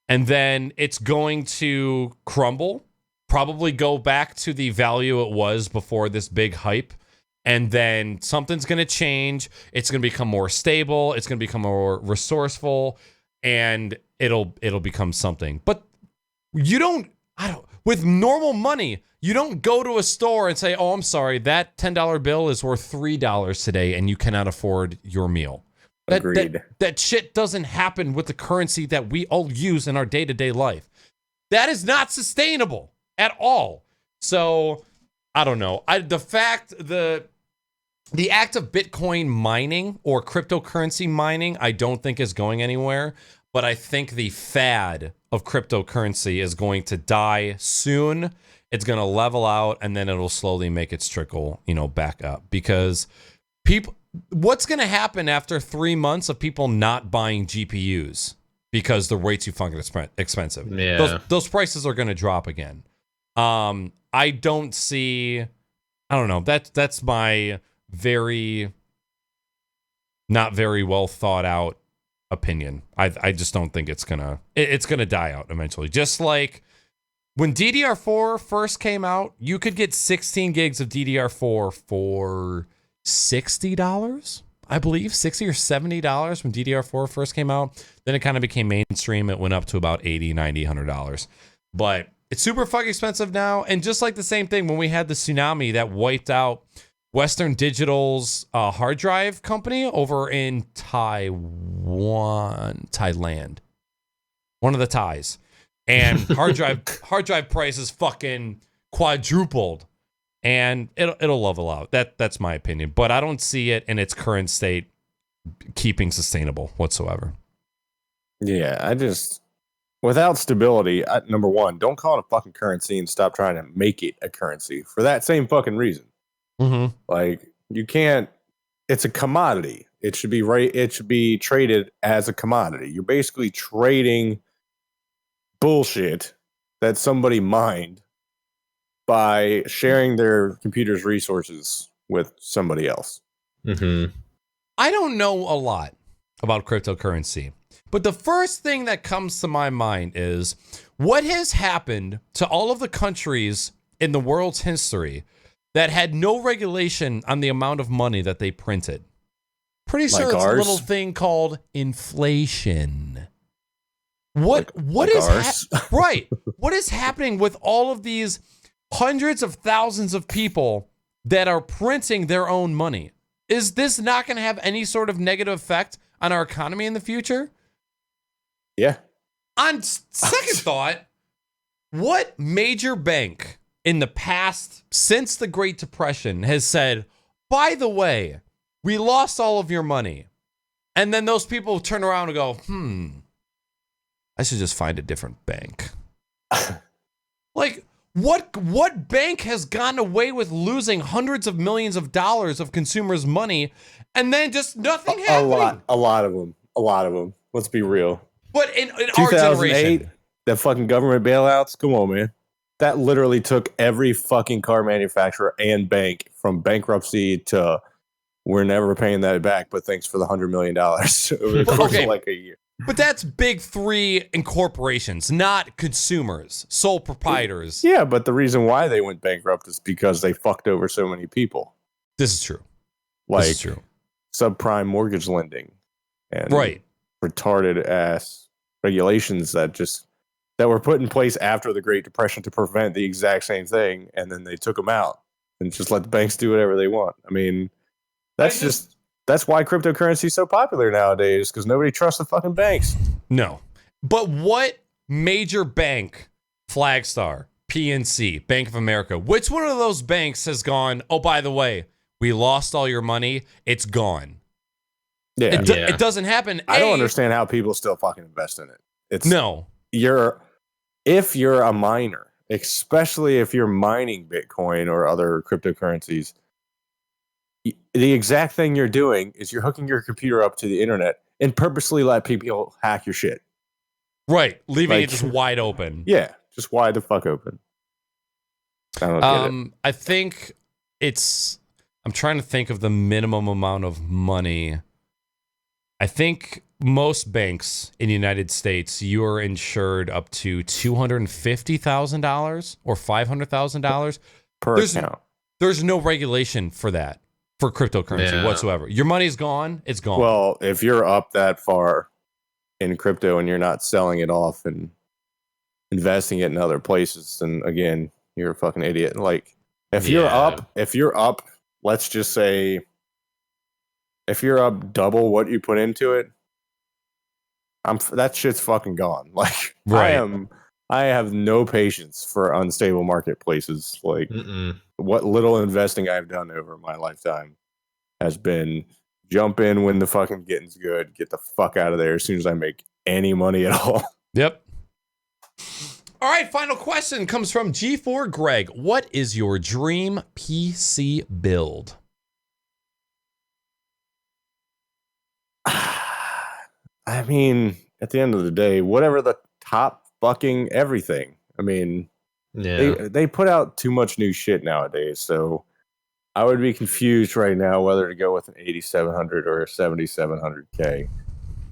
S1: And then it's going to crumble, probably go back to the value it was before this big hype. And then something's going to change. It's going to become more stable. It's going to become more resourceful, and it'll become something. But with normal money, you don't go to a store and say, oh, I'm sorry, that $10 bill is worth $3 today and you cannot afford your meal.
S2: Agreed.
S1: That shit doesn't happen with the currency that we all use in our day-to-day life. That is not sustainable at all. So, I don't know. The act of Bitcoin mining or cryptocurrency mining, I don't think is going anywhere. But I think the fad of cryptocurrency is going to die soon. It's going to level out, and then it'll slowly make its trickle, back up. Because what's going to happen after 3 months of people not buying GPUs because they're way too fucking expensive?
S3: Yeah.
S1: Those prices are going to drop again. I don't know. That's my not very well thought out opinion. I just don't think it's gonna die out eventually. Just like when DDR4 first came out, you could get 16 gigs of DDR4 for $60, I believe, $60 or $70 when DDR4 first came out. Then it kind of became mainstream. It went up to about $80, $90, $100. But it's super fucking expensive now. And just like the same thing when we had the tsunami that wiped out Western Digital's hard drive company over in Thailand, one of the Thais, and hard drive prices fucking quadrupled, and it'll level out. That's my opinion, but I don't see it in its current state keeping sustainable whatsoever.
S2: Yeah, without stability, number one, don't call it a fucking currency and stop trying to make it a currency for that same fucking reason.
S1: Mm-hmm.
S2: Like, you can't, it's a commodity. It should be right. It should be traded as a commodity. You're basically trading bullshit that somebody mined by sharing their computer's resources with somebody else.
S3: Mm-hmm.
S1: I don't know a lot about cryptocurrency, but the first thing that comes to my mind is what has happened to all of the countries in the world's history that had no regulation on the amount of money that they printed. Pretty sure
S2: Like
S1: it's
S2: ours?
S1: a little thing called inflation. What
S2: Like
S1: is
S2: ours?
S1: right? What is happening with all of these hundreds of thousands of people that are printing their own money? Is this not going to have any sort of negative effect on our economy in the future?
S2: Yeah.
S1: On second thought, what major bank in the past, since the Great Depression, has said, by the way, we lost all of your money? And then those people turn around and go, I should just find a different bank. Like, what bank has gotten away with losing hundreds of millions of dollars of consumers' money and then just nothing happening?
S2: A lot of them. Let's be real.
S1: But in our
S2: 2008,
S1: generation,
S2: the fucking government bailouts. Come on, man. That literally took every fucking car manufacturer and bank from bankruptcy to we're never paying that back, but thanks for the $100 million over the course of like a year.
S1: But that's big three incorporations, not consumers, sole proprietors.
S2: Yeah, but the reason why they went bankrupt is because they fucked over so many people.
S1: This is true.
S2: Like
S1: This is true.
S2: subprime mortgage lending and
S1: Right.
S2: retarded ass regulations that were put in place after the Great Depression to prevent the exact same thing, and then they took them out and just let the banks do whatever they want. I mean, that's why cryptocurrency is so popular nowadays, because nobody trusts the fucking banks.
S1: No. But what major bank, Flagstar, PNC, Bank of America, which one of those banks has gone, oh, by the way, we lost all your money, it's gone?
S2: Yeah.
S1: It doesn't happen.
S2: I don't understand how people still fucking invest in it. If you're a miner, especially if you're mining Bitcoin or other cryptocurrencies, the exact thing you're doing is you're hooking your computer up to the internet and purposely let people hack your shit.
S1: Right. Leaving
S2: Like,
S1: it just wide open.
S2: Yeah, just wide the fuck open. I don't get it.
S1: I think I'm trying to think of the minimum amount of money. I think most banks in the United States, you are insured up to $250,000 or $500,000
S2: Per account.
S1: There's no regulation for that, for cryptocurrency whatsoever. Your money's gone, it's gone.
S2: Well, if you're up that far in crypto and you're not selling it off and investing it in other places, then again, you're a fucking idiot. Like, if you're up, let's just say, if you're up double what you put into it, that shit's fucking gone. Like,
S1: right.
S2: I have no patience for unstable marketplaces. Like, what little investing I've done over my lifetime has been jump in when the fucking getting's good, get the fuck out of there as soon as I make any money at all.
S1: Yep. All right, final question comes from G4 Greg. What is your dream PC build?
S2: I mean, at the end of the day, whatever the top fucking everything. I mean, they put out too much new shit nowadays, so I would be confused right now whether to go with an 8700 or a 7700K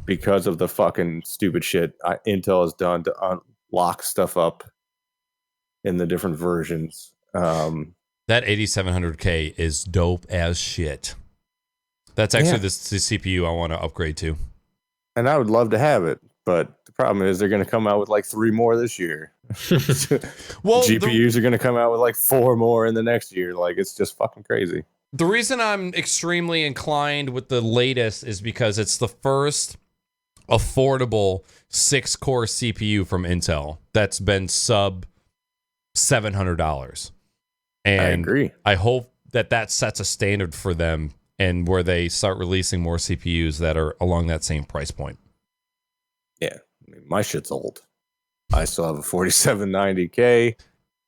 S2: because of the fucking stupid shit Intel has done to unlock stuff up in the different versions.
S1: That 8700K is dope as shit. That's actually the CPU I want to upgrade to.
S2: And I would love to have it, but the problem is they're going to come out with like 3 more this year. Well, GPUs are going to come out with like 4 more in the next year. Like, it's just fucking crazy.
S1: The reason I'm extremely inclined with the latest is because it's the first affordable 6-core CPU from Intel that's been sub $700. And
S2: I agree.
S1: I hope that sets a standard for them and where they start releasing more CPUs that are along that same price point.
S2: Yeah, I mean, my shit's old. I still have a 4790K,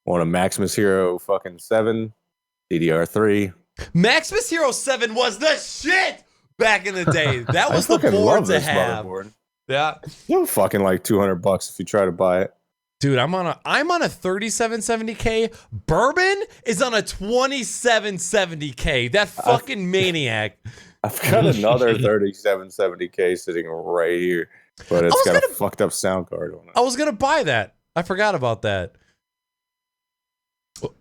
S2: want a Maximus Hero fucking 7, DDR3.
S1: Maximus Hero 7 was the shit back in the day. That was
S2: I
S1: the
S2: fucking
S1: board
S2: love
S1: to
S2: this
S1: have.
S2: motherboard.
S1: Yeah.
S2: You're fucking like $200 if you try to buy it.
S1: Dude, I'm on a 3770K. Bourbon is on a 2770K. That fucking maniac.
S2: I've got another 3770K sitting right here, but it's got a fucked up sound card on it.
S1: I was gonna buy that. I forgot about that.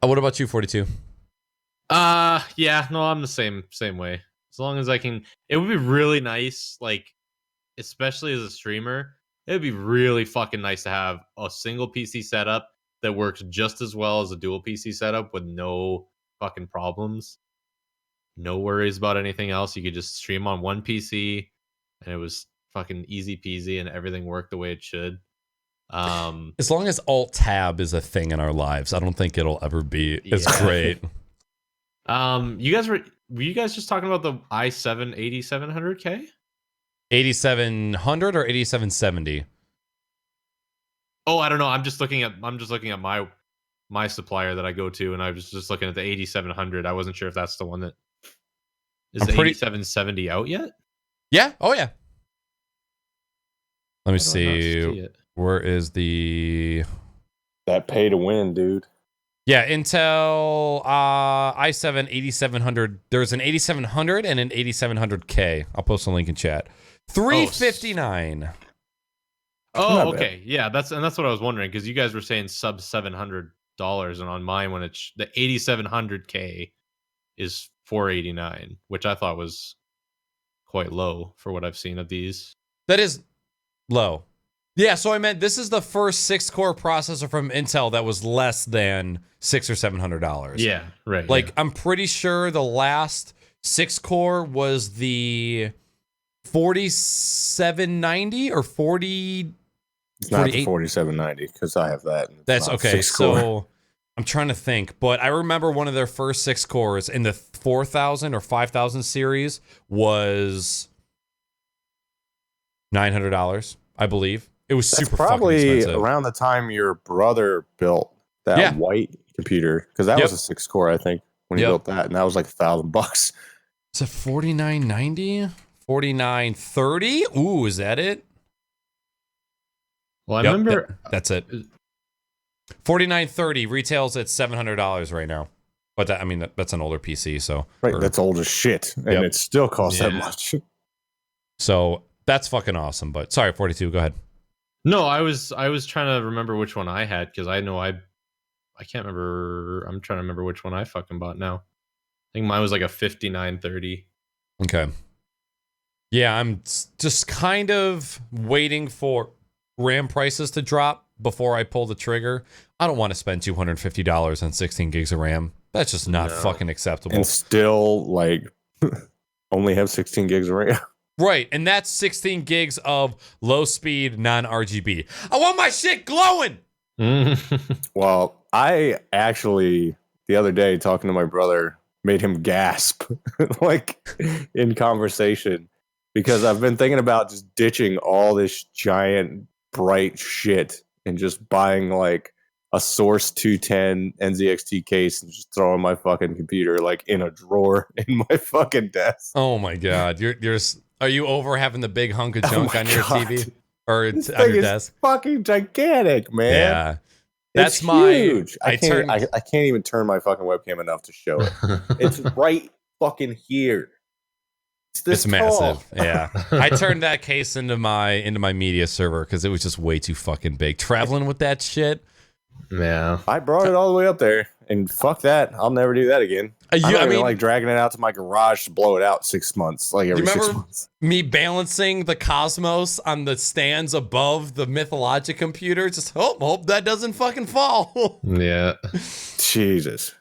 S1: What about you, 42?
S3: Yeah, no, I'm the same way. As long as I can, it would be really nice, like, especially as a streamer, it would be really fucking nice to have a single PC setup that works just as well as a dual PC setup with no fucking problems. No worries about anything else. You could just stream on one PC and it was fucking easy peasy and everything worked the way it should.
S1: As long as Alt Tab is a thing in our lives, I don't think it'll ever be as great.
S3: Were you guys just talking about the i7 8700K?
S1: 8700 or 8770?
S3: Oh, I don't know. I'm just looking at my supplier that I go to, and I was just looking at the 8700. I wasn't sure if that's the one that is the 8770 out yet.
S1: Yeah. Oh yeah. Let me see. Where is the
S2: that pay to win, dude?
S1: Yeah, Intel i7 8700. There's an 8700 and an 8700K. I'll post a link in chat. $359.
S3: Oh, okay. Yeah, that's what I was wondering, because you guys were saying sub $700, and on mine, when it's the 8700K is $489, which I thought was quite low for what I've seen of these.
S1: That is low. Yeah, so I meant this is the first 6-core processor from Intel that was less than $600 or $700.
S3: Yeah, right.
S1: Like, I'm pretty sure the last 6-core was the 4790 or 40.
S2: It's not the 4790 because I have that.
S1: That's okay. So I'm trying to think, but I remember one of their first 6 cores in the 4000 or 5000 series was $900, I believe. It was
S2: That's
S1: super
S2: probably
S1: fucking expensive.
S2: Around the time your brother built that white computer, because that was a 6-core, I think, when he built that, and that was like $1,000.
S1: Is it 4990? 4930? Ooh, is that it?
S3: Well, I remember
S1: that's it. 4930 retails at $700 right now. But that, I mean, that's an older PC, so
S2: that's old as shit, and it still costs that much.
S1: So that's fucking awesome. But sorry, 42, go ahead.
S3: No, I was trying to remember which one I had, because I know I can't remember. I'm trying to remember which one I fucking bought now. I think mine was like a 5930.
S1: Okay. Yeah, I'm just kind of waiting for RAM prices to drop before I pull the trigger. I don't want to spend $250 on 16 gigs of RAM. That's just not fucking acceptable.
S2: And still, like, only have 16 gigs of RAM.
S1: Right, and that's 16 gigs of low-speed, non-RGB. I want my shit glowing!
S2: Well, I actually, the other day, talking to my brother, made him gasp, like, in conversation, because I've been thinking about just ditching all this giant, bright shit and just buying, like, a Source 210 NZXT case and just throwing my fucking computer, like, in a drawer in my fucking desk.
S1: Oh, my God. Are you over having the big hunk of junk on your TV or
S2: this
S1: on your
S2: thing
S1: desk?
S2: Is fucking gigantic, man.
S1: Yeah, that's
S2: huge. I
S1: can't
S2: even turn my fucking webcam enough to show it. It's right fucking here.
S1: It's massive. Yeah, I turned that case into my media server because it was just way too fucking big. Traveling with that shit.
S3: Yeah,
S2: I brought it all the way up there, and fuck that. I'll never do that again. I mean, like dragging it out to my garage to blow it out 6 months, like every 6 months.
S1: Me balancing the Cosmos on the stands above the Mythologic computer. Just hope that doesn't fucking fall.
S3: Yeah,
S2: Jesus.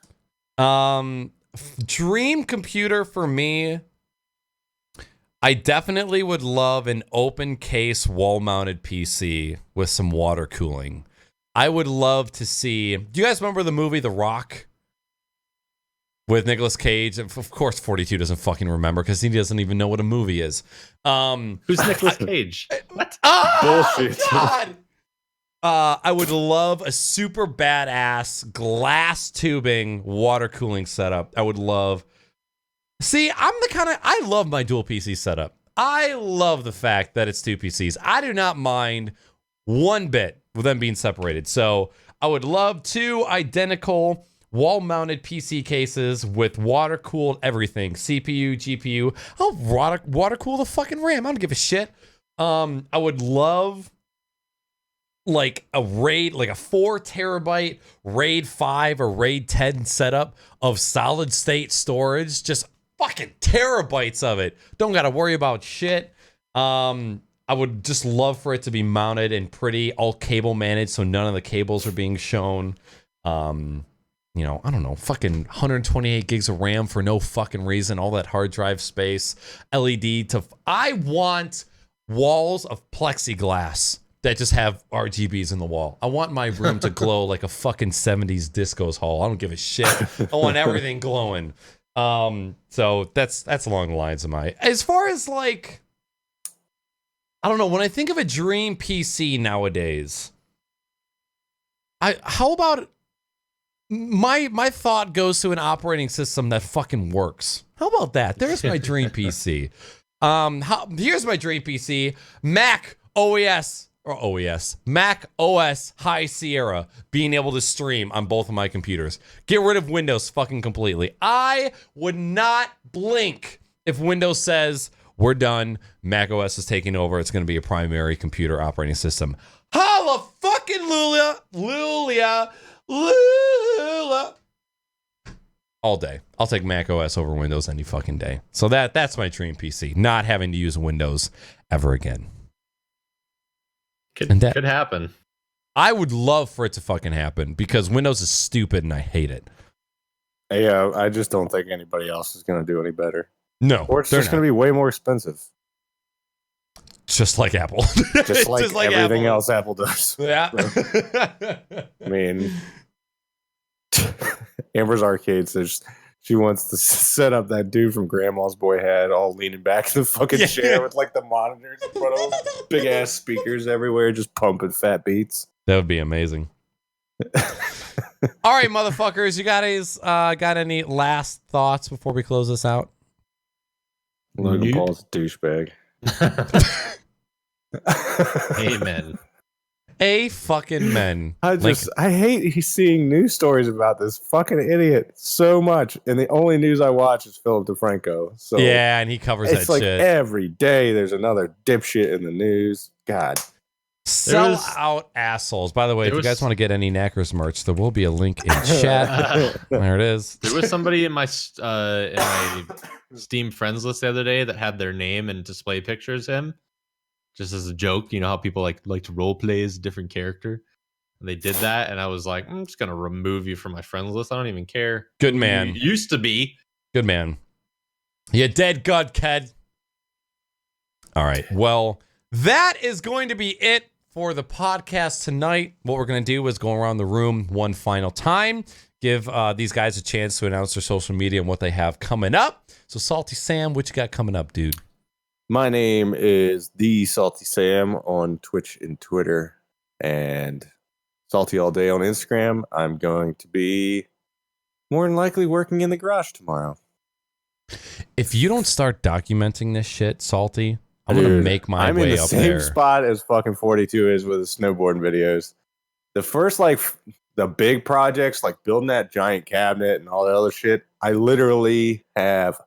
S1: Dream computer for me. I definitely would love an open case wall-mounted PC with some water cooling. I would love to see. Do you guys remember the movie The Rock? with Nicolas Cage. Of course, 42 doesn't fucking remember because he doesn't even know what a movie is.
S3: Who's Nicolas Cage? What?
S2: Bullshit.
S1: God. I would love a super badass glass tubing water cooling setup. I would love. See, I love my dual PC setup. I love the fact that it's 2 PCs. I do not mind one bit with them being separated. So I would love 2 identical wall-mounted PC cases with water-cooled everything. CPU, GPU. I'll water-cool the fucking RAM. I don't give a shit. I would love like a 4 terabyte RAID 5 or RAID 10 setup of solid state storage. Just fucking terabytes of it. Don't got to worry about shit. I would just love for it to be mounted and pretty, all cable managed, so none of the cables are being shown. You know, I don't know, fucking 128 gigs of RAM for no fucking reason, all that hard drive space, LED to... I want walls of plexiglass that just have RGBs in the wall. I want my room to glow like a fucking 70s discos hall. I don't give a shit. I want everything glowing. So that's along the lines of my... As far as like... I don't know, when I think of a dream PC nowadays, how about my thought goes to an operating system that fucking works. How about that? There's my dream PC. Here's my dream PC. Mac OS High Sierra, being able to stream on both of my computers. Get rid of Windows fucking completely. I would not blink if Windows says, we're done, Mac OS is taking over, it's going to be a primary computer operating system. Holla fucking Lulia. All day. I'll take Mac OS over Windows any fucking day. So that's my dream PC. Not having to use Windows ever again.
S3: Could happen.
S1: I would love for it to fucking happen because Windows is stupid and I hate it.
S2: Yeah, I just don't think anybody else is going to do any better.
S1: No.
S2: Or it's just going to be way more expensive.
S1: Just like Apple.
S2: Just like everything
S1: Apple.
S2: else Apple does.
S1: Yeah.
S2: I mean, Amber's Arcade says she wants to set up that dude from Grandma's Boy had all leaning back in the fucking chair with like the monitors in front of him, big ass speakers everywhere, just pumping fat beats.
S1: That would be amazing. All right, motherfuckers, you guys got any last thoughts before we close this out?
S2: Logan Paul's a douchebag.
S3: Amen.
S1: A fucking men.
S2: I hate seeing news stories about this fucking idiot so much, and the only news I watch is Philip DeFranco. So
S1: yeah, and he covers that
S2: it's like
S1: shit
S2: every day. There's another dipshit in the news. God,
S1: sell out assholes. By the way, if you guys want to get any Naaackers merch, there will be a link in chat. There it is.
S3: There was somebody in my Steam friends list the other day that had their name and display pictures of him. Just as a joke, you know how people like to role play as a different character, and they did that, and I was like, I'm just gonna remove you from my friends list. I don't even care.
S1: Good man.
S3: You used to be.
S1: Good man. You dead god kid. All right. Well, that is going to be it for the podcast tonight. What we're gonna do is go around the room one final time, give these guys a chance to announce their social media and what they have coming up. So, Salty Sam, what you got coming up, dude?
S2: my name is the Salty Sam on Twitch and Twitter, and Salty All Day on Instagram. I'm going to be more than likely working in the garage tomorrow.
S1: If you don't start documenting this shit, Salty, I'm going to make my way up there.
S2: I'm in the same spot as fucking 42 is with the snowboarding videos. The first, like, the big projects, like building that giant cabinet and all that other shit, I literally have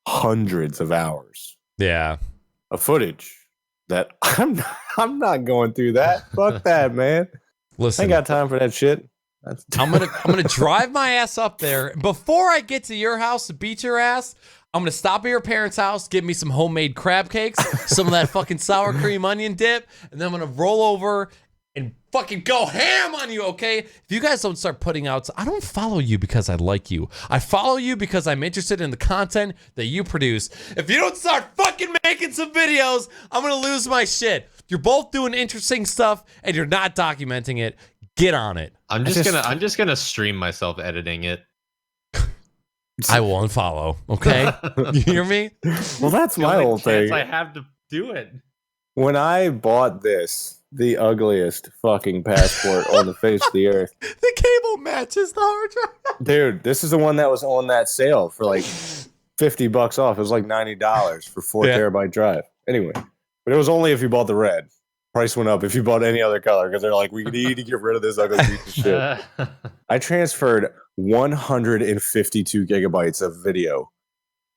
S2: hundreds of hours of footage that I'm not going through that. Fuck that, man.
S1: Listen,
S2: I ain't got time for that shit.
S1: I'm gonna drive my ass up there. Before I get to your house to beat your ass, I'm gonna stop at your parents' house, get me some homemade crab cakes, some of that fucking sour cream onion dip, and then I'm gonna roll over and fucking go ham on you, okay? If you guys don't start putting out... I don't follow you because I like you. I follow you because I'm interested in the content that you produce. If you don't start fucking making some videos, I'm gonna lose my shit. You're both doing interesting stuff, and you're not documenting it. Get on it.
S3: I'm just gonna stream myself editing it.
S1: I will unfollow. Okay, you hear me?
S2: Well, that's
S3: The
S2: my
S3: only
S2: whole
S3: chance
S2: thing.
S3: I have to do it.
S2: When I bought this, the ugliest fucking passport on the face of the earth,
S1: The cable matches the hard drive.
S2: dude. This is the one that was on that sale for like $50 off. It was like $90 for 4 TB drive. Anyway, but it was only if you bought the red. Price went up if you bought any other color because they're like, we need to get rid of this ugly piece of shit. I transferred 152 gigabytes of video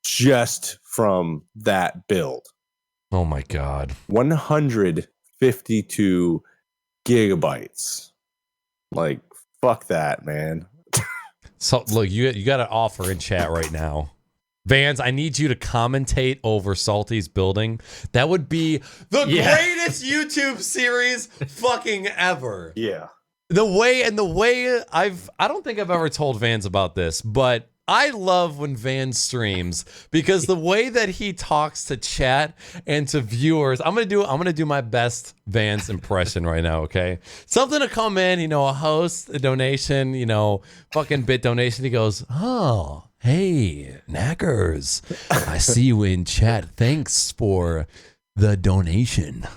S2: just from that build.
S1: Oh my god.
S2: 152 gigabytes. Like, fuck that, man.
S1: So look, you got an offer in chat right now. Vans, I need you to commentate over Salty's building. That would be the greatest YouTube series fucking ever.
S2: Yeah.
S1: The way I don't think I've ever told Vans about this, but I love when Vans streams because the way that he talks to chat and to viewers, I'm gonna do my best Vans impression right now, okay? Something to come in, a host, a donation, fucking bit donation. He goes, oh, hey, Naaackers, I see you in chat. Thanks for the donation.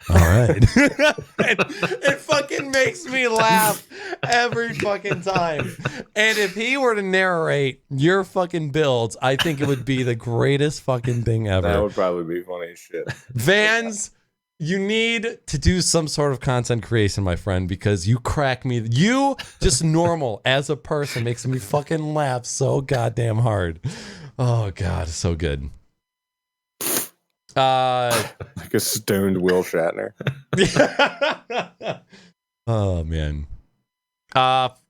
S1: All right. it fucking makes me laugh every fucking time. And if he were to narrate your fucking builds, I think it would be the greatest fucking thing ever.
S2: That would probably be funny as shit.
S1: Vans, you need to do some sort of content creation, my friend, because you crack me. You, just normal as a person, makes me fucking laugh so goddamn hard. Oh, God, so good.
S2: Like a stoned Will Shatner.
S1: Oh man.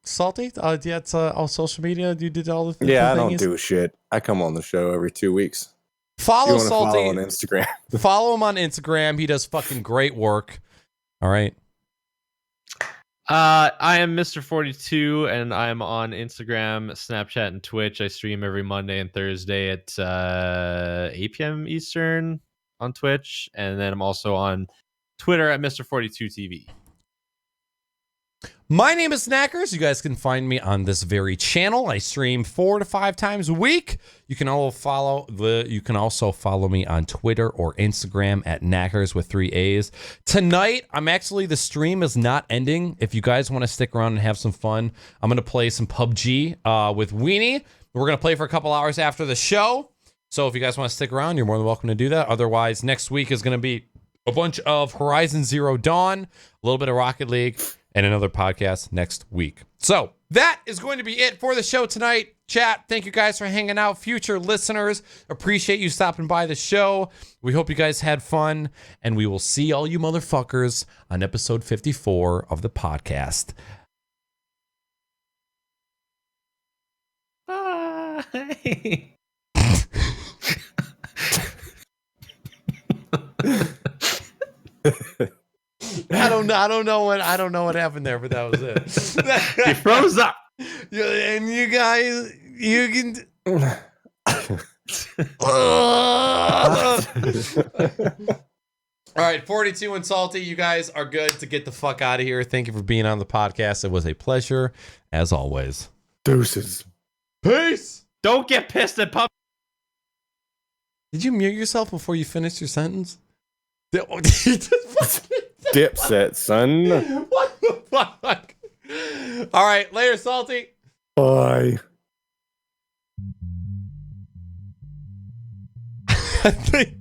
S1: Salty, yeah, it's all social media. You did all the things.
S2: Yeah, I don't do shit. I come on the show every 2 weeks.
S1: Follow
S2: You
S1: Salty
S2: follow on Instagram.
S1: Follow him on Instagram. He does fucking great work. All right.
S3: I am MrFortyTwo, and I'm on Instagram, Snapchat, and Twitch. I stream every Monday and Thursday at 8 p.m. Eastern on Twitch, and then I'm also on Twitter at MrFortyTwoTV.
S1: My name is Naaackers. You guys can find me on this very channel. I stream 4 to 5 times a week. You can also follow me on Twitter or Instagram at Naaackers with 3 A's. Tonight, the stream is not ending. If you guys want to stick around and have some fun, I'm going to play some PUBG with Weenie. We're going to play for a couple hours after the show. So if you guys want to stick around, you're more than welcome to do that. Otherwise, next week is going to be a bunch of Horizon Zero Dawn, a little bit of Rocket League, and another podcast next week. So that is going to be it for the show tonight. Chat, thank you guys for hanging out. Future listeners, appreciate you stopping by the show. We hope you guys had fun, and we will see all you motherfuckers on episode 54 of the podcast.
S3: Bye.
S1: I don't know what happened there, but that was it.
S3: You froze up.
S1: And you guys, you can. All right, 42 and Salty, you guys are good to get the fuck out of here. Thank you for being on the podcast. It was a pleasure, as always.
S2: Deuces.
S1: Peace.
S3: Don't get pissed at pup.
S1: Did you mute yourself before you finished your sentence?
S2: Dipset, son.
S1: What the fuck? All right, later, Salty.
S2: Bye.
S1: I think